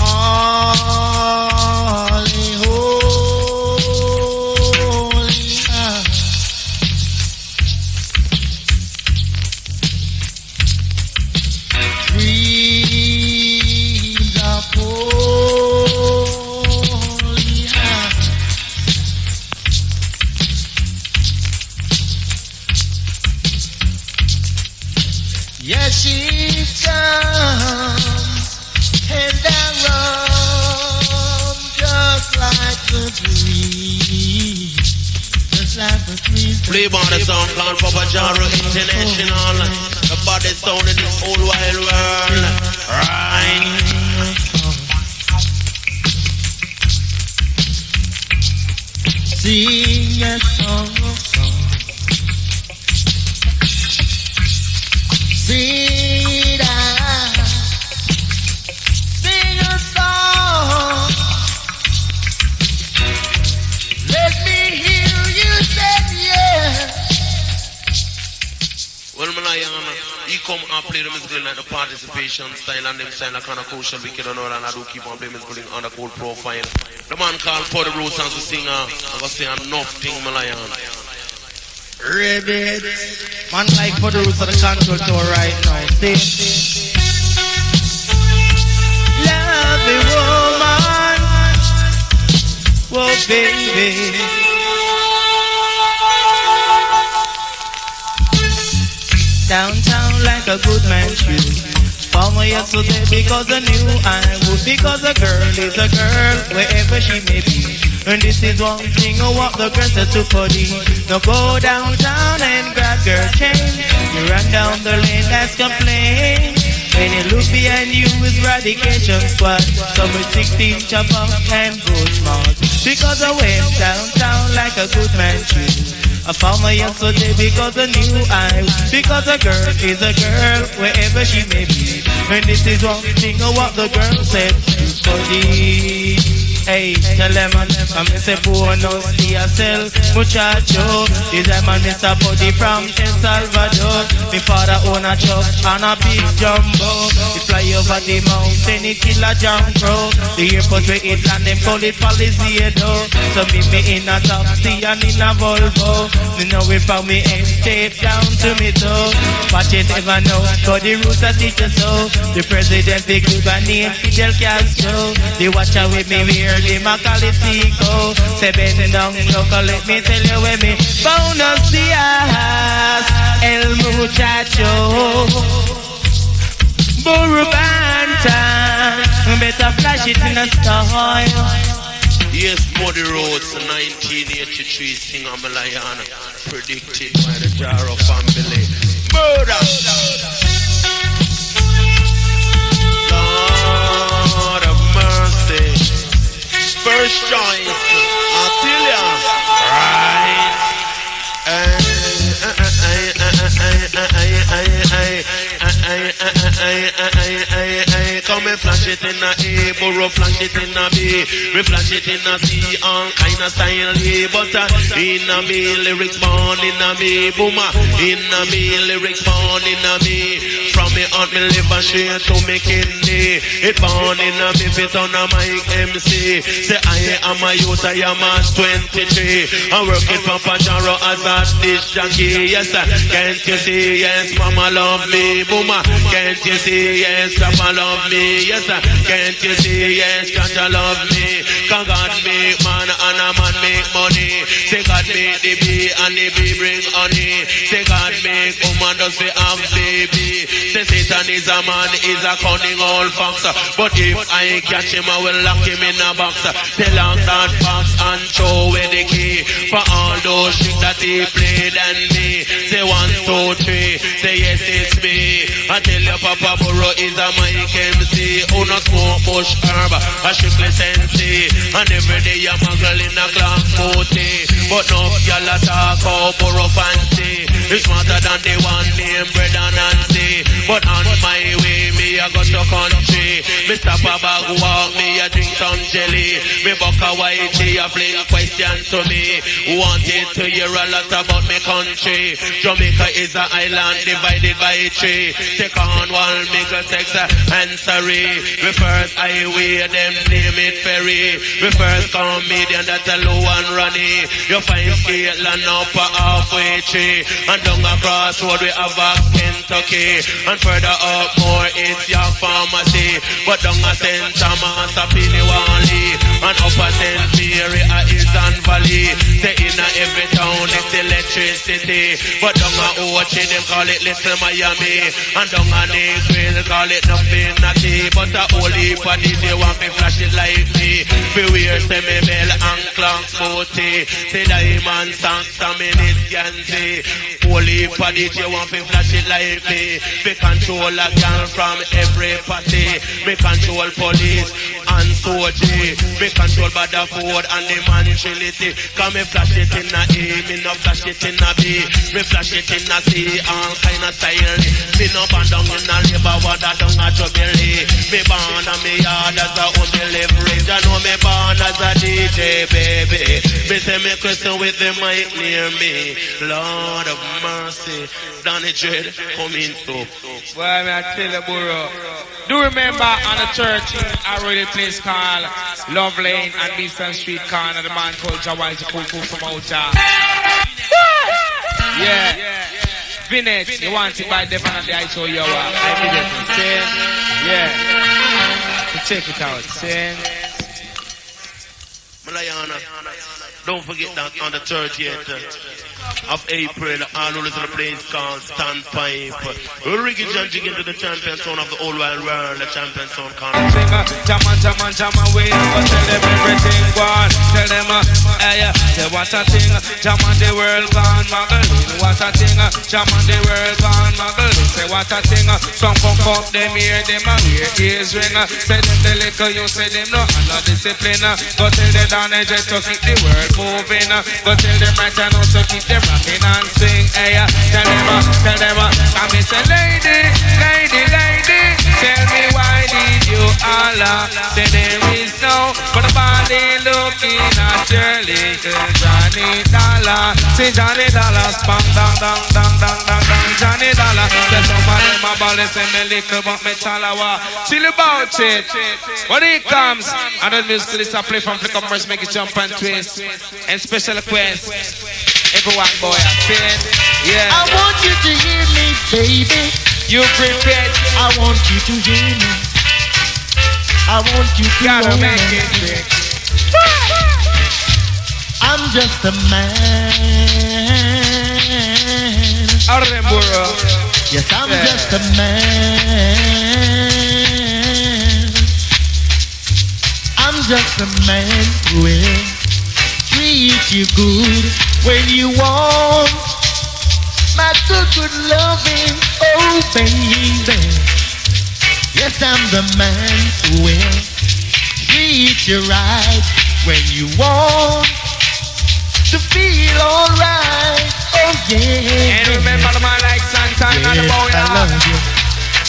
Holy, holy, heart. Dreams of holy heart. Yes, she comes and around just like a dream, just like a dream. Play by the song called Papa Jaro International. The body sound in this whole wide world. Right. Sing a song of songs. Sing a song. Let me hear you say yes. Well, Malayan, he come and play the music like the participation style and them style like kind of crucial wicked and all, and I do keep on playing music on the cold profile. The man called for the roots as a singer. I'm going to say enough thing, Malayan. Ribbit. Man like for the roots of the control tour right now. See? Love the woman. Whoa, baby. Downtown like a good man should. Found me yesterday because I knew I would. Because a girl is a girl wherever she may be. And this is one thing I want the girls to body. Now go downtown and grab your chain. You run down the lane, that's complain. When you look behind you is Radication Squad. Some with 16 chop up and good mouth. Because I went downtown like a good man should. I found my yesterday because I knew I would. Because a girl is a girl wherever she may be. And this is one thing I want the girl said to body. Hey, tell them, I'm Mr. Bonus, DSL, muchacho. This is my Mr. Buddy from El Salvador. My father own a truck and a big jumbo. We fly over the mountain, it kill a jumbo. The airport where it land, them call it Palisado. So meet me in a taxi and in a Volvo. Me know it from me end tape down to me toe. But you never know, but the roots are teach you so. The president, the Cuban name, Fidel Castro. The watcher with me wear the Macalitico. Say bend down, look, let me tell you where me Buenos dias, el muchacho. Burubanta, better flash it in a style. Yes, Muddy Roads, 1983, singer Malayana, predicted by the Jaro family. Murder! Lord of mercy. First choice, Attilia. Right. Come and flash it in a A, Burrow flash it in a B, we flash it in a C, all kind of style A, but in a me, lyrics born in a me, boomer, in a me, lyrics born in a me, from me on me liver straight to me kidney, it born in a me, fit on a mic MC, say I am a youth, I am a 23, I'm working for Pajaro as a dish jockey, yes, can't you see, yes, mama love me, boomer, can't you see, yes, papa love me, yes, can't you see, yes, Jaja love me, cause God make man and a man make money, say God make the bee and the bee bring honey, say God make woman does we have baby, say Satan is a man, is a cunning old fox, but if I catch him I will lock him in a box, tell out that box and throw away the key, for all those shit that he played and me, say 1, 2, 3, say yes it's me, I tell you Papa Burrow is a mic MC, who no smoke bush herb, a strictly sensei, and every day I'm a girl in a class 40, but no y'all a talk how Burrow fancy, it's smarter than the one named Bread and Nancy, but on my way me I go to country, me stop a bag walk, me I drink some jelly, me buck a white tea, a fling question to me, wanted to hear a lot about me country, Jamaica is an island divided by a tree, take on one mega sex and sorry, we first highway them name it ferry, we first comedian that a low and runny, you find Scotland up a halfway tree, and down across road we have a Kentucky, and further up more it's your pharmacy, but down a St. Thomas a Pinewali, and up a St. Mary a Eastern Valley, say in a every town it's electricity, but down a Ochi them call it Little Miami, and down a Negril call it nothing natty, but a holy body they want me flash it like me, we wear semi-bell and clock booty, say diamond socks a minute can see, holy body they want me flash it like me, we control a girl from every party, we control police and soldier, we control bad food and the man trinity, come me flash it in a A, me no flash it in a B, me flash it in a C, all kind of style, me no band down in a labor, water down a jubilee, me born and me yard as a home leverage, I know me born as a DJ baby, me say me question with the mic near me, Lord of mercy, Danny Dread coming through. Well, I tell you, Burrow, do remember on the church in a really place called Love Lane and Beeston Street corner, the man called Jawai Jakuku from out yeah. Vinette, you want it by definitely I show you what I did it. See? Yeah. So check it out. See? Malayana, don't forget that on the 30th of April, all who listen to the place called Standpipe. Ricky John Jiggin to the champion sound of the whole wide world, the champion sound called Jam away, but tell them everything gone. Tell them, say what a thing, jam on the world gone, Magdalene. What a thing, jam on the world gone, Magdalene. Say what a thing, some come them hear them and hear ears ring. Say them the little, you say them no, and no discipline. Go tell them down and just to keep the world moving. Go tell them right and also keep them rocking and sing. Hey, tell them, I'm say lady, tell me why did you holler? Say there is no but a body your little Johnny Dollar. See Johnny Dollar, spam dang dang dang dang dang dang. Johnny Dollar. Say some of them a ball, say me little but me talawa. Chill about it. When it comes, and the music is a play from Flick Up Merch, make it jump and twist. And special request, everyone boy, I sing. Yeah. I want you to hear me, baby. You prepared? I want you to hear me. I want you to gotta make it big. I'm just a man. Out of them, bro. Yes, I'm just a man. I'm just a man who will treat you good when you want my good loving. Oh, baby. Yes, I'm the man who will treat you right when you want to feel alright. Oh yeah. And remember the man like Santana, the boy. I love you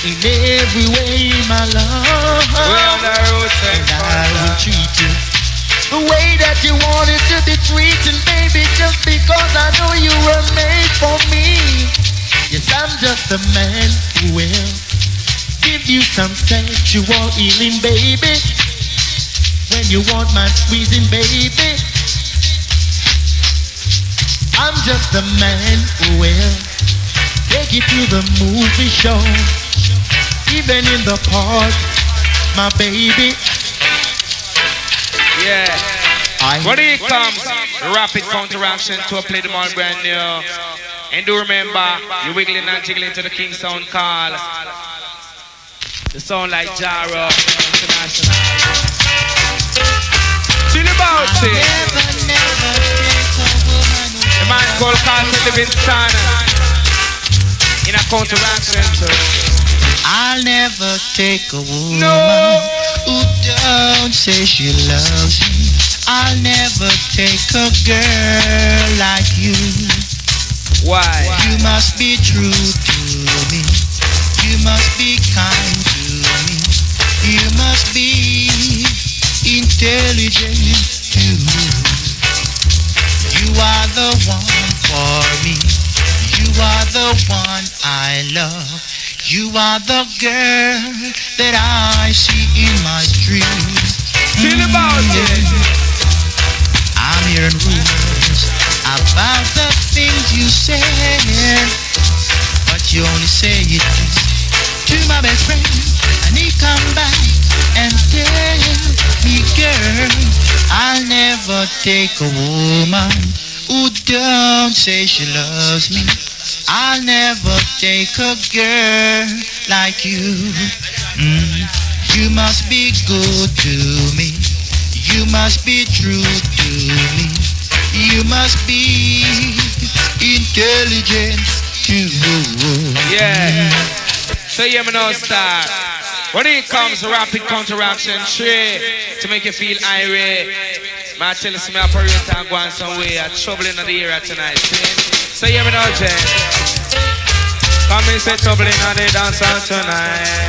in every way, my love. We're on the road, and I will treat you the way that you wanted to be treated, baby. Just because I know you were made for me. Yes, I'm just a man who will give you some sexual healing, baby. When you want my squeezing, baby. I'm just a man who will take you to the movie show, even in the park, my baby. Yeah. When it comes, rapid counteraction to play them all brand new. And do remember, you're wiggling and jiggling to the Kingston call. The sound like Jaro International. Chill about it. The man called Carlton Livingston. In a counteraction too. I'll never take a woman who don't say she loves me. I'll never take a girl like you. Why? You must be true to me. You must be kind to me. You must be intelligent too. You are the one for me. You are the one I love. You are the girl that I see in my dreams. Feel about it. I'm hearing rumors about the things you said, but you only say it to my best friend, and he come back and tell me, girl, I'll never take a woman who don't say she loves me. I'll never take a girl like you. You must be good to me. You must be true to me. You must be intelligent too. Yeah. So you know start. When it comes to rapid counteraction, to make you feel irate. Man, tell us me operator and go on somewhere. Trouble in the area tonight. So you know, Jen. Come and say trouble in the dance tonight.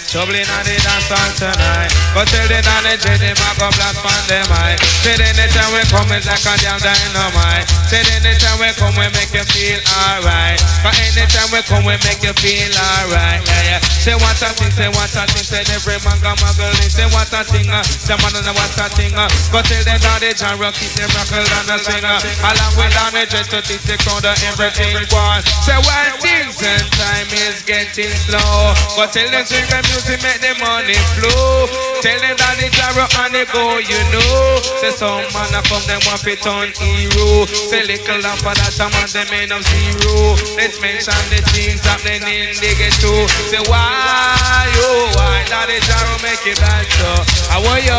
Trouble in the dance tonight. But tell them that they might go blast on them eye. Say then the time we come is like a damn dynamite. Say then the time we come we make you feel alright. But anytime we come we make you feel alright. Yeah, yeah. Say what a thing, say what a thing. Say every man got my girl in. Say what a thing, say man know what a thing. But tell them that they genre keep them rockle and a singer. Along with on the dress to teach the crowd everything one. Say when things and time is getting slow. But tell them sing the music make the money flow. Tell them that the gyro and they go, you know. Say some man a come them want fit on hero. Say little lamp for that a man them ain't of zero. Let's mention the things happening in the ghetto. Say why, oh why, that the gyro make it bad so. I want your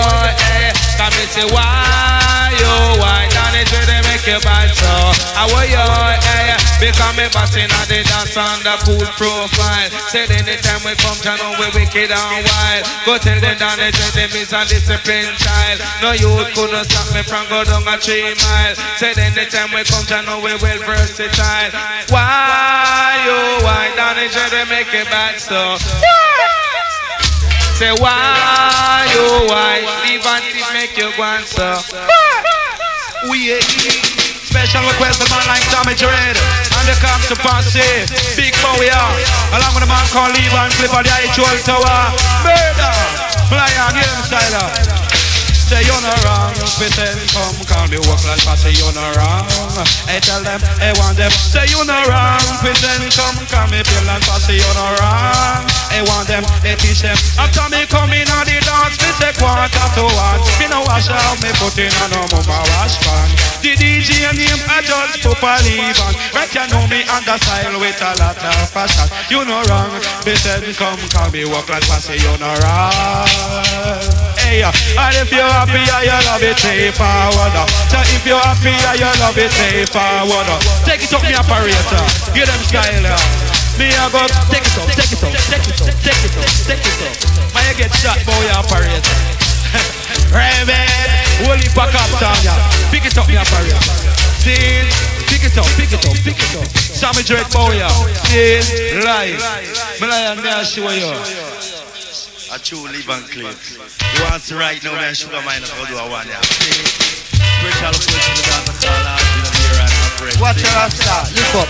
come and say why, oh why, that the gyro they make it bad so. I want your because me bossing at the dance on the cool profile. Say anytime we come to know we wicked and wild. Go tell them that them is a disciplined child. No youth couldn't stop me from go down a 3 mile. Say anytime we come to know we well versatile. Why, oh why, Danny they make it bad so. Say why, oh why, leave and make you go so. We special request of man like Tommy Dread and the cops to Posse, Big Bowie, along with the man called Levan Clip of the H.O.L. Tower. Murder! Fly on, get him style up. Say you're not wrong, pretend come call me work like Posse, you're not wrong. I tell them, I want them. Say you're not wrong, pretend come call me feel like Posse, you're not wrong. I want them, I teach them. After me come in on the dance, me say quarter to one. Me no wash out, me put in a no mama wash pan. The DJ name I just Papa Levan. Right you know me under style with a lot of fashion. You no wrong, pretend come call me work like Posse, you're not wrong. Hey, and if you're happy and you love it, take forward. So if you're happy and you love it, take forward. Take it up, me operator. Give them style. Me a go take it up, take it up, take it up, take it up, take it up. Man, you get shot by your operator. Raven, holy pack up, Tanya. Pick it up, me operator. See, pick it up, pick it up, pick it up. Sammy Drake Bowyer. See, live. Me lion, me a show you. A true Levan Clip. You want to right now, man, sugar mine of do I want ya. Special request to the dance call out in the mirror and operate. Watch your rasta, lift up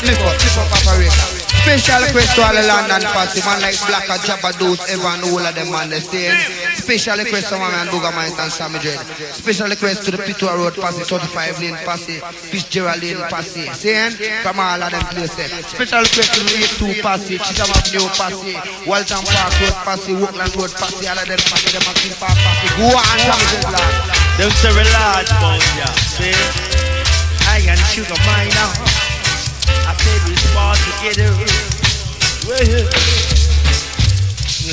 operator. Special request to all the London party, man like Black and Jabba Dose, Evan, all of them man the same. Special request to my man Booga Mine and Sammy Dread. Special request to the Pittua Road Posse, 35 Lane Posse, Fitzgerald Lane Posse. Saying from all of them places. Special request to the 82 Posse, Chisholm Avenue Posse, Waltham Park Road Posse, Woodland Road Posse, all of them Posse, them Maxine Park Posse. Go on, Sammy Dread lad. Them say we large about ya. See, I and Sugar Mine now. I said we smart together.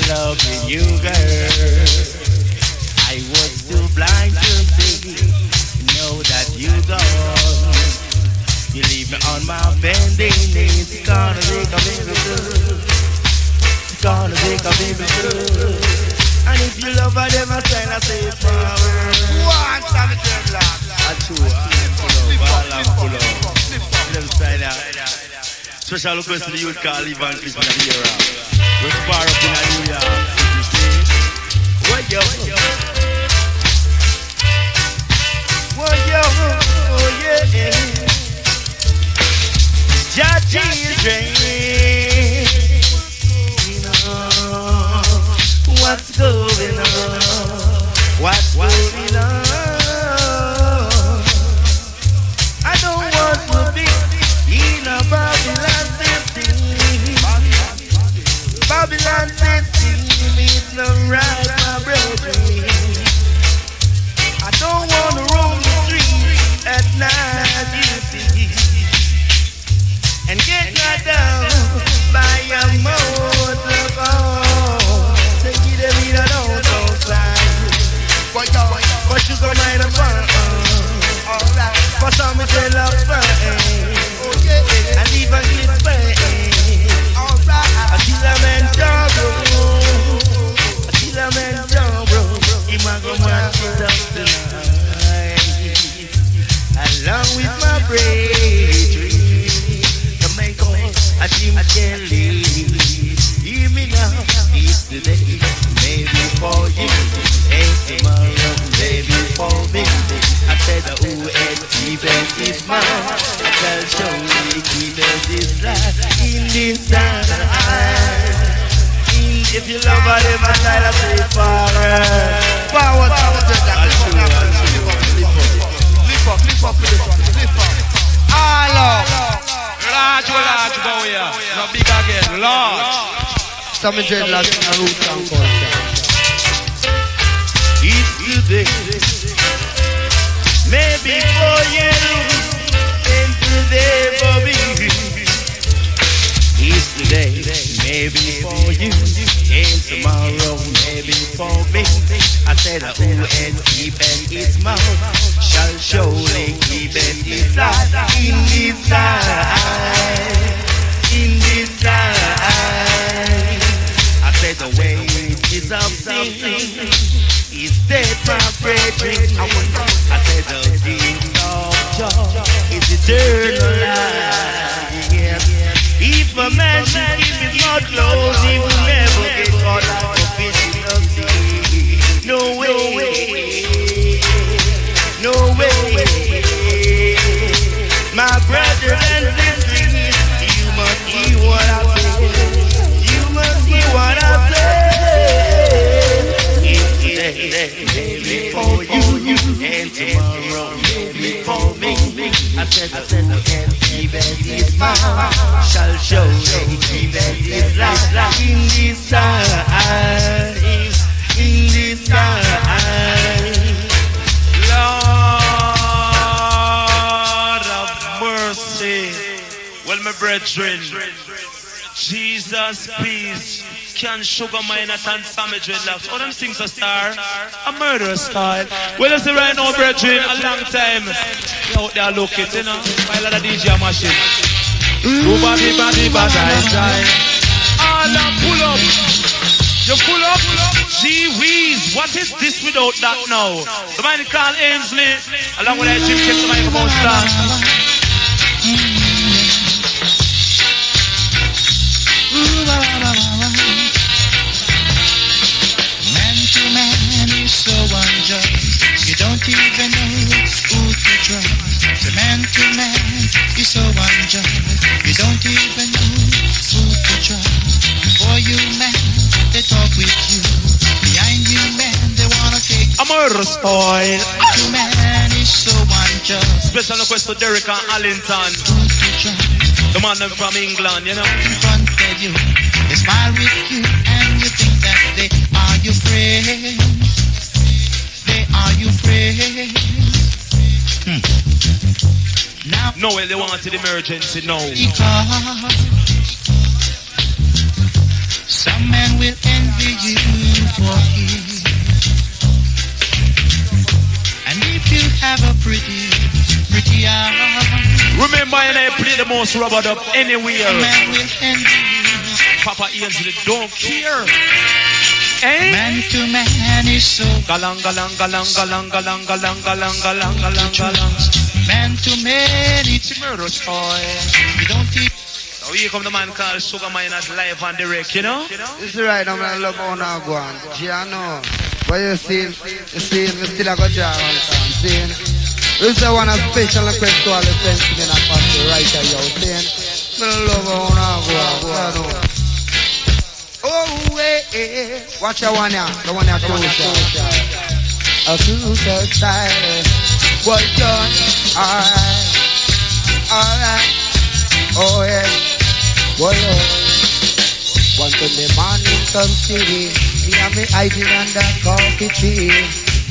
Loving you, girl. I was too blind to see. Know that you gone. You leave me on my bending knees. It's gonna make a baby good. It's gonna make a baby good. And if you love her, then I say it forward. One time it's your love. That's true. Pull up. Special request to the youth called Levan Clip in the era. We're far up in New York. What yo? Oh yeah. Judgy is rain. What's going on? What's going on? I don't want to be in a Babylon system. Babylon system is not right, my brother. I don't want to roam the street at night, you see, and get knocked down by a motorcar. Say give them in a outside, but you go mind a fun. Alright, for some it's a love fun. And even if alright, I Killamanjaro, you might go man for us tonight. Along with my bravery, Jamaica, I dream I can live. Hear me now, it's today, maybe for you, and tomorrow, maybe for me. I said the UN is mine. I shall show you keep this life in this time. If you love her, then I try to say forward. Lift up with this one. Lift up. Large, Bowyer. Not big again, large. Sammy Dread lad in a root and culture. It's today, maybe for you, and today for me. It's today, maybe for you, and tomorrow, maybe for me. I said, who and keeping its mouth shall surely keep its life in this time. In this time, I said, the wages of sin is dead, my brethren. I said, the gift of joy is eternal life. If a man should keep his mouth closed, he will never get caught like a fish in the sea. No way. brethren. Jesus, peace. Can sugar mine at and family dreadlocks. All them things a star. A murderous style. Well, you see right now, brethren, a long time. You out there look it, you know. While the DJ machine. All them pull up. You pull up. Gee whiz, what is this without that now? The man called Ainsley. Along with that Jim kept the microphone stand. Man to man is so unjust. You don't even know who to trust. The man to man is so unjust. You don't even know who to trust. For you man, they talk with you. Behind you man, they wanna take. I'm a spoil. To man is so unjust. Special request to Derek and Allington. The man them from England, you know. In front of you, they smile with you, and you think that they are your friends. They are your friends. Now, no way they wanted emergency, no. Because some men will envy you for it. And if you have a pretty eye, remember, and I play the most rubbered up anywhere. Man will envy you. Papa Ainsley don't care. Eh? Man to man is so galang. Man to man it's a murder story. You don't eat. Now here come the man called Sugar Miners live and direct, you know? This is right, I'm gonna love on our one. Giano. But you see, we still got Jar on time. See? This is one of special request to all the friends in the party right here, you see? I love on our one. Oh, eh. Watch that one now. The one that crucial. A crucial style. Well done. Alright. Oh, yeah. Well, one in the morning come city. Me and me hiding under coffee tree.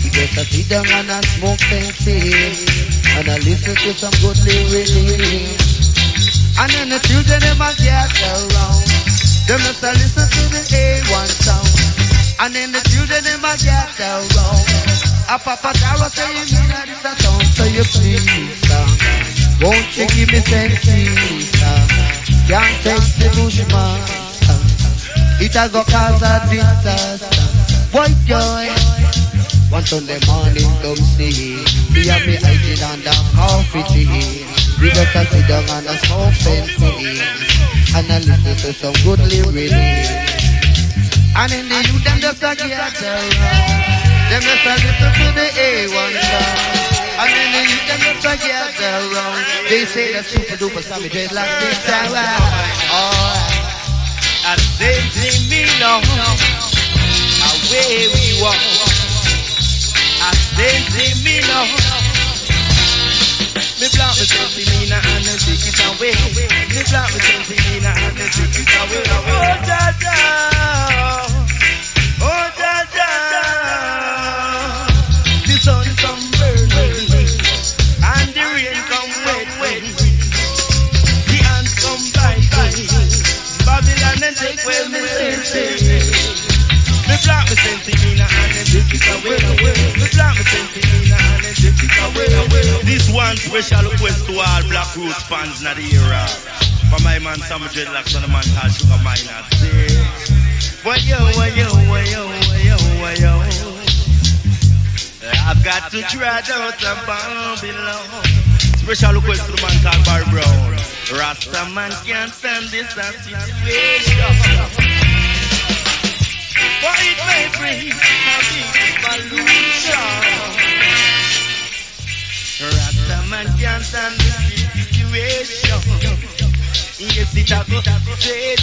We just a sit down and a smoke fancy. And I listen to some good lyrics. And then the children them a gather around. Them just a listen to the A1 sound. And then the children them a gather around. A Papa Tara say you mean that it's a sound. So you please, won't you give me sense, can't take the bushman. It a go cause a disaster. White joy. One Sunday morning come see. Me and me hiding under coffee tree. We just a sit down and a smoke fancy. And I listen to some good lyrics. And in the youth them just a gather around. Them just a listen to the A1 sound. And in the youth them just a gather around. They say that super duper Sammy J like this time. Alright. And they see me now, away we walk. And they see me now. Me block me sense me now and then take it away. Me block me sense me now and then take it away. Oh da da, oh da da. The sun come burning and the rain come wet. The ants come biting. Babylon and take away me sense. Me block me sense me now and then take it away. Me block me sense me now and then take it away. This one special request to all Black Roots fans in the era. For my man Sam Dreadlocks and the man called Sugar Miners. Yo. I've got to tread out of Babylon. Special request to the man called Barry Brown. Rasta man can't stand this situation. But it may bring a big evolution. Rasta man can't stand this situation. Yes, it a go trade,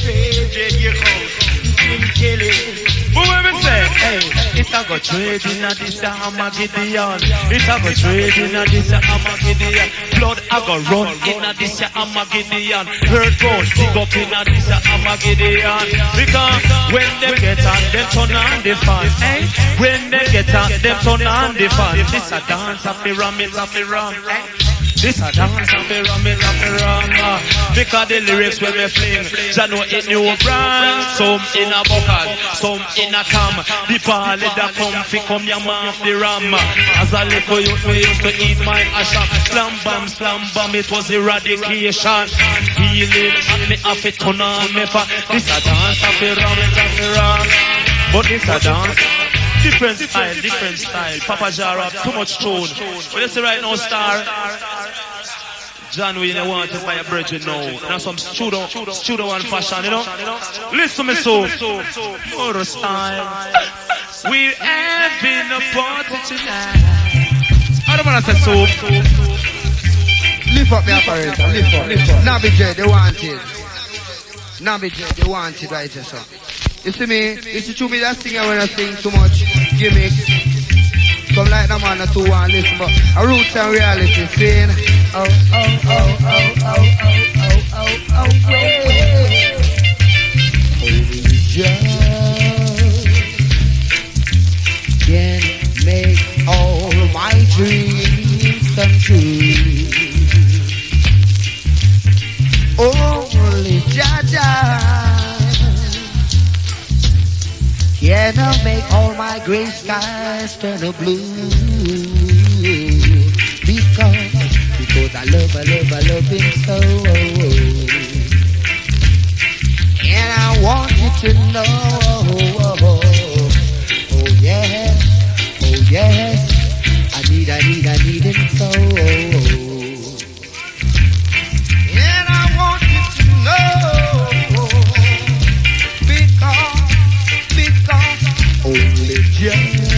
you come, kill it. But when we say, hey, it a go trade in a this a Armageddon. It a go trade in a this a Armageddon. Blood a go run in a this a Armageddon. Hurt goes dig up in a this a Armageddon. Because when they get on, them turn on the fan. Eh? When they get on, them turn on the fan. This a dance of the ram, it's of the ram. Eh? This a dance and me ram it like a ram. Because the lyrics when me fling, ya know it new brand. Some in a bucket, some in a cam. The party that come your mouth the ram. As a little youth we used to eat my asham. Slam bam, it was eradication. Healing and me have it turn on me for. This a dance and me ram it like a ram. But this a dance. Different style. Papa Jara, too much tone. What you say right now, Star? John, we don't want to buy a virgin now. Now some studio and fashion, you know? Listen to me, so. Motor style. We're having a party tonight. I don't want to say so. Lift up the operator, lift up. Nabby J, they want it. Nabby J, they want it right here, so. You see me, it's to me that thing I when I sing too much gimmicks. Come like the man that 2 1 listen, but a roots and reality saying, oh, yeah. Only just can make all my dreams come true. Only Jaja can I make all my gray skies turn to blue? Because I love him so. And I want you to know, oh yes, I need him so. And I want you to know, because only just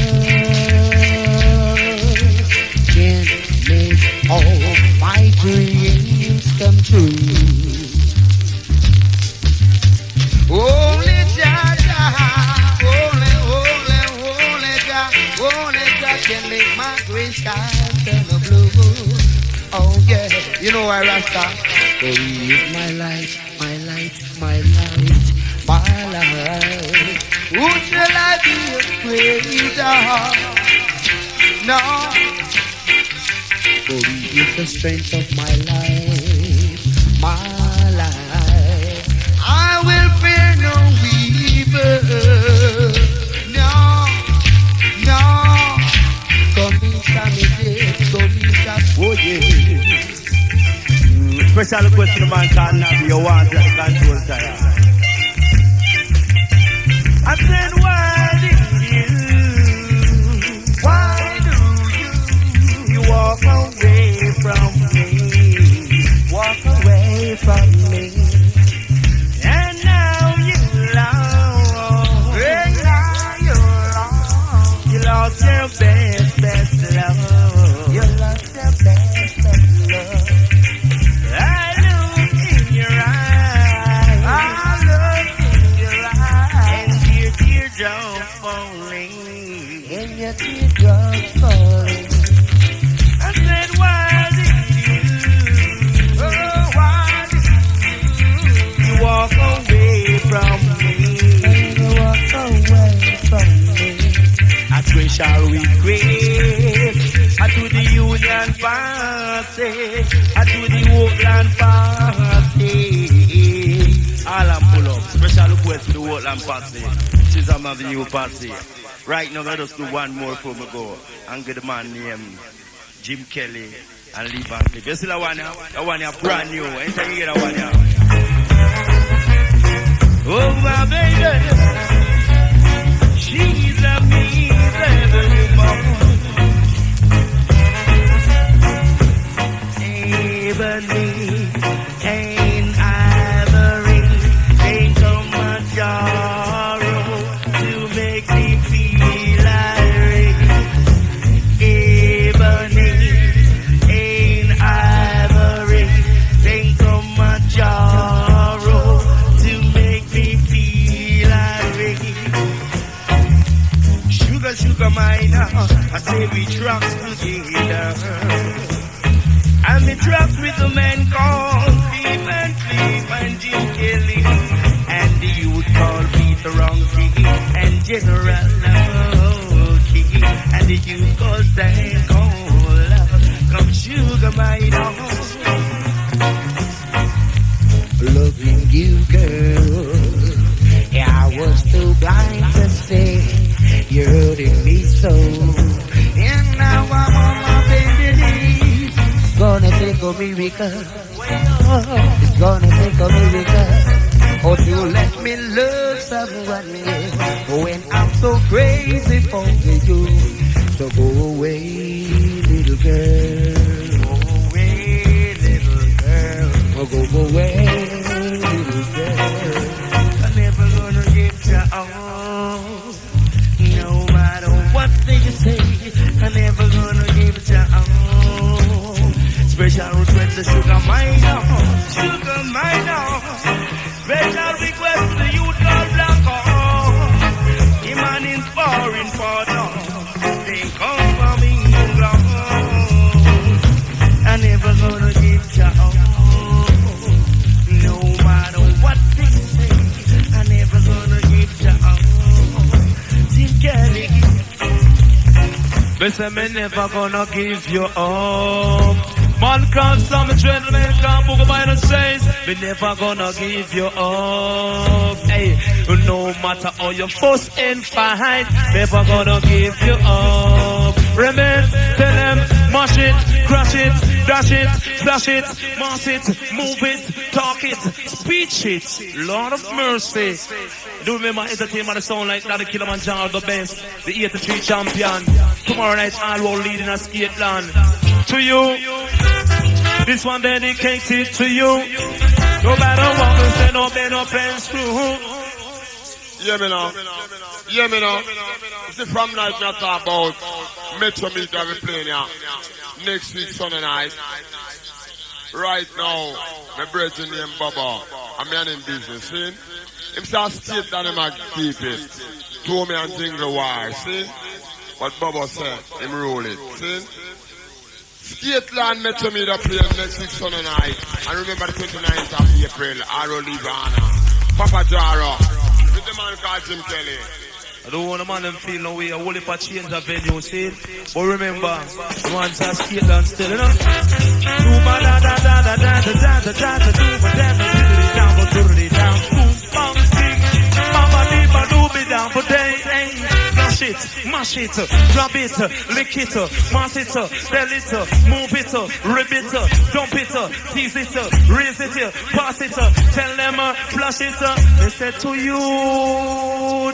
can make all my dreams come true. Only Jaja, only Jah can make my gray skies turn to blue. Oh yeah, you know I Rasta. For he is my light. Who shall I be afraid of? No, for he is the strength of my life. I will fear no evil. No. Special question to man called Nabi, you want to control tire. I said, why do you walk away from me? Walk away from me. And now you're lost. You lost your best love. You lost your best love. I look in your eyes. And your teardrops falling. I said, why did you walk away from me? I swear shall we grace. I do the Union Party. I do the Oakland Party. All I'm pull up. Special request to the Oakland Party. Chisholm Avenue Party. Right now, I just do one more before we go. And get the man named Jim Kelly and Lee Van Cleef. You see that one here? That one here brand new. Anytime you get that one here. Oh, my baby. She's a piece every morning. Ebony and ivory, they come and sorrow to make me feel like ebony and ivory, they come and sorrow to make me feel like sugar miner. I say we drugs together. And me drugs with the men called Cleef and Jim Kelly. And the youth called Peter Ronski and General Key. And the youth called Sam Cole. Come sugar miner. And now I'm on my bended knees. It's gonna take a miracle. It's gonna take a miracle. Or you let me love someone else when I'm so crazy for you. So go away, little girl. Go away, little girl. Oh, go away, little girl. I'm never gonna give you all. No matter what they say, I'm never gonna give you all. Special request the sugar minor, sugar minor. Special request to the youth called Black Hawk. Him and his foreign partner, they come from England. I'm never gonna give you all. No matter what they say, I'm never gonna give you all. Tim Kelly. Me say me never gonna give you up. Man can't stop me, gentlemen can't book by the says me never gonna give you up. Hey, no matter how you fuss and fight, never gonna give you up. Remember, tell them, mash it, crash it, dash it, flash it, mass it, move it, talk it, speech it. Lord of mercy. Do remember entertainment sound like that, the Killamanjaro, the best, the 83 champion. Tomorrow night, all will lead in a skate land. To you, this one dedicated to you. No matter what we say, no bend, no friends through. Yeah, me now. Yeah, me now. See, from night we talk about Metro Media we playing here. Next week, Sunday night. Right now, my brother named Baba. I'm man in business, see? Him say state that him a keep it. Told me and jingle wire, see? But Baba said, him rule it, see? Skateland Metro Media playing next week Sunday night. And remember the 29th of April, Aro Livana. Papa Jaro. With the man called Jim Kelly. I don't want a man them feel no way. I will if I change the venue, see? But remember, the man says Skateland still, you know? Mash it, grab it, lick it, mash it, tell it, move it, rip it, dump it, tease it, raise it, pass it, tell them, flash it. They said to you,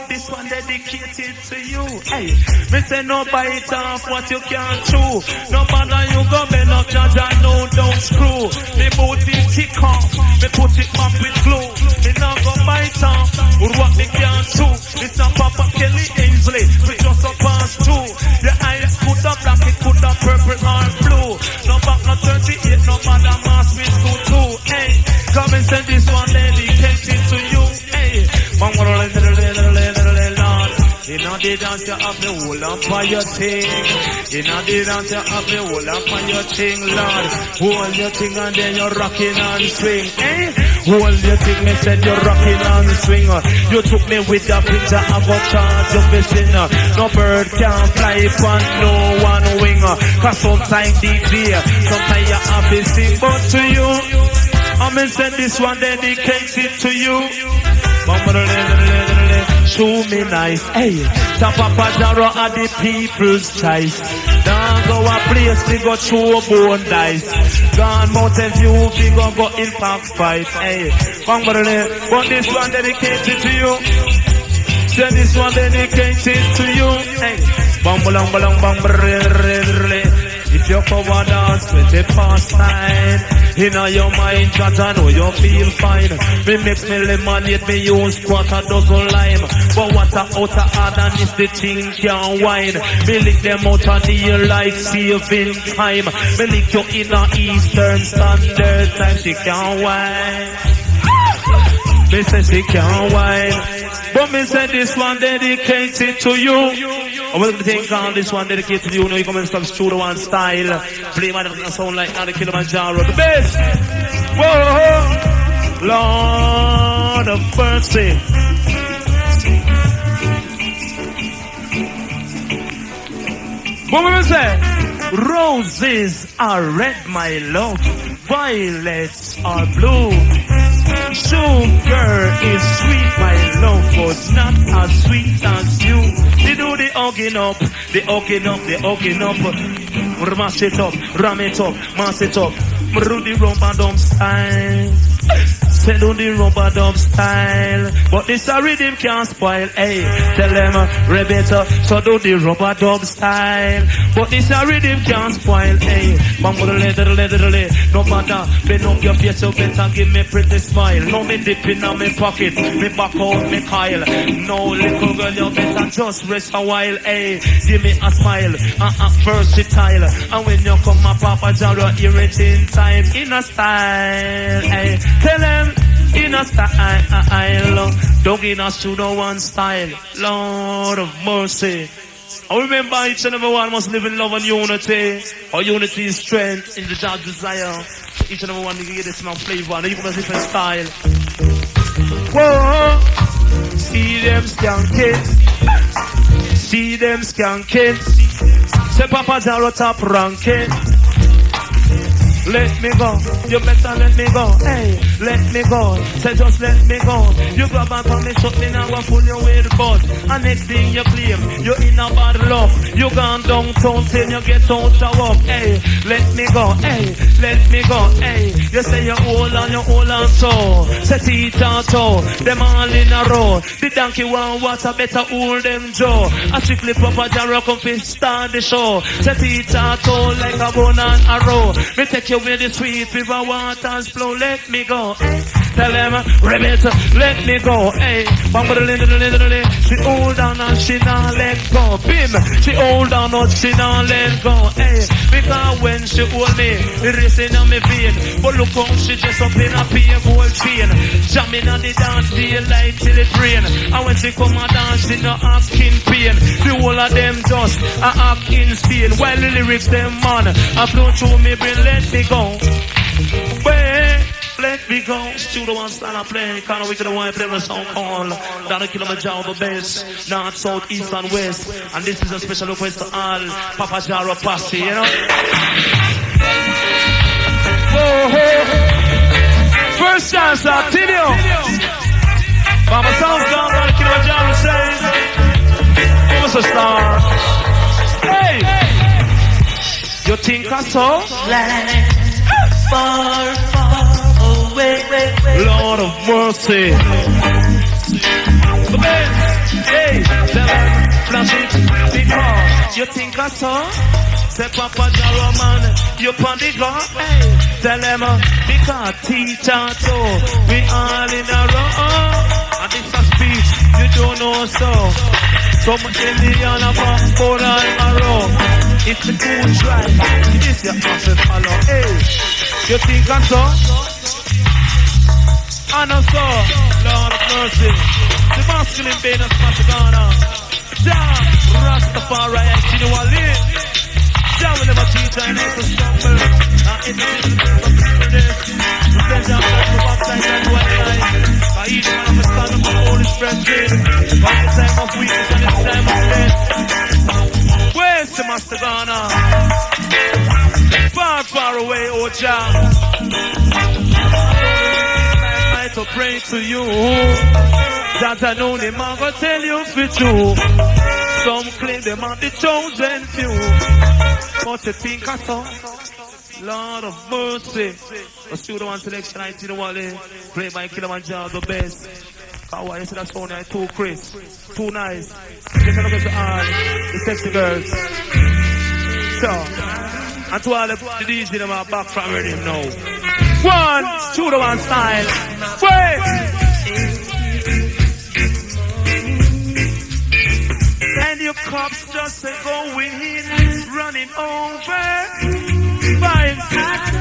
this one dedicated to you. Hey, they say no bite off what you can't chew. No matter you go, me no judge, I know don't screw. Me booty tick off, me put it up with glue. Me no go bite off, what me can't chew. It's a Papa Kelly Ainsley, we just a pass through. Your eyes could have black, it could have purple or blue. No back no 38, no matter mass with 2-2. Hey, come and send this one dedicated to you. Hey, you know the dance you have the whole up on your thing. You know the dance you have the whole up on your thing, Lord. Hold your thing and then you're rocking and swing. Eh? Hold your thing and said you're rocking and swing. You took me with a picture of a charge of a sinner. No bird can fly upon no one wing. Cause sometimes DJ, sometimes you have to sing. But to you, I'm gonna send this one dedicated to you. Show me nice, hey. Top Papa Jaro are the people's choice. Now go a place, we go through bone dice. Gone Mountain View, we go in park fight, hey. But this one dedicated to you. Send this one dedicated to you, hey. If you cover dance 20 past 9. In your mind, cause I know you feel fine. Me mix me lemonade, me use quarter dozen lime. But what a outer harder is the thing can't wine. Me lick them out of the ear like saving time. Me lick you in a Eastern Standard Time. She can't wine. Me say she can't wine. But me say this one dedicated to you. I will think on this one dedicated to you. Now you come and stop Studio One style. Play my sound like now the Killamanjaro. The best. Whoa, Lord of mercy. What will we say? Roses are red, my love. Violets are blue. Sugar is sweet, my love, but not as sweet as you. They do the hugging up, they hugging up, they hugging up. Mash it up, ram it up, mash it up. Do the rubber dub style. Say do the rubber dub style. But this a rhythm can't spoil. Hey, tell them Rebecca, so do the rubber dub style. But this a rhythm can't spoil. Hey, bamboo no matter. Bend up your face, you better give me pretty smile. No me dip in my pocket, me back out me Kyle. No little girl, you better just rest a while. Hey, give me a smile, versatile. And when you come, my Papa Jaro, hear it in time, in a style. Hey, tell them in a style. Don't in a pseudo one style. Lord of mercy. I remember each and every one must live in love and unity. Or unity is strength in the God's desire. Each and every one to get this now flavor and even a different style. Whoa! See them skanking. See them skanking. Say Papa Jaro top ranking. Let me go, you better let me go, hey, let me go, say just let me go. You grab and put me something and go pull your way the butt. And next thing you claim, you're in a bad luck. You gone downtown till you get out of work, hey, let me go, hey, let me go, hey. You say you hold on so, say teeth and toe, them all in a row. The donkey want water, better hold them jaw. A strictly Papa Jaro come fi start the show. Say teeth and toe like a bone and arrow. Me take you with the sweet river waters flow, let me go, hey. Tell them, Rebecca, let me go, hey. She hold on and she not let go. Bim, she hold on and she not let go, hey. Because when she hold me, it is in my vein. But look how she just up in a painful chain. Jamming on the dance, daylight till it rain. And when she come and dance, she not asking pain. The whole of them just act insane. While the lyrics them man, I flow through me brain, let me go. Wait, let me go. Studio one style I play. Can't wait to the one play a song called down the Killamanjaro the best. North, south, east and west. And this is a special request to all Papa Jaro Posse, you know. Whoa, first chance I tell you. Mama sounds gone down the Killamanjaro says, who's a star? Hey! You think I saw? Far, far away. Lord of mercy. Hey, tell them, flash it, because you think I saw? Say Papa Jaro man, you on the go. Hey, tell them, because teacher too, we all in a row. And it's a speech, you don't know so. So much in the on a passport and a row. If you do try, this your answer follow. Hey, you think I saw? I know so, Lord of mercy. The masculine pain of Macedonia. Jah, Rastafari, continually. Jah will never teach I need to stumble. Now in the middle of this, pretend I'm not the baptized and white. I eat man of a stand up for all his friends in. By the time of weakness and the time of death. Where's the Master Ghana? Far, far away, oh Jah. I to pray to you. That I know them are gonna tell you for true. Some claim them are the chosen few. But you think I saw? Lord of mercy. A studio one selection, I see the Wally. Played by Killamanjaro, the best. Oh, I said that's only too crisp, too nice. Take a look at the all the sexy girls. So, and to all the DJs them are back from rhythm now. One, studio one style. Wait! And your cups just going, running over. Vibes.